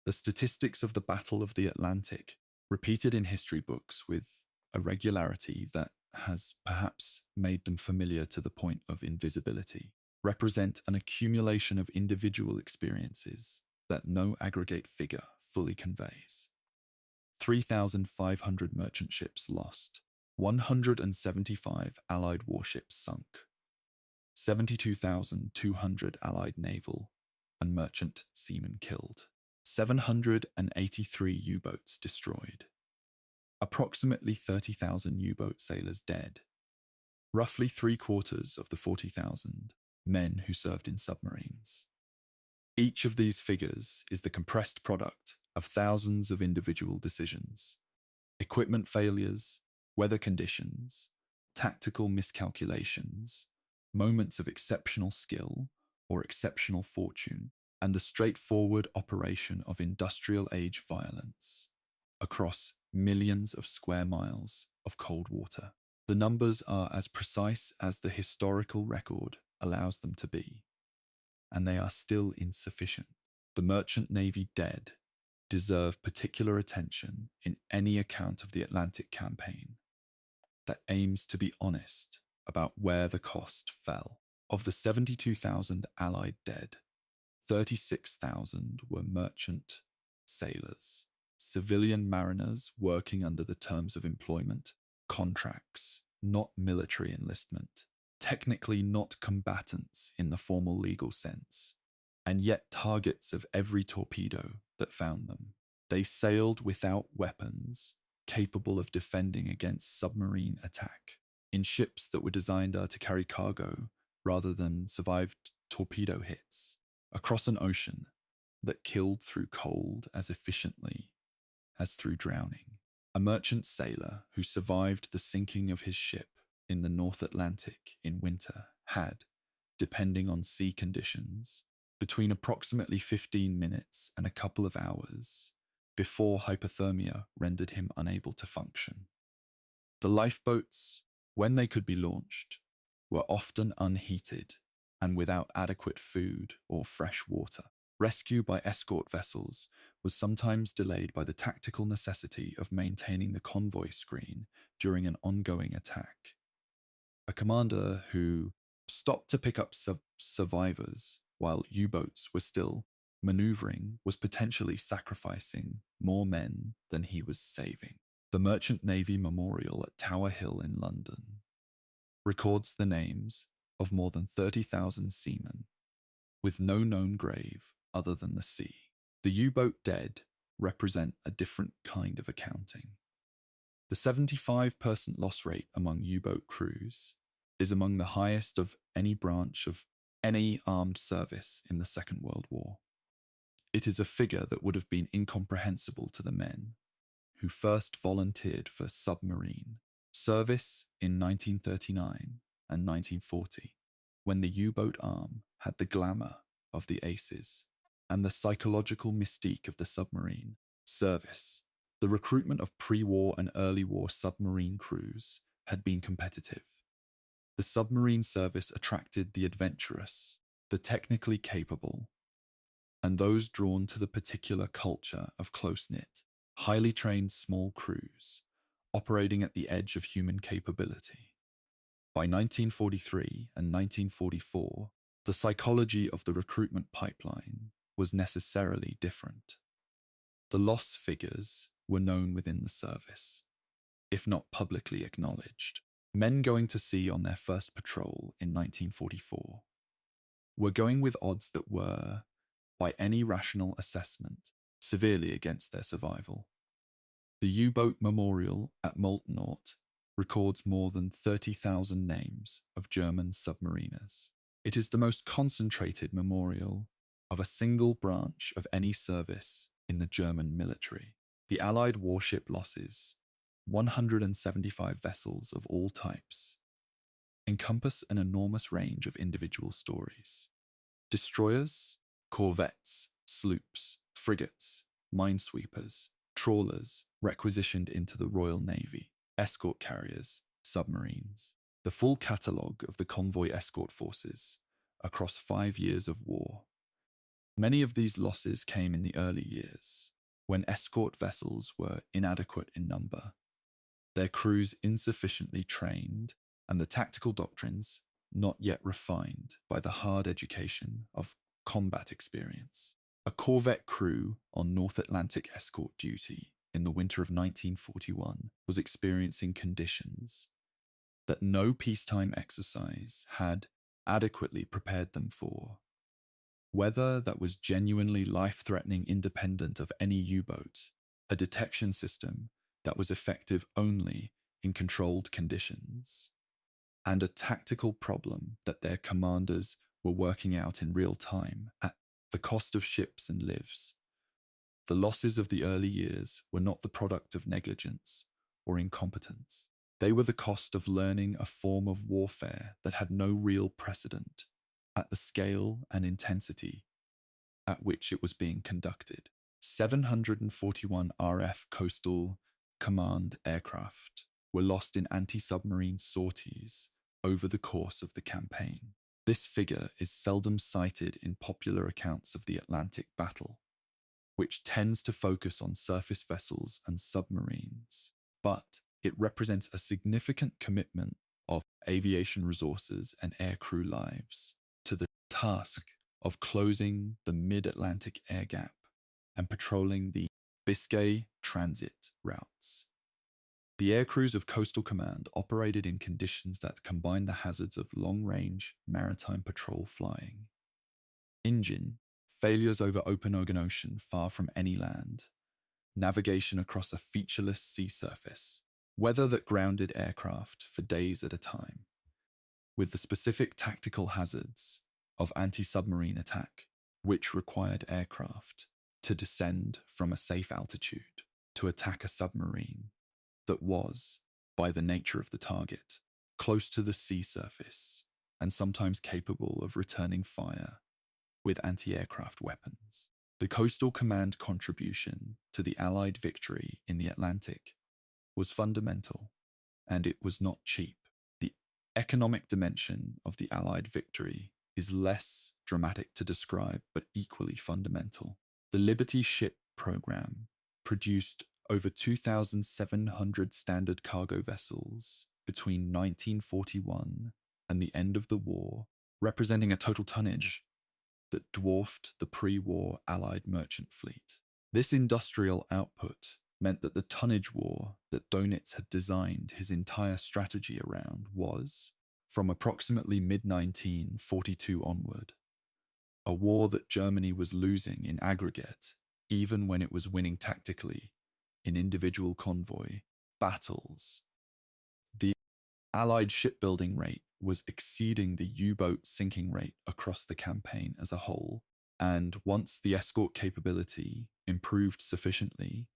The statistics of the Battle of the Atlantic, repeated in history books with a regularity that has perhaps made them familiar to the point of invisibility, represent an accumulation of individual experiences that no aggregate figure fully conveys. 3,500 merchant ships lost, 175 Allied warships sunk, 72,200 Allied naval and merchant seamen killed, 783 U-boats destroyed, approximately 30,000 U-boat sailors dead, roughly 3/4 of the 40,000 men who served in submarines. Each of these figures is the compressed product of thousands of individual decisions, equipment failures, weather conditions, tactical miscalculations, moments of exceptional skill or exceptional fortune, and the straightforward operation of industrial age violence across millions of square miles of cold water. The numbers are as precise as the historical record allows them to be. and they are still insufficient. The merchant navy dead deserve particular attention in any account of the Atlantic campaign that aims to be honest about where the cost fell. Of the 72,000 Allied dead, 36,000 were merchant sailors, civilian mariners working under the terms of employment, contracts, not military enlistment, technically not combatants in the formal legal sense, and yet targets of every torpedo that found them. They sailed without weapons, capable of defending against submarine attack, in ships that were designed to carry cargo rather than survived torpedo hits, across an ocean that killed through cold as efficiently as through drowning. A merchant sailor who survived the sinking of his ship in the North Atlantic in winter had, depending on sea conditions, between approximately 15 minutes and a couple of hours before hypothermia rendered him unable to function. The lifeboats, when they could be launched, were often unheated and without adequate food or fresh water. Rescue by escort vessels was sometimes delayed by the tactical necessity of maintaining the convoy screen during an ongoing attack. A commander who stopped to pick up survivors while U-boats were still maneuvering was potentially sacrificing more men than he was saving. The Merchant Navy Memorial at Tower Hill in London records the names of more than 30,000 seamen, with no known grave other than the sea. The U-boat dead represent a different kind of accounting. The 75% loss rate among U-boat crews is among the highest of any branch of any armed service in the Second World War. It is a figure that would have been incomprehensible to the men who first volunteered for submarine service in 1939 and 1940, when the U-boat arm had the glamour of the aces and the psychological mystique of the submarine service. The recruitment of pre-war and early war submarine crews had been competitive. The submarine service attracted the adventurous, the technically capable, and those drawn to the particular culture of close-knit, highly trained small crews operating at the edge of human capability. By 1943 and 1944, the psychology of the recruitment pipeline was necessarily different. The loss figures were known within the service, if not publicly acknowledged. Men going to sea on their first patrol in 1944 were going with odds that were, by any rational assessment, severely against their survival. The U-boat memorial at Moltenort records more than 30,000 names of German submariners. It is the most concentrated memorial of a single branch of any service in the German military. The Allied warship losses, 175 vessels of all types, encompass an enormous range of individual stories. Destroyers, corvettes, sloops, frigates, minesweepers, trawlers requisitioned into the Royal Navy, escort carriers, submarines. The full catalogue of the convoy escort forces across 5 years of war. Many of these losses came in the early years, when escort vessels were inadequate in number, their crews insufficiently trained, and the tactical doctrines not yet refined by the hard education of combat experience. A corvette crew on North Atlantic escort duty in the winter of 1941 was experiencing conditions that no peacetime exercise had adequately prepared them for. Weather that was genuinely life-threatening independent of any U-boat, a detection system that was effective only in controlled conditions, and a tactical problem that their commanders were working out in real time at the cost of ships and lives. The losses of the early years were not the product of negligence or incompetence. They were the cost of learning a form of warfare that had no real precedent at the scale and intensity at which it was being conducted. 741 RF Coastal Command aircraft were lost in anti-submarine sorties over the course of the campaign. This figure is seldom cited in popular accounts of the Atlantic battle, which tends to focus on surface vessels and submarines, but it represents a significant commitment of aviation resources and aircrew lives to the task of closing the mid-Atlantic air gap and patrolling the Biscay transit routes. The aircrews of Coastal Command operated in conditions that combined the hazards of long-range maritime patrol flying, engine failures over open ocean far from any land, navigation across a featureless sea surface, weather that grounded aircraft for days at a time, with the specific tactical hazards of anti-submarine attack, which required aircraft to descend from a safe altitude to attack a submarine that was, by the nature of the target, close to the sea surface and sometimes capable of returning fire with anti-aircraft weapons. The Coastal Command contribution to the Allied victory in the Atlantic was fundamental, and it was not cheap. The economic dimension of the Allied victory is less dramatic to describe, but equally fundamental. The Liberty ship program produced over 2,700 standard cargo vessels between 1941 and the end of the war, representing a total tonnage that dwarfed the pre-war Allied merchant fleet. This industrial output meant that the tonnage war that Dönitz had designed his entire strategy around was, from approximately mid-1942 onward, a war that Germany was losing in aggregate, even when it was winning tactically in individual convoy battles. The Allied shipbuilding rate was exceeding the U-boat sinking rate across the campaign as a whole, and once the escort capability improved sufficiently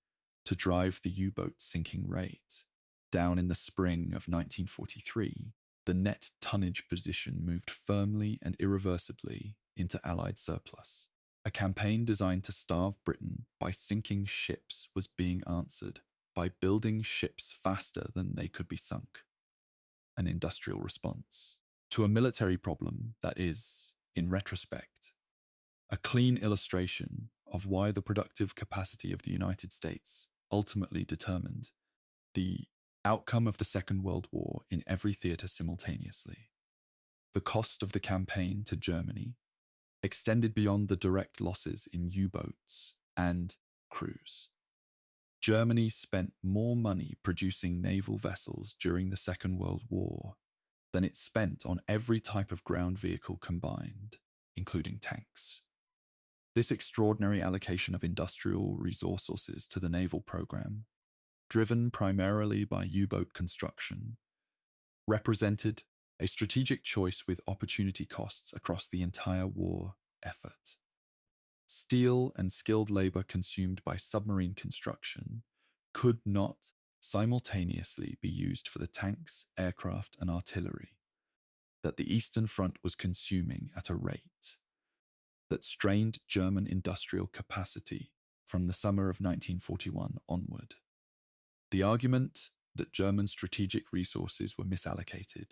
to drive the U-boat sinking rate down in the spring of 1943, the net tonnage position moved firmly and irreversibly into Allied surplus. A campaign designed to starve Britain by sinking ships was being answered by building ships faster than they could be sunk. An industrial response to a military problem that is, in retrospect, a clean illustration of why the productive capacity of the United States ultimately determined the outcome of the Second World War in every theatre simultaneously. The cost of the campaign to Germany extended beyond the direct losses in U-boats and crews. Germany spent more money producing naval vessels during the Second World War than it spent on every type of ground vehicle combined, including tanks. This extraordinary allocation of industrial resources to the naval program, driven primarily by U-boat construction, represented a strategic choice with opportunity costs across the entire war effort. Steel and skilled labor consumed by submarine construction could not simultaneously be used for the tanks, aircraft, and artillery that the Eastern Front was consuming at a rate that strained German industrial capacity from the summer of 1941 onward. The argument that German strategic resources were misallocated,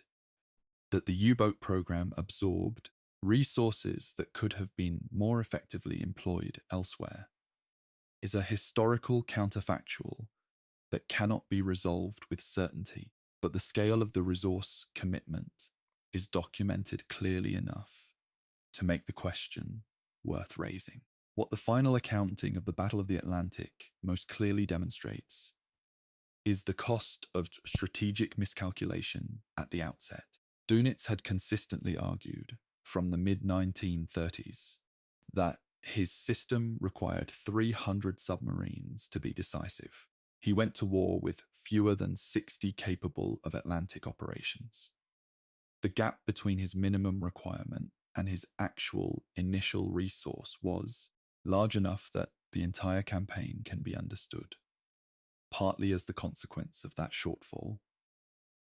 that the U-boat program absorbed resources that could have been more effectively employed elsewhere, is a historical counterfactual that cannot be resolved with certainty, but the scale of the resource commitment is documented clearly enough to make the question worth raising. What the final accounting of the Battle of the Atlantic most clearly demonstrates is the cost of strategic miscalculation at the outset. Dönitz had consistently argued from the mid-1930s that his system required 300 submarines to be decisive. He went to war with fewer than 60 capable of Atlantic operations. The gap between his minimum requirement and his actual initial resource was large enough that the entire campaign can be understood. Partly as the consequence of that shortfall,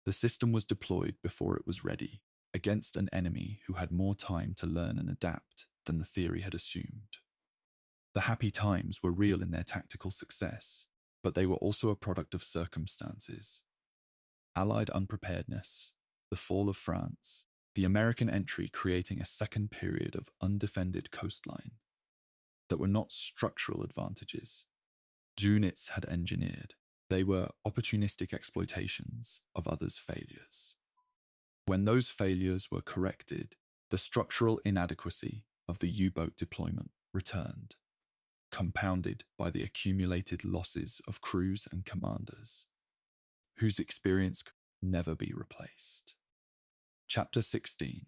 the system was deployed before it was ready, against an enemy who had more time to learn and adapt than the theory had assumed. The happy times were real in their tactical success, but they were also a product of circumstances. Allied unpreparedness, the fall of France, the American entry creating a second period of undefended coastline that were not structural advantages units had engineered. They were opportunistic exploitations of others' failures. When those failures were corrected, the structural inadequacy of the U-boat deployment returned, compounded by the accumulated losses of crews and commanders, whose experience could never be replaced. Chapter 16: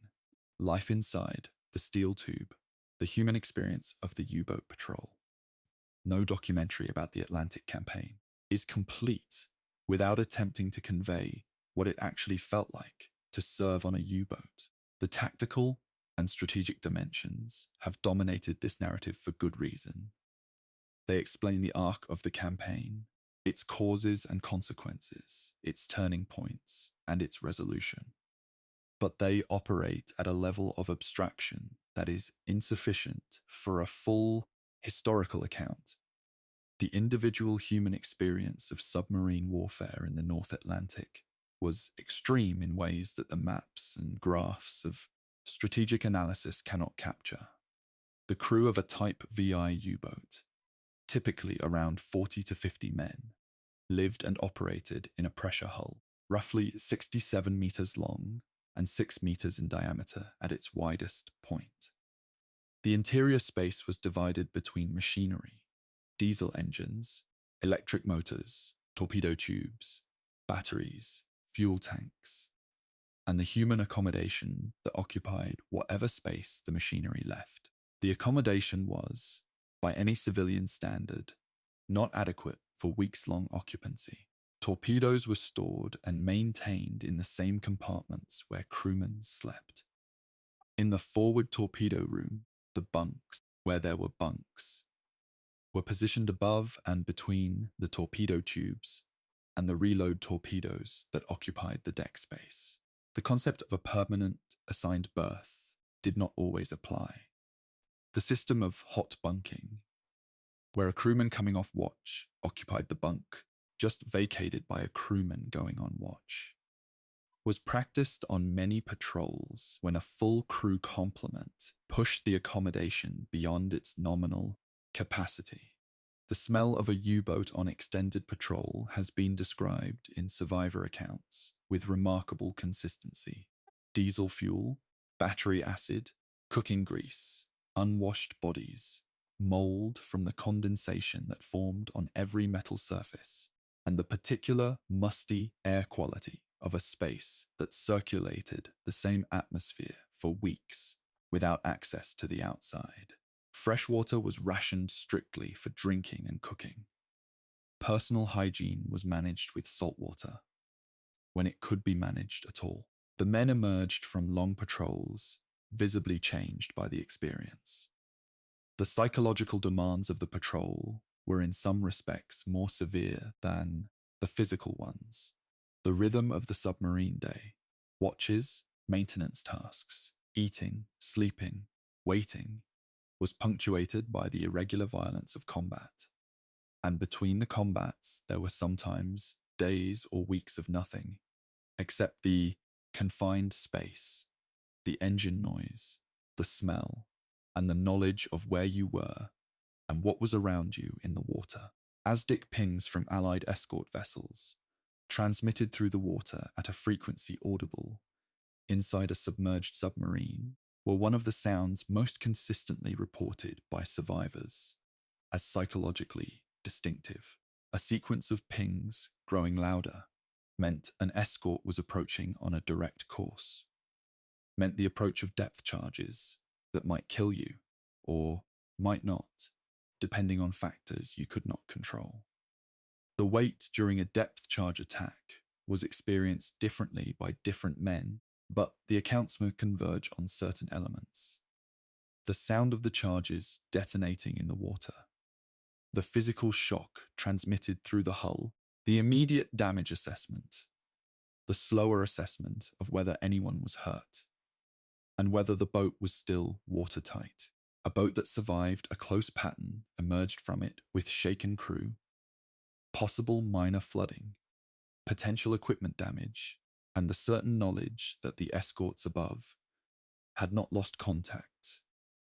Life Inside the Steel Tube, the Human Experience of the U-Boat Patrol. No documentary about the Atlantic campaign is complete without attempting to convey what it actually felt like to serve on a U-boat. The tactical and strategic dimensions have dominated this narrative for good reason. They explain the arc of the campaign, its causes and consequences, its turning points, and its resolution. But they operate at a level of abstraction that is insufficient for a full historical account. The individual human experience of submarine warfare in the North Atlantic was extreme in ways that the maps and graphs of strategic analysis cannot capture. The crew of a Type VI U-boat, typically around 40 to 50 men, lived and operated in a pressure hull, roughly 67 meters long and 6 meters in diameter at its widest point. The interior space was divided between machinery, diesel engines, electric motors, torpedo tubes, batteries, fuel tanks, and the human accommodation that occupied whatever space the machinery left. The accommodation was, by any civilian standard, not adequate for weeks-long occupancy. Torpedoes were stored and maintained in the same compartments where crewmen slept. In the forward torpedo room, the bunks, where there were bunks, were positioned above and between the torpedo tubes and the reload torpedoes that occupied the deck space. The concept of a permanent assigned berth did not always apply. The system of hot bunking, where a crewman coming off watch occupied the bunk just vacated by a crewman going on watch, was practiced on many patrols when a full crew complement pushed the accommodation beyond its nominal capacity. The smell of a U-boat on extended patrol has been described in survivor accounts with remarkable consistency. Diesel fuel, battery acid, cooking grease, unwashed bodies, mold from the condensation that formed on every metal surface, and the particular musty air quality of a space that circulated the same atmosphere for weeks without access to the outside. Fresh water was rationed strictly for drinking and cooking. Personal hygiene was managed with salt water, when it could be managed at all. The men emerged from long patrols, visibly changed by the experience. The psychological demands of the patrol were in some respects more severe than the physical ones. The rhythm of the submarine day, watches, maintenance tasks, eating, sleeping, waiting, was punctuated by the irregular violence of combat. And between the combats, there were sometimes days or weeks of nothing, except the confined space, the engine noise, the smell, and the knowledge of where you were and what was around you in the water. ASDIC pings from Allied escort vessels, transmitted through the water at a frequency audible inside a submerged submarine, were one of the sounds most consistently reported by survivors as psychologically distinctive. A sequence of pings growing louder meant an escort was approaching on a direct course, meant the approach of depth charges that might kill you or might not, depending on factors you could not control. The wait during a depth charge attack was experienced differently by different men, but the accounts may converge on certain elements. The sound of the charges detonating in the water, the physical shock transmitted through the hull, the immediate damage assessment, the slower assessment of whether anyone was hurt, and whether the boat was still watertight. A boat that survived a close pattern emerged from it with shaken crew, possible minor flooding, potential equipment damage, and the certain knowledge that the escorts above had not lost contact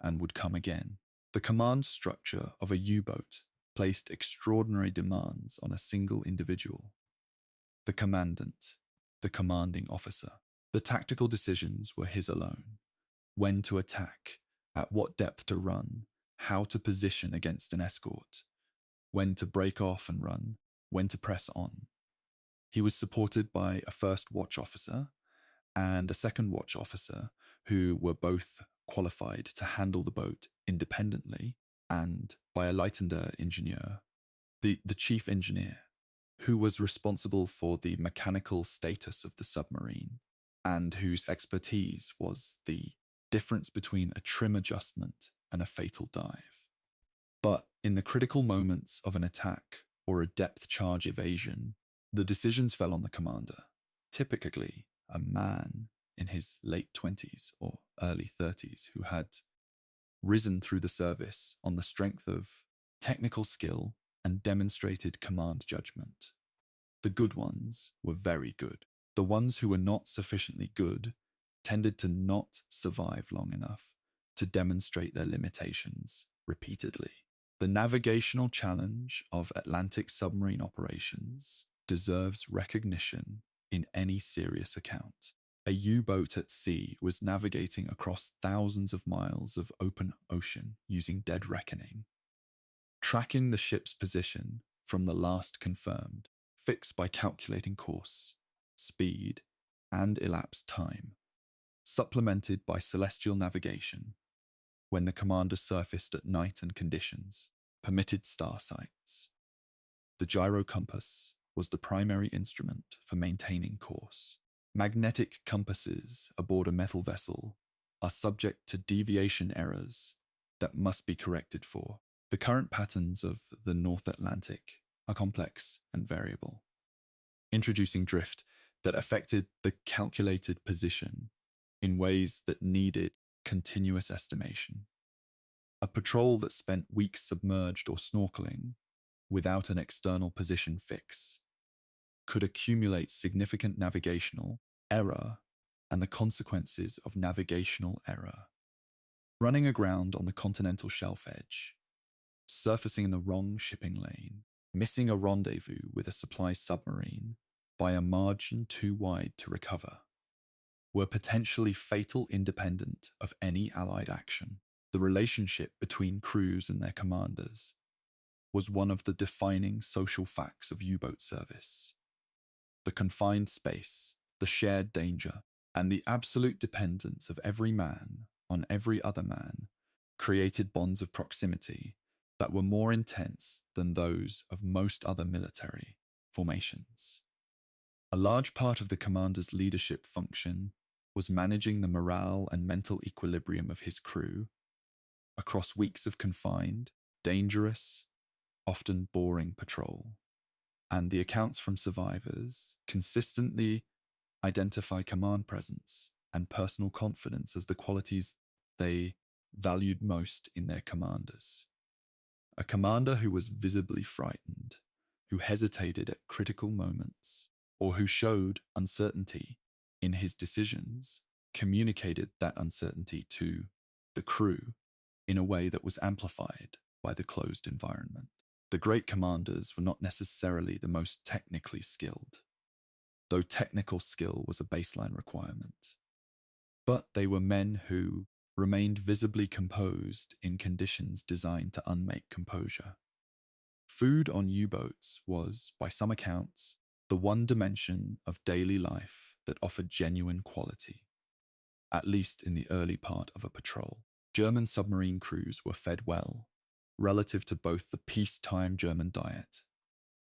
and would come again. The command structure of a U-boat placed extraordinary demands on a single individual, the commandant, the commanding officer. The tactical decisions were his alone: when to attack, at what depth to run, how to position against an escort, when to break off and run, when to press on. He was supported by a first watch officer and a second watch officer who were both qualified to handle the boat independently, and by a Leitender engineer, the chief engineer, who was responsible for the mechanical status of the submarine and whose expertise was the difference between a trim adjustment and a fatal dive. But in the critical moments of an attack or a depth charge evasion, the decisions fell on the commander, typically a man in his late 20s or early 30s who had risen through the service on the strength of technical skill and demonstrated command judgment. The good ones were very good. The ones who were not sufficiently good tended to not survive long enough to demonstrate their limitations repeatedly. The navigational challenge of Atlantic submarine operations deserves recognition in any serious account. A U-boat at sea was navigating across thousands of miles of open ocean using dead reckoning, tracking the ship's position from the last confirmed, fixed by calculating course, speed, and elapsed time, supplemented by celestial navigation when the commander surfaced at night and conditions permitted star sights. The gyro compass was the primary instrument for maintaining course. Magnetic compasses aboard a metal vessel are subject to deviation errors that must be corrected for. The current patterns of the North Atlantic are complex and variable, introducing drift that affected the calculated position in ways that needed continuous estimation. A patrol that spent weeks submerged or snorkeling without an external position fix could accumulate significant navigational error and the consequences of navigational error. Running aground on the continental shelf edge, surfacing in the wrong shipping lane, missing a rendezvous with a supply submarine by a margin too wide to recover, were potentially fatal independent of any Allied action. The relationship between crews and their commanders was one of the defining social facts of U-boat service. The confined space, the shared danger, and the absolute dependence of every man on every other man created bonds of proximity that were more intense than those of most other military formations. A large part of the commander's leadership function was managing the morale and mental equilibrium of his crew across weeks of confined, dangerous, often boring patrol. And the accounts from survivors consistently identify command presence and personal confidence as the qualities they valued most in their commanders. A commander who was visibly frightened, who hesitated at critical moments, or who showed uncertainty in his decisions, communicated that uncertainty to the crew in a way that was amplified by the closed environment. The great commanders were not necessarily the most technically skilled, though technical skill was a baseline requirement. But they were men who remained visibly composed in conditions designed to unmake composure. Food on U-boats was, by some accounts, the one dimension of daily life that offered genuine quality, at least in the early part of a patrol. German submarine crews were fed well, relative to both the peacetime German diet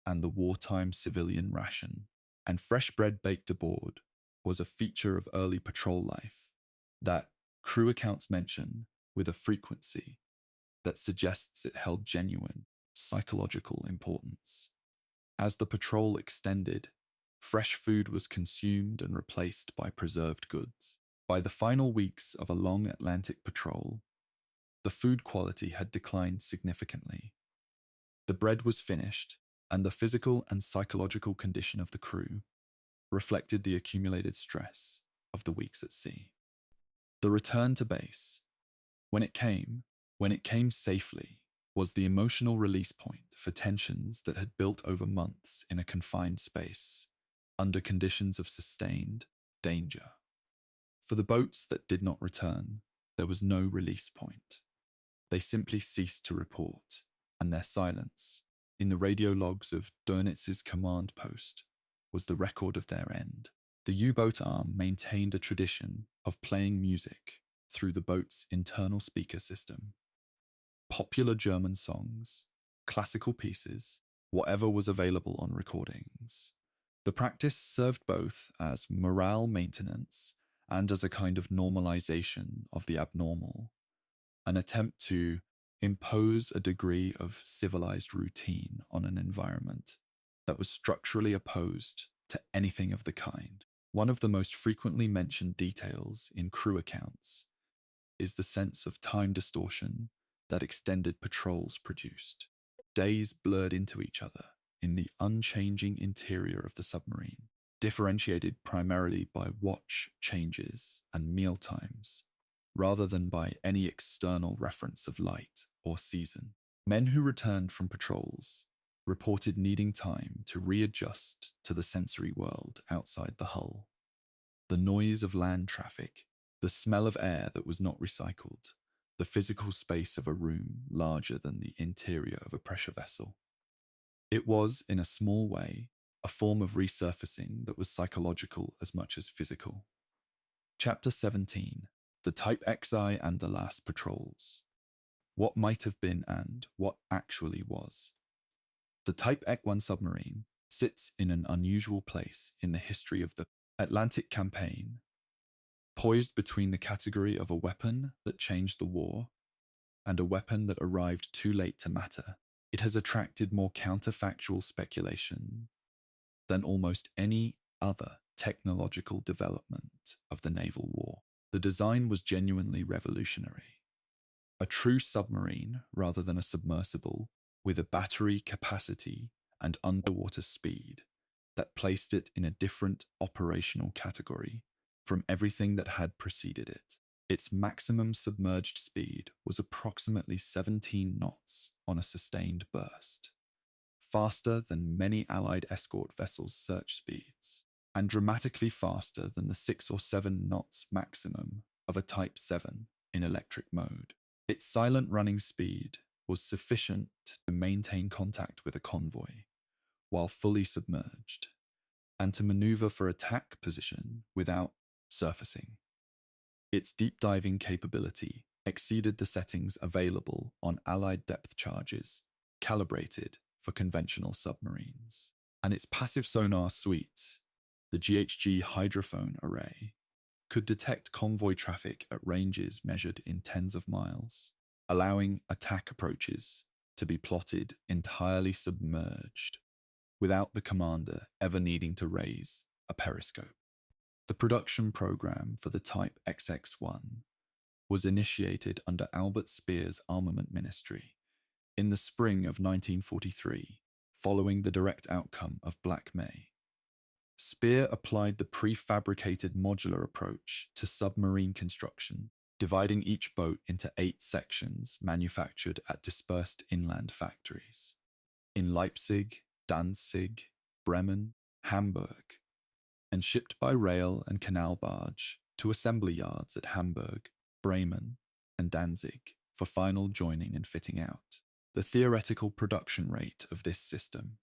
and the wartime civilian ration, and fresh bread baked aboard was a feature of early patrol life that crew accounts mention with a frequency that suggests it held genuine psychological importance. As the patrol extended, fresh food was consumed and replaced by preserved goods. By the final weeks of a long Atlantic patrol, the food quality had declined significantly. The bread was finished, and the physical and psychological condition of the crew reflected the accumulated stress of the weeks at sea. The return to base, when it came safely, was the emotional release point for tensions that had built over months in a confined space, under conditions of sustained danger. For the boats that did not return, there was no release point. They simply ceased to report, and their silence, in the radio logs of Dönitz's command post, was the record of their end. The U-boat arm maintained a tradition of playing music through the boat's internal speaker system. Popular German songs, classical pieces, whatever was available on recordings. The practice served both as morale maintenance and as a kind of normalization of the abnormal, an attempt to impose a degree of civilized routine on an environment that was structurally opposed to anything of the kind. One of the most frequently mentioned details in crew accounts is the sense of time distortion that extended patrols produced. Days blurred into each other in the unchanging interior of the submarine, differentiated primarily by watch changes and meal times, rather than by any external reference of light or season. Men who returned from patrols reported needing time to readjust to the sensory world outside the hull. The noise of land traffic, the smell of air that was not recycled, the physical space of a room larger than the interior of a pressure vessel. It was, in a small way, a form of resurfacing that was psychological as much as physical. Chapter 17. The Type XI and the Last Patrols. What might have been and what actually was. The Type X-1 submarine sits in an unusual place in the history of the Atlantic campaign, poised between the category of a weapon that changed the war and a weapon that arrived too late to matter. It has attracted more counterfactual speculation than almost any other technological development of the naval war. The design was genuinely revolutionary. A true submarine rather than a submersible, with a battery capacity and underwater speed that placed it in a different operational category from everything that had preceded it. Its maximum submerged speed was approximately 17 knots on a sustained burst, faster than many Allied escort vessels' search speeds, and dramatically faster than the 6 or 7 knots maximum of a Type 7 in electric mode. Its silent running speed was sufficient to maintain contact with a convoy while fully submerged, and to maneuver for attack position without surfacing. Its deep diving capability exceeded the settings available on Allied depth charges calibrated for conventional submarines, and its passive sonar suite, the GHG hydrophone array, could detect convoy traffic at ranges measured in tens of miles, allowing attack approaches to be plotted entirely submerged, without the commander ever needing to raise a periscope. The production program for the Type XX-1 was initiated under Albert Speer's armament ministry in the spring of 1943, following the direct outcome of Black May. Speer applied the prefabricated modular approach to submarine construction, dividing each boat into 8 sections manufactured at dispersed inland factories in Leipzig, Danzig, Bremen, Hamburg, and shipped by rail and canal barge to assembly yards at Hamburg, Bremen, and Danzig for final joining and fitting out. The theoretical production rate of this system,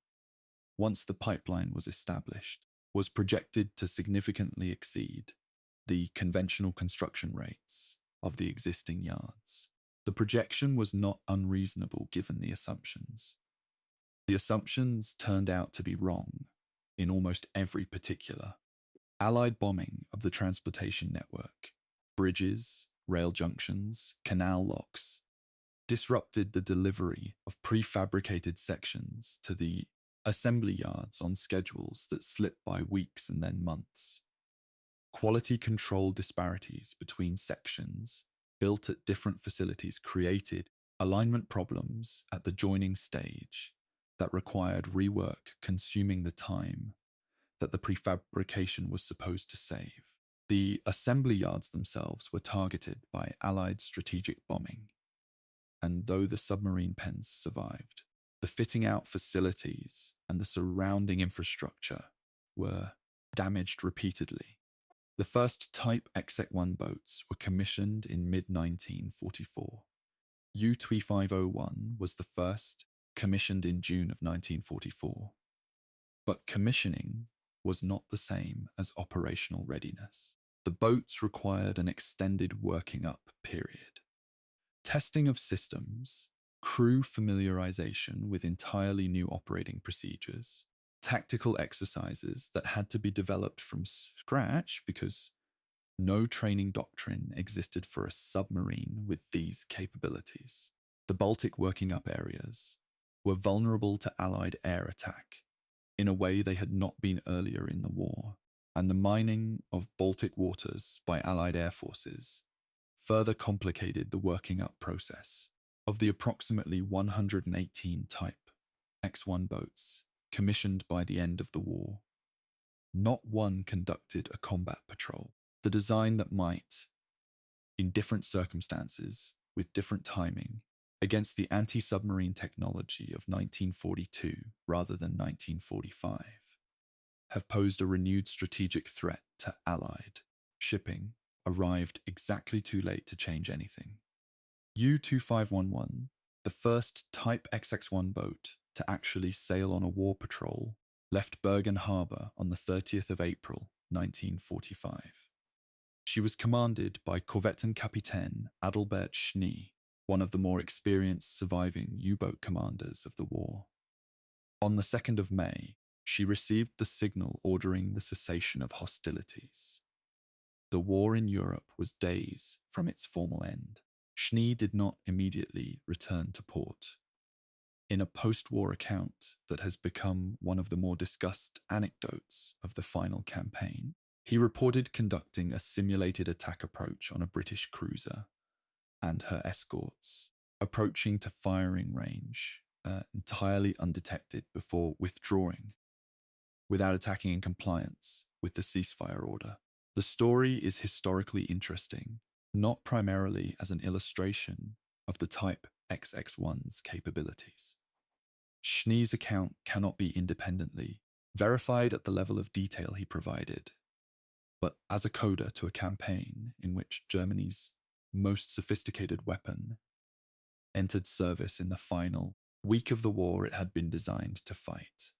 once the pipeline was established, was projected to significantly exceed the conventional construction rates of the existing yards. The projection was not unreasonable given the assumptions. The assumptions turned out to be wrong in almost every particular. Allied bombing of the transportation network, bridges, rail junctions, canal locks, disrupted the delivery of prefabricated sections to the assembly yards on schedules that slipped by weeks and then months. Quality control disparities between sections built at different facilities created alignment problems at the joining stage that required rework, consuming the time that the prefabrication was supposed to save. The assembly yards themselves were targeted by Allied strategic bombing, and though the submarine pens survived, the fitting out facilities and the surrounding infrastructure were damaged repeatedly. The first Type XX-1 boats were commissioned in mid-1944. U-2501 was the first, commissioned in June of 1944. But commissioning was not the same as operational readiness. The boats required an extended working up period. Testing of systems, crew familiarization with entirely new operating procedures, tactical exercises that had to be developed from scratch because no training doctrine existed for a submarine with these capabilities. The Baltic working up areas were vulnerable to Allied air attack in a way they had not been earlier in the war, and the mining of Baltic waters by Allied air forces further complicated the working up process. Of the approximately 118 Type X1 boats commissioned by the end of the war, not one conducted a combat patrol. The design that might, in different circumstances, with different timing, against the anti-submarine technology of 1942 rather than 1945, have posed a renewed strategic threat to Allied shipping, arrived exactly too late to change anything. U-2511, the first Type XX-1 boat to actually sail on a war patrol, left Bergen Harbour on the 30th of April, 1945. She was commanded by Korvettenkaptein Adalbert Schnee, one of the more experienced surviving U-boat commanders of the war. On the 2nd of May, she received the signal ordering the cessation of hostilities. The war in Europe was days from its formal end. Schnee did not immediately return to port. In a post-war account that has become one of the more discussed anecdotes of the final campaign, he reported conducting a simulated attack approach on a British cruiser and her escorts, approaching to firing range entirely undetected before withdrawing, without attacking in compliance with the ceasefire order. The story is historically interesting, not primarily as an illustration of the Type XX-1's capabilities. Schnee's account cannot be independently verified at the level of detail he provided, but as a coda to a campaign in which Germany's most sophisticated weapon entered service in the final week of the war it had been designed to fight.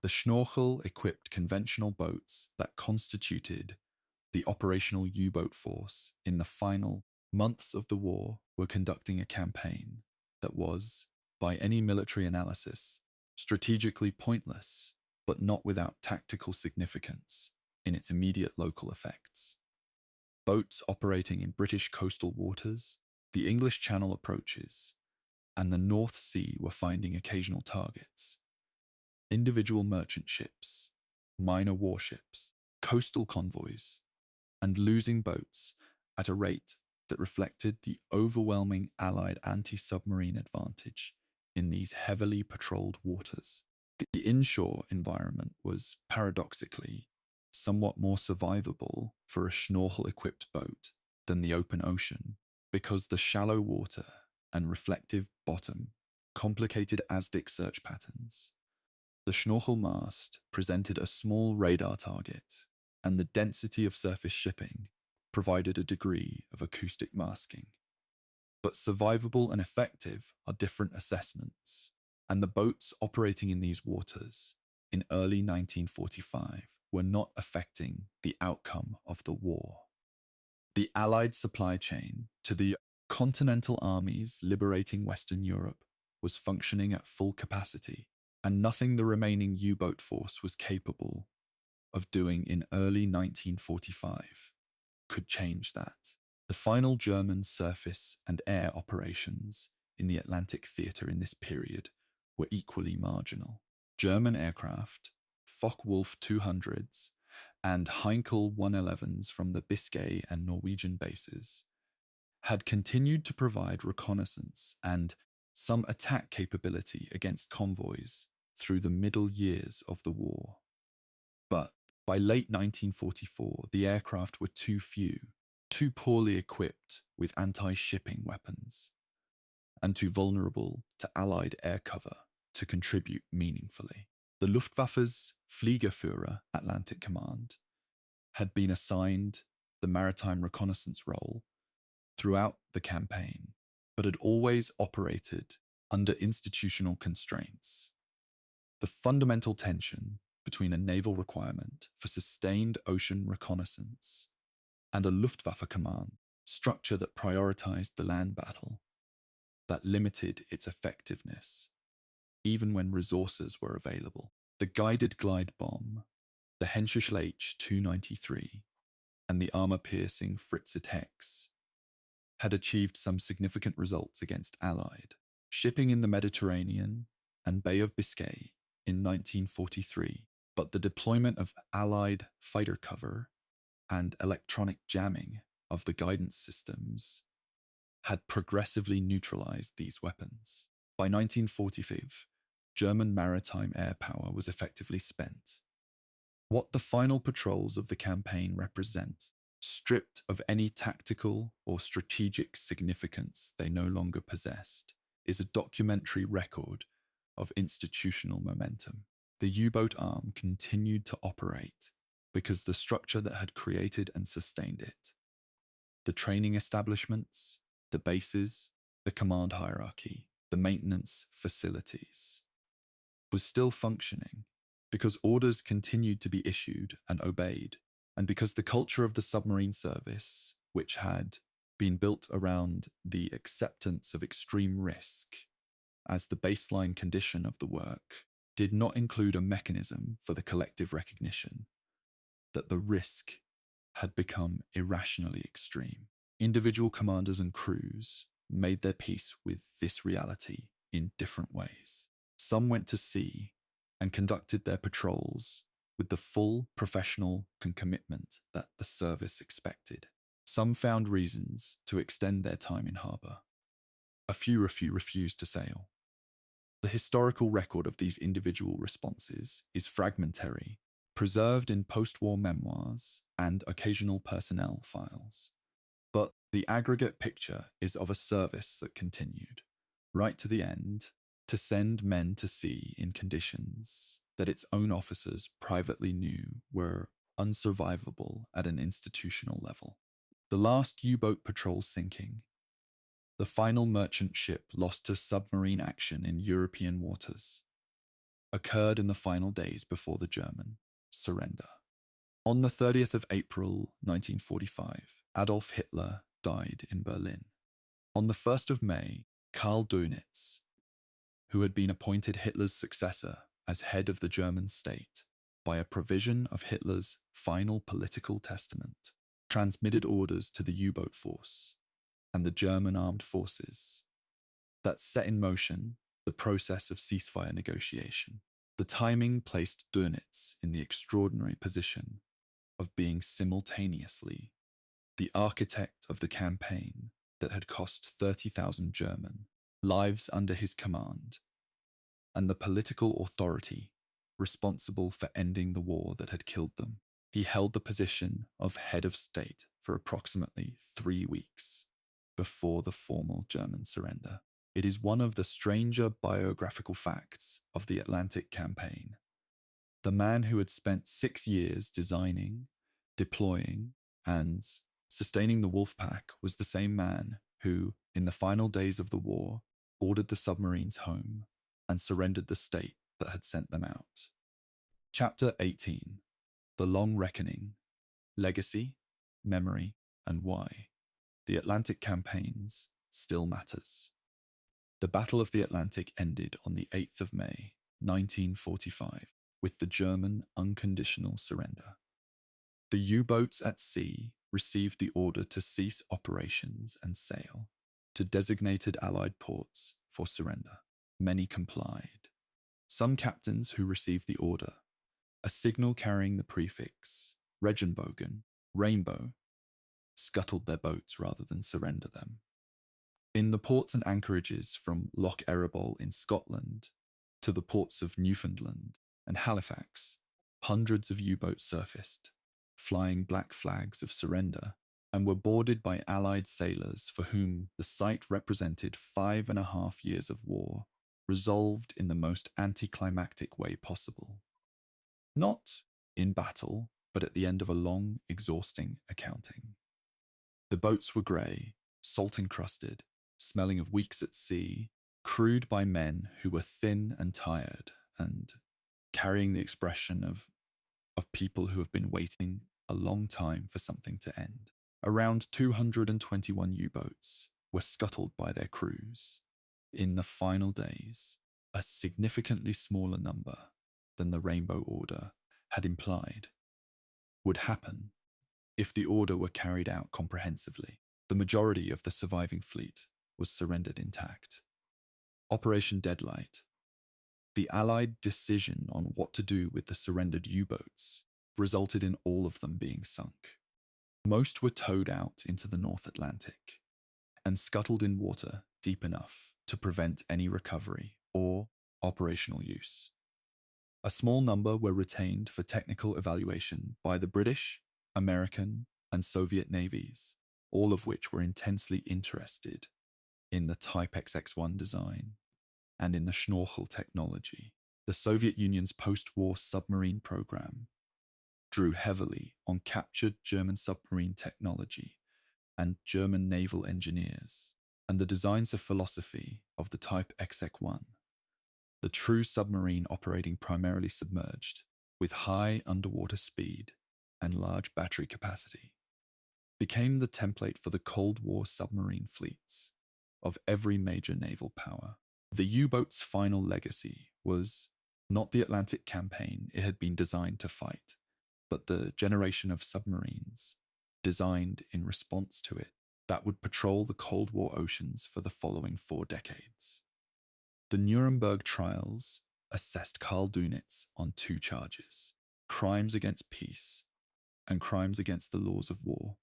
The Schnorchel-equipped conventional boats that constituted the operational U-boat force in the final months of the war were conducting a campaign that was, by any military analysis, strategically pointless, but not without tactical significance in its immediate local effects. Boats operating in British coastal waters, the English Channel approaches, and the North Sea were finding occasional targets. Individual merchant ships, minor warships, coastal convoys, and losing boats at a rate that reflected the overwhelming Allied anti-submarine advantage in these heavily patrolled waters. The inshore environment was, paradoxically, somewhat more survivable for a Schnorchel-equipped boat than the open ocean, because the shallow water and reflective bottom complicated ASDIC search patterns. The Schnorchel mast presented a small radar target, and the density of surface shipping provided a degree of acoustic masking. But survivable and effective are different assessments, and the boats operating in these waters in early 1945 were not affecting the outcome of the war. The Allied supply chain to the Continental armies liberating Western Europe was functioning at full capacity, and nothing the remaining U-boat force was capable of doing in early 1945 could change that. The final German surface and air operations in the Atlantic theatre in this period were equally marginal. German aircraft, Focke-Wulf 200s, and Heinkel 111s from the Biscay and Norwegian bases had continued to provide reconnaissance and some attack capability against convoys through the middle years of the war. By late 1944, the aircraft were too few, too poorly equipped with anti-shipping weapons, and too vulnerable to Allied air cover to contribute meaningfully. The Luftwaffe's Fliegerführer Atlantic Command had been assigned the maritime reconnaissance role throughout the campaign, but had always operated under institutional constraints. The fundamental tension between a naval requirement for sustained ocean reconnaissance and a Luftwaffe command structure that prioritized the land battle, that limited its effectiveness, even when resources were available. The guided glide bomb, the Henschel H-293, and the armor-piercing Fritzer Hex had achieved some significant results against Allied shipping in the Mediterranean and Bay of Biscay in 1943, but the deployment of Allied fighter cover and electronic jamming of the guidance systems had progressively neutralized these weapons. By 1945, German maritime air power was effectively spent. What the final patrols of the campaign represent, stripped of any tactical or strategic significance they no longer possessed, is a documentary record of institutional momentum. The U-boat arm continued to operate because the structure that had created and sustained it, the training establishments, the bases, the command hierarchy, the maintenance facilities, was still functioning because orders continued to be issued and obeyed, and because the culture of the submarine service, which had been built around the acceptance of extreme risk as the baseline condition of the work, did not include a mechanism for the collective recognition that the risk had become irrationally extreme. Individual commanders and crews made their peace with this reality in different ways. Some went to sea and conducted their patrols with the full professional commitment that the service expected. Some found reasons to extend their time in harbour. A few refused to sail. The historical record of these individual responses is fragmentary, preserved in post-war memoirs and occasional personnel files. But the aggregate picture is of a service that continued, right to the end, to send men to sea in conditions that its own officers privately knew were unsurvivable at an institutional level. The last U-boat patrol sinking, the final merchant ship lost to submarine action in European waters, occurred in the final days before the German surrender. On the 30th of April 1945, Adolf Hitler died in Berlin. On the 1st of May, Karl Dönitz, who had been appointed Hitler's successor as head of the German state by a provision of Hitler's final political testament, transmitted orders to the U-boat force and the German armed forces that set in motion the process of ceasefire negotiation. The timing placed Dönitz in the extraordinary position of being simultaneously the architect of the campaign that had cost 30,000 German lives under his command, and the political authority responsible for ending the war that had killed them. He held the position of head of state for approximately 3 weeks before the formal German surrender. It is one of the stranger biographical facts of the Atlantic campaign. The man who had spent 6 years designing, deploying, and sustaining the Wolfpack was the same man who, in the final days of the war, ordered the submarines home and surrendered the state that had sent them out. Chapter 18. The Long Reckoning. Legacy, Memory, and Why the Atlantic Campaigns Still Matters. The Battle of the Atlantic ended on the 8th of May, 1945, with the German unconditional surrender. The U-boats at sea received the order to cease operations and sail to designated Allied ports for surrender. Many complied. Some captains who received the order, a signal carrying the prefix Regenbogen, rainbow, scuttled their boats rather than surrender them. In the ports and anchorages from Loch Erebol in Scotland to the ports of Newfoundland and Halifax, Hundreds of U-boats surfaced, flying black flags of surrender, and were boarded by Allied sailors for whom the sight represented 5.5 years of war, resolved in the most anticlimactic way possible. Not in battle, but at the end of a long, exhausting accounting. The boats were grey, salt-encrusted, smelling of weeks at sea, crewed by men who were thin and tired, and carrying the expression of people who have been waiting a long time for something to end. Around 221 U-boats were scuttled by their crews. In the final days, a significantly smaller number than the Rainbow Order had implied would happen if the order were carried out comprehensively. The majority of the surviving fleet was surrendered intact. Operation Deadlight, the Allied decision on what to do with the surrendered U-boats, resulted in all of them being sunk. Most were towed out into the North Atlantic and scuttled in water deep enough to prevent any recovery or operational use. A small number were retained for technical evaluation by the British, American, and Soviet navies, all of which were intensely interested in the Type XX-1 design and in the Schnorchel technology. The Soviet Union's post-war submarine program drew heavily on captured German submarine technology and German naval engineers, and the designs of philosophy of the Type XX-1, the true submarine operating primarily submerged, with high underwater speed and large battery capacity, became the template for the Cold War submarine fleets of every major naval power. The U-boat's final legacy was not the Atlantic campaign it had been designed to fight, but the generation of submarines designed in response to it that would patrol the Cold War oceans for the following 4 decades. The Nuremberg trials assessed Karl Dönitz on 2 charges: crimes against peace and crimes against the laws of war.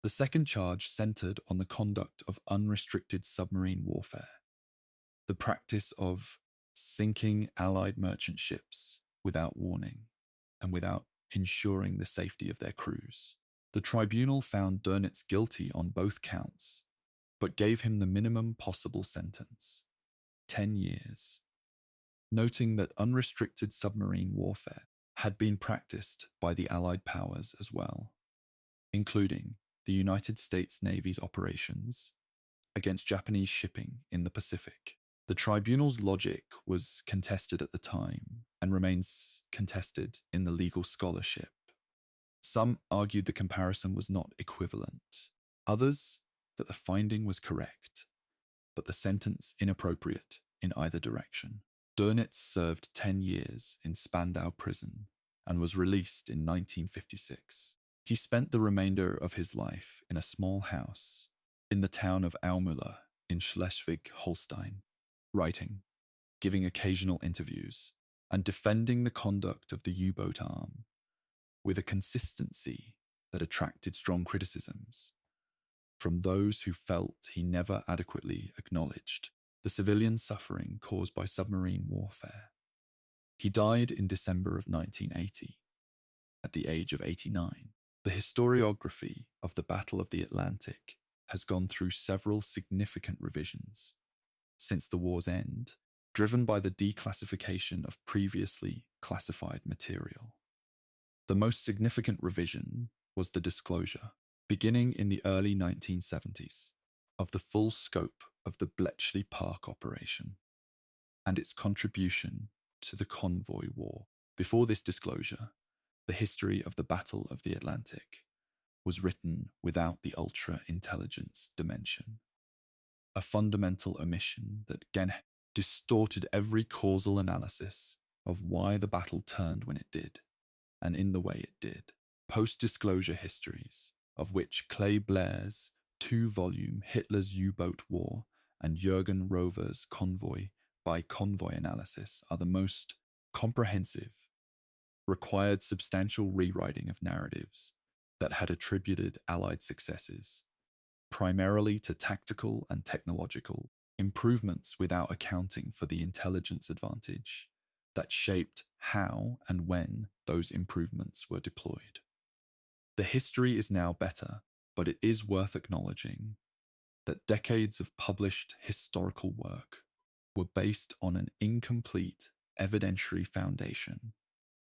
The second charge centered on the conduct of unrestricted submarine warfare, the practice of sinking Allied merchant ships without warning and without ensuring the safety of their crews. The tribunal found Dönitz guilty on both counts, but gave him the minimum possible sentence, 10 years, noting that unrestricted submarine warfare had been practiced by the Allied powers as well, including the United States Navy's operations against Japanese shipping in the Pacific. The tribunal's logic was contested at the time and remains contested in the legal scholarship. Some argued the comparison was not equivalent, others that the finding was correct, but the sentence inappropriate in either direction. Dönitz served 10 years in Spandau prison and was released in 1956. He spent the remainder of his life in a small house in the town of Aumüller in Schleswig-Holstein, writing, giving occasional interviews, and defending the conduct of the U-boat arm with a consistency that attracted strong criticisms from those who felt he never adequately acknowledged the civilian suffering caused by submarine warfare. He died in December of 1980, at the age of 89. The historiography of the Battle of the Atlantic has gone through several significant revisions since the war's end, driven by the declassification of previously classified material. The most significant revision was the disclosure, beginning in the early 1970s, of the full scope of the Bletchley Park operation and its contribution to the Convoy War. Before this disclosure, the history of the Battle of the Atlantic was written without the ultra-intelligence dimension, a fundamental omission that again distorted every causal analysis of why the battle turned when it did, and in the way it did. Post-disclosure histories, of which Clay Blair's 2-volume Hitler's U-Boat War and Jürgen Rover's Convoy by Convoy analysis are the most comprehensive, required substantial rewriting of narratives that had attributed Allied successes primarily to tactical and technological improvements without accounting for the intelligence advantage that shaped how and when those improvements were deployed. The history is now better, but it is worth acknowledging that decades of published historical work were based on an incomplete evidentiary foundation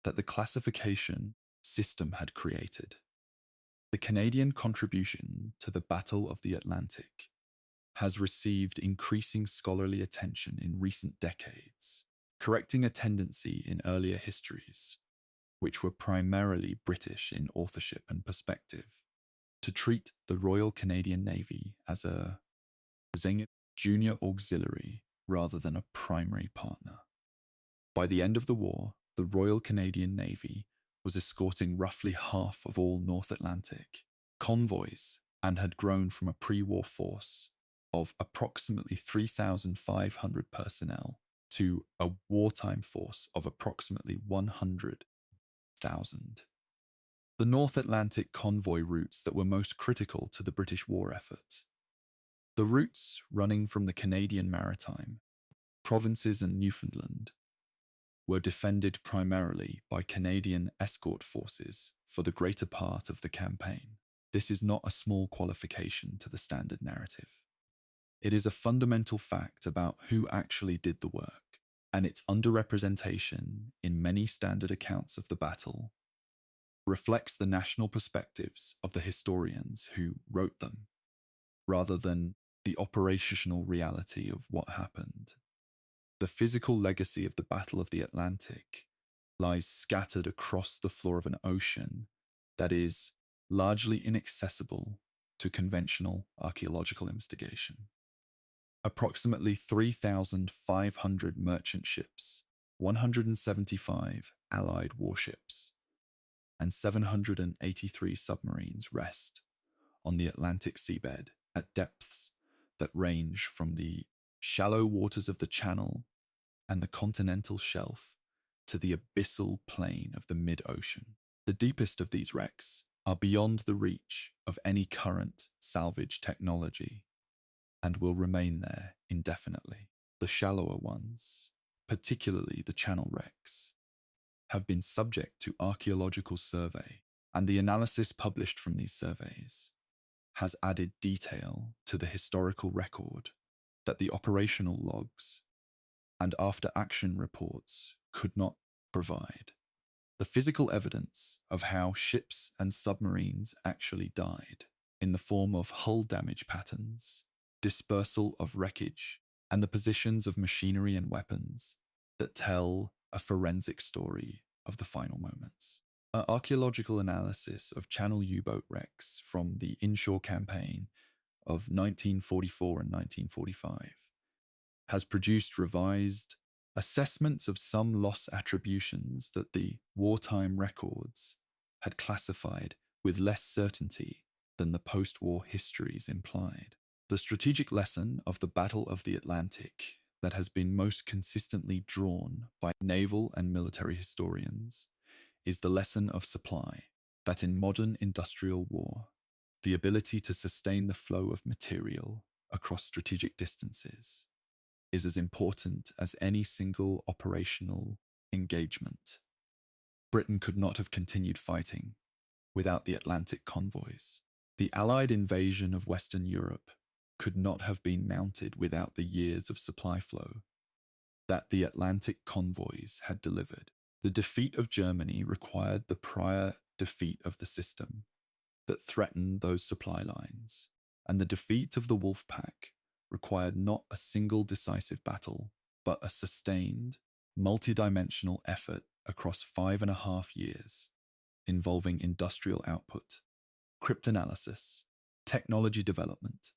that the classification system had created. The Canadian contribution to the Battle of the Atlantic has received increasing scholarly attention in recent decades, correcting a tendency in earlier histories, which were primarily British in authorship and perspective, to treat the Royal Canadian Navy as a junior auxiliary rather than a primary partner. By the end of the war, the Royal Canadian Navy was escorting roughly half of all North Atlantic convoys and had grown from a pre-war force of approximately 3,500 personnel to a wartime force of approximately 100,000. The North Atlantic convoy routes that were most critical to the British war effort. The routes running from the Canadian Maritime provinces and Newfoundland were defended primarily by Canadian escort forces for the greater part of the campaign. This is not a small qualification to the standard narrative. It is a fundamental fact about who actually did the work, and its underrepresentation in many standard accounts of the battle reflects the national perspectives of the historians who wrote them, rather than the operational reality of what happened. The physical legacy of the Battle of the Atlantic lies scattered across the floor of an ocean that is largely inaccessible to conventional archaeological investigation. Approximately 3,500 merchant ships, 175 Allied warships, and 783 submarines rest on the Atlantic seabed at depths that range from the shallow waters of the Channel and the continental shelf to the abyssal plain of the mid-ocean. The deepest of these wrecks are beyond the reach of any current salvage technology and will remain there indefinitely. The shallower ones, particularly the Channel wrecks, have been subject to archaeological survey, and the analysis published from these surveys has added detail to the historical record that the operational logs and after-action reports could not provide. The physical evidence of how ships and submarines actually died, in the form of hull damage patterns, dispersal of wreckage, and the positions of machinery and weapons that tell a forensic story of the final moments. An archaeological analysis of Channel U-boat wrecks from the inshore campaign of 1944 and 1945 has produced revised assessments of some loss attributions that the wartime records had classified with less certainty than the post-war histories implied. The strategic lesson of the Battle of the Atlantic that has been most consistently drawn by naval and military historians is the lesson of supply, that in modern industrial war, the ability to sustain the flow of material across strategic distances is as important as any single operational engagement. Britain could not have continued fighting without the Atlantic convoys. The Allied invasion of Western Europe could not have been mounted without the years of supply flow that the Atlantic convoys had delivered. The defeat of Germany required the prior defeat of the system that threatened those supply lines, and the defeat of the Wolfpack required not a single decisive battle, but a sustained, multidimensional effort across 5.5 years, involving industrial output, cryptanalysis, technology development,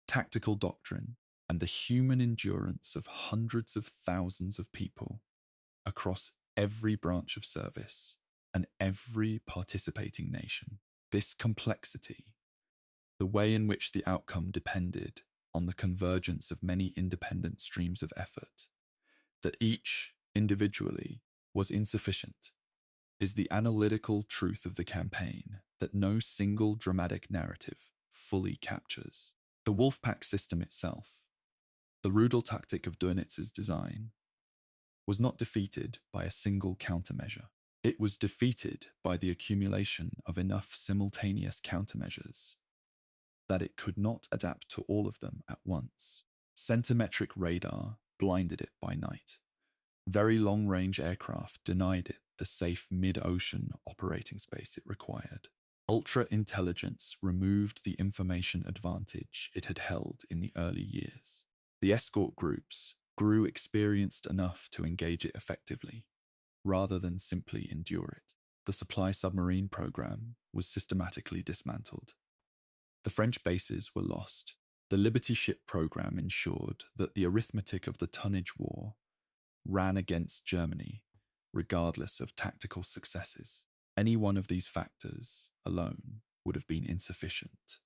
tactical doctrine, and the human endurance of hundreds of thousands of people across every branch of service and every participating nation. This complexity, the way in which the outcome depended on the convergence of many independent streams of effort, that each individually was insufficient, is the analytical truth of the campaign that no single dramatic narrative fully captures. The Wolfpack system itself, the Rudel tactic of Dönitz's design, was not defeated by a single countermeasure. It was defeated by the accumulation of enough simultaneous countermeasures that it could not adapt to all of them at once. Centimetric radar blinded it by night. Very long-range aircraft denied it the safe mid-ocean operating space it required. Ultra-intelligence removed the information advantage it had held in the early years. The escort groups grew experienced enough to engage it effectively, rather than simply endure it. The supply submarine program was systematically dismantled. The French bases were lost. The Liberty ship program ensured that the arithmetic of the tonnage war ran against Germany, regardless of tactical successes. Any one of these factors alone would have been insufficient.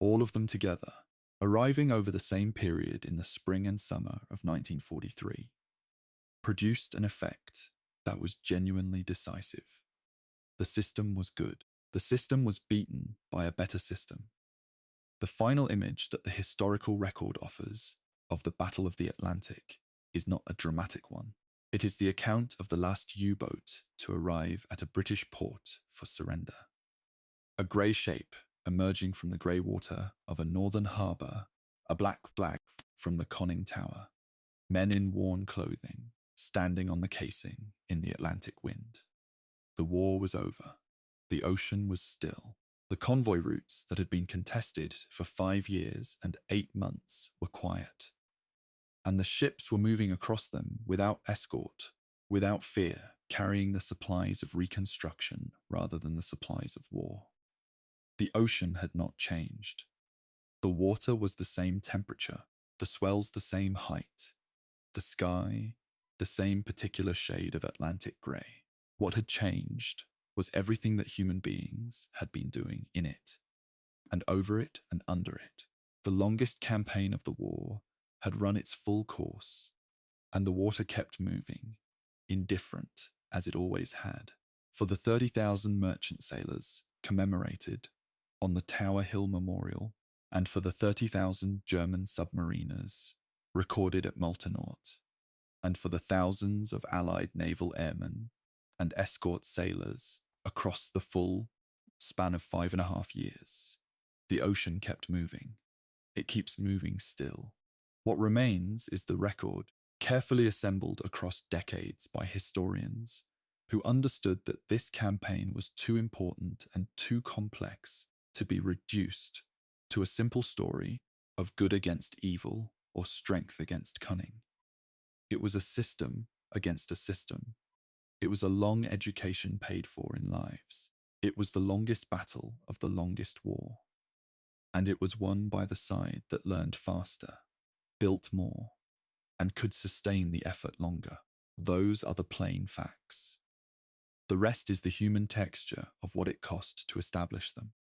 All of them together, arriving over the same period in the spring and summer of 1943, produced an effect that was genuinely decisive. The system was good. The system was beaten by a better system. The final image that the historical record offers of the Battle of the Atlantic is not a dramatic one. It is the account of the last U-boat to arrive at a British port for surrender. A grey shape emerging from the grey water of a northern harbour, a black flag from the conning tower, men in worn clothing standing on the casing in the Atlantic wind. The war was over. The ocean was still. The convoy routes that had been contested for 5 years and 8 months were quiet, and the ships were moving across them without escort, without fear, carrying the supplies of reconstruction rather than the supplies of war. The ocean had not changed. The water was the same temperature, the swells the same height, the sky the same particular shade of Atlantic grey. What had changed was everything that human beings had been doing in it, and over it and under it. The longest campaign of the war had run its full course, and the water kept moving, indifferent as it always had. For the 30,000 merchant sailors commemorated on the Tower Hill Memorial, and for the 30,000 German submariners recorded at Maltenort, and for the thousands of Allied naval airmen and escort sailors across the full span of 5.5 years, the ocean kept moving. It keeps moving still. What remains is the record, carefully assembled across decades by historians who understood that this campaign was too important and too complex to be reduced to a simple story of good against evil or strength against cunning. It was a system against a system. It was a long education paid for in lives. It was the longest battle of the longest war. And it was won by the side that learned faster, built more, and could sustain the effort longer. Those are the plain facts. The rest is the human texture of what it cost to establish them.